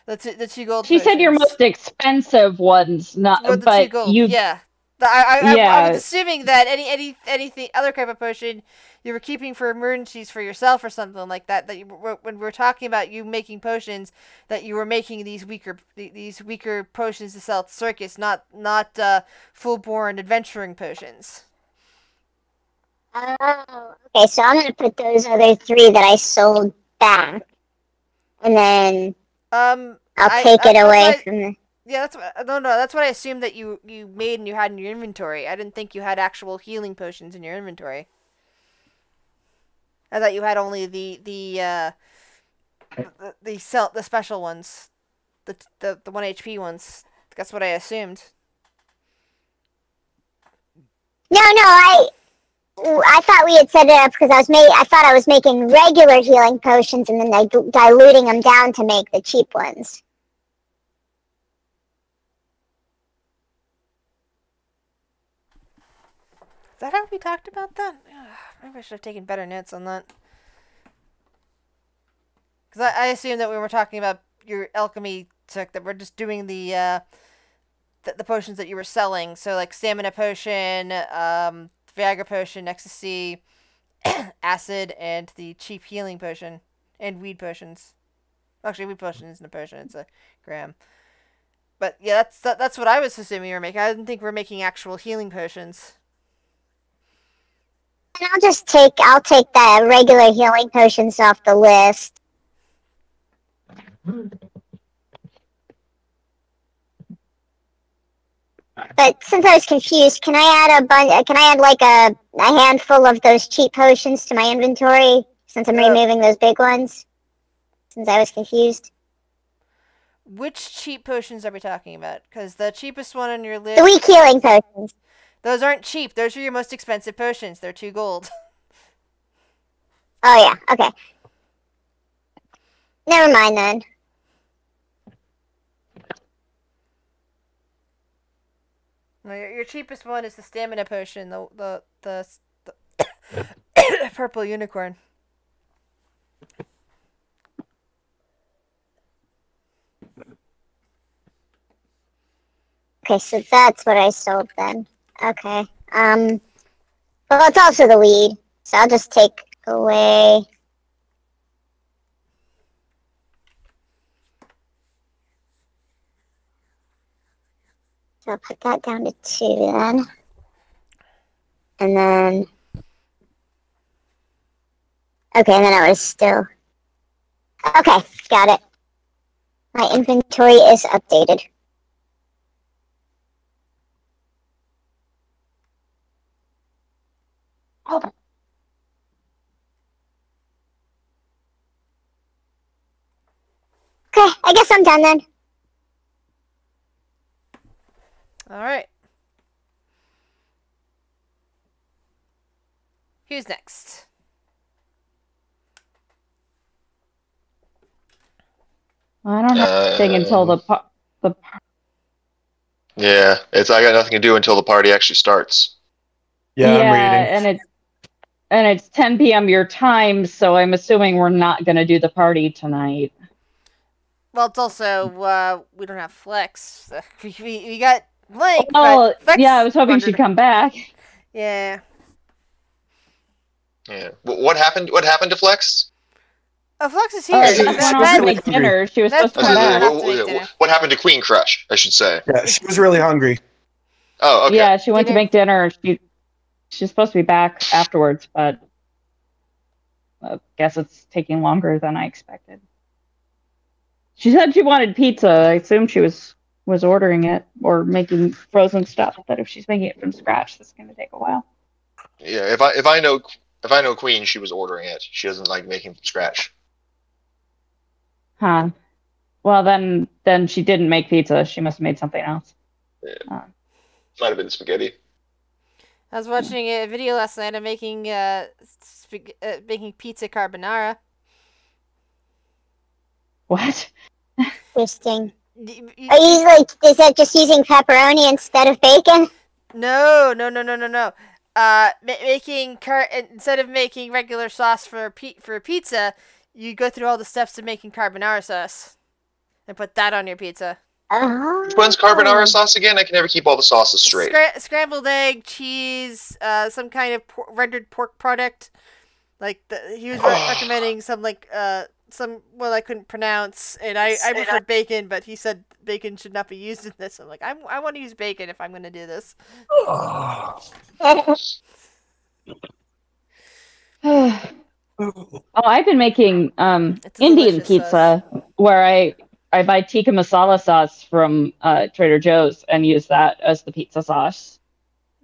The 2 gold
She
potions.
said your most expensive ones, not
Well, the
but
2 gold.
you.
Yeah. I was assuming that anything other type of potion you were keeping for emergencies for yourself or something like that. That when we were talking about you making potions, that you were making these weaker potions to sell at the circus, not full-born adventuring potions.
Oh, okay. So I'm gonna put those other 3 that I sold back, and then I'll take it away from the.
Yeah, that's what I assumed that you made and you had in your inventory. I didn't think you had actual healing potions in your inventory. I thought you had only the special ones, the 1 HP ones. That's what I assumed.
No, I thought we had set it up because I thought I was making regular healing potions and then diluting them down to make the cheap ones.
Is that how we talked about that? Maybe I should have taken better notes on that. Because I assumed that we were talking about your alchemy tech, that we're just doing the potions that you were selling. So like stamina potion, Viagra potion, ecstasy, acid, and the cheap healing potion, and weed potions. Actually, weed potion isn't a potion; it's a gram. But yeah, that's what I was assuming you were making. I didn't think we were making actual healing potions.
And I'll take the regular healing potions off the list. But since I was confused, can I add like a handful of those cheap potions to my inventory since I'm removing those big ones? Since I was confused.
Which cheap potions are we talking about? Because the cheapest one on your list...
The weak healing potions.
Those aren't cheap. Those are your most expensive potions. They're 2 gold.
Oh, yeah. Okay. Never mind, then.
No, your cheapest one is the stamina potion, the purple unicorn.
Okay, so that's what I sold then. Okay. Well, it's also the weed, so I'll just take away. So I'll put that down to 2 then. And then... Okay, and then I was still... Okay, got it. My inventory is updated. Oh. Okay, I guess I'm done then.
Alright. Who's next?
I don't have anything until the
Yeah, I got nothing to do until the party actually starts.
Yeah, I'm reading.
and it's 10 p.m. your time, so I'm assuming we're not going to do the party tonight.
Well, it's also we don't have Flex. We got Blank.
Oh,
Flex
yeah, I was hoping she'd come back.
Yeah.
Yeah. What happened? What happened to Flex?
Oh, Flux is
Oh,
here.
she
Beth
was
went off to
really
make dinner. She was
Beth
supposed to come
probably
back.
have to make dinner.
What happened to Queen Crush? I should say.
Yeah, she was really hungry.
Oh, okay.
Yeah, she went to
Dinner.
make dinner. She's supposed to be back afterwards, but I guess it's taking longer than I expected. She said she wanted pizza. I assumed she was ordering it or making frozen stuff. But if she's making it from scratch, this is going to take a while.
Yeah, if I know Queen, she was ordering it. She doesn't like making from scratch.
Huh. Well, then she didn't make pizza. She must have made something else.
Yeah. Might have been spaghetti.
I was watching a video last night of making making pizza carbonara.
What?
Interesting.
Y- y-
Are you like, is that just using pepperoni instead of bacon?
No. Making instead of making regular sauce for a pizza, you go through all the steps of making carbonara sauce, and put that on your pizza.
Oh.
Which one's carbonara sauce again? I can never keep all the sauces straight.
Scrambled egg, cheese, some kind of rendered pork product. Like he was recommending some some I couldn't pronounce, and I preferred bacon, but he said bacon should not be used in this. I'm like, I want to use bacon if I'm going to do this.
Oh, I've been making
It's a
Indian
delicious
pizza where I buy tikka masala sauce from Trader Joe's and use that as the pizza sauce.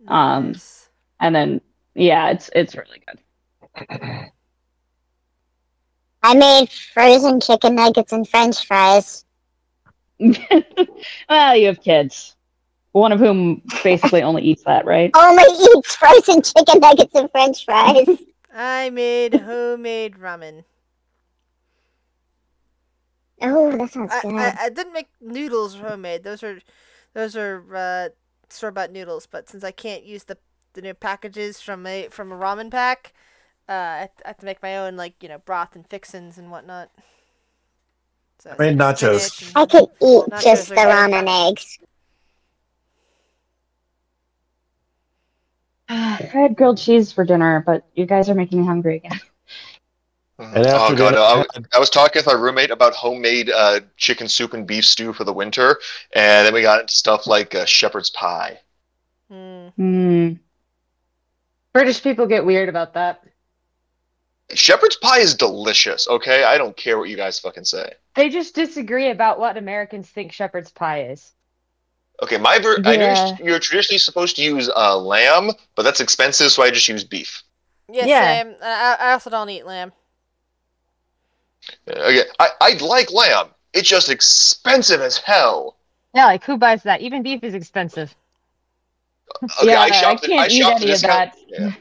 Nice.
And then yeah, it's really good.
I made frozen chicken nuggets and French fries.
Well, you have kids. One of whom basically only eats that, right?
Only eats frozen chicken nuggets and French fries.
I made homemade ramen.
Oh, that sounds good.
I didn't make noodles homemade. Those are store-bought noodles. But since I can't use the new packages from a ramen pack, I have to make my own, broth and fixins and whatnot. So
I made nachos.
spinach
I
and-
could eat
Nachos
just
are
the
good.
ramen eggs.
I had grilled cheese for dinner, but you guys are making me hungry again.
Mhm.
And after
Oh god,
dinner,
no, I was talking with my roommate about homemade chicken soup and beef stew for the winter, and then we got into stuff like shepherd's pie.
Mm.
Hmm.
British people get weird about that.
Shepherd's pie is delicious. Okay, I don't care what you guys fucking say.
They just disagree about what Americans think shepherd's pie is.
Okay, I know
Yeah.
you're traditionally supposed to use lamb, but that's expensive, so I just use beef.
Yes,
Yeah.
Sam. I also don't eat lamb.
Okay, I like lamb. It's just expensive as hell.
Yeah, like who buys that? Even beef is expensive.
Okay,
Yeah,
I
I
shop
can't eat any of that.
Yeah.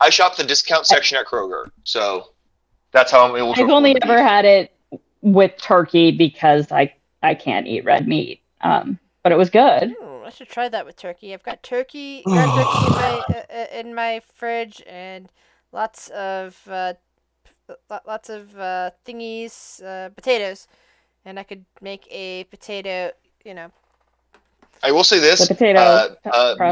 I shop the discount section at Kroger, so that's how I'm able to.
I've only
afford
ever
beef.
had it with turkey because I can't eat red meat. But it was good.
Ooh, I should try that with turkey. I've got turkey in my fridge and lots of thingies, potatoes, and I could make a potato.
I will say this:
The potato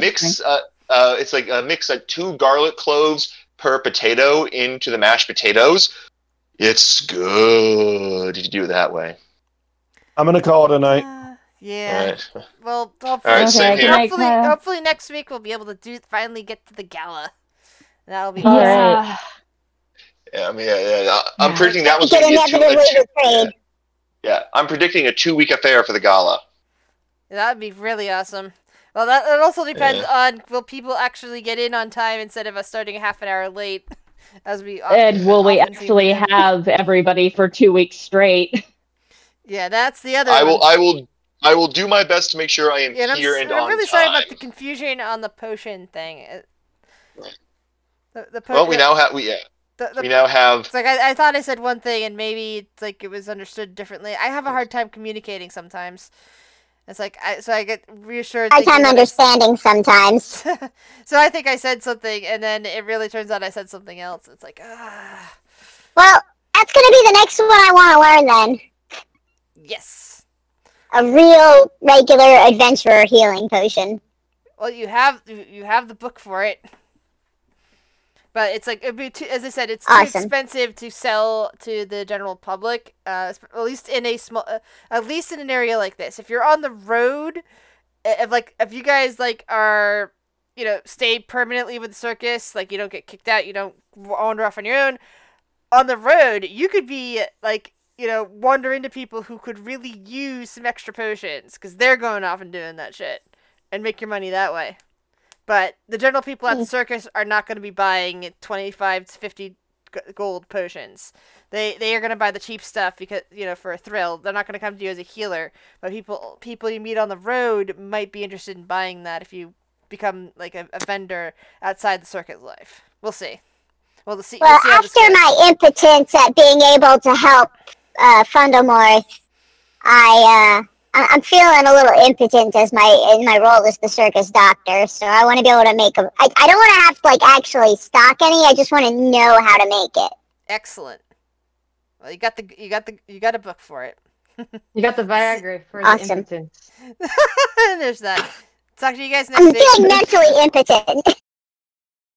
mix. It's like mix like 2 garlic cloves per potato into the mashed potatoes. It's good if you do it that way.
I'm gonna call it a night.
Yeah.
All right.
Well,
All right, same
Okay,
here.
good night, Kyle.
hopefully next week we'll be able to finally get to the gala. That'll be
All
awesome.
right.
Yeah, I mean, yeah. I'm predicting that was
Get
going to be
inevitably betrayed.
yeah, I'm predicting a 2-week affair for the gala.
That'd be really awesome. Well, it also depends on will people actually get in on time instead of us starting half an hour late, as we
And will we
often seem to
actually
do.
have everybody for 2 weeks straight?
Yeah, that's the other.
I
one.
will do my best to make sure I am
Yeah,
here and
I'm
on
really
time.
sorry about the confusion on the potion thing. The
Well, we now have we now have.
It's like I thought I said one thing and maybe it's like it was understood differently. I have a hard time communicating sometimes. It's like I get reassured.
Hard time understanding sometimes.
So I think I said something and then it really turns out I said something else. It's like
Well, that's gonna be the next one I want to learn then.
yes.
A real, regular adventurer healing potion.
Well, you have the book for it. But it's like it'd be too, as I said, it's too
Awesome.
expensive to sell to the general public. At least in a small, at least in an area like this. If you're on the road, if you guys like are, stay permanently with the circus, like you don't get kicked out, you don't wander off on your own. On the road, you could be like, wander into people who could really use some extra potions because they're going off and doing that shit and make your money that way. But the general people at the circus are not going to be buying 25 to 50 gold potions. They are going to buy the cheap stuff because, for a thrill. They're not going to come to you as a healer. But people you meet on the road might be interested in buying that if you become like a vendor outside the circus life. We'll see. We'll see how this
after
goes.
my impotence at being able to help Fundamore, I'm feeling a little impotent in my role as the circus doctor, so I want to be able to make I don't want to have to like actually stock any. I just want to know how to make it.
Excellent. Well, you got a book for it.
You got the Viagra for
Awesome.
the impotence.
There's that. Talk to you guys next
I'm
week.
feeling mentally impotent.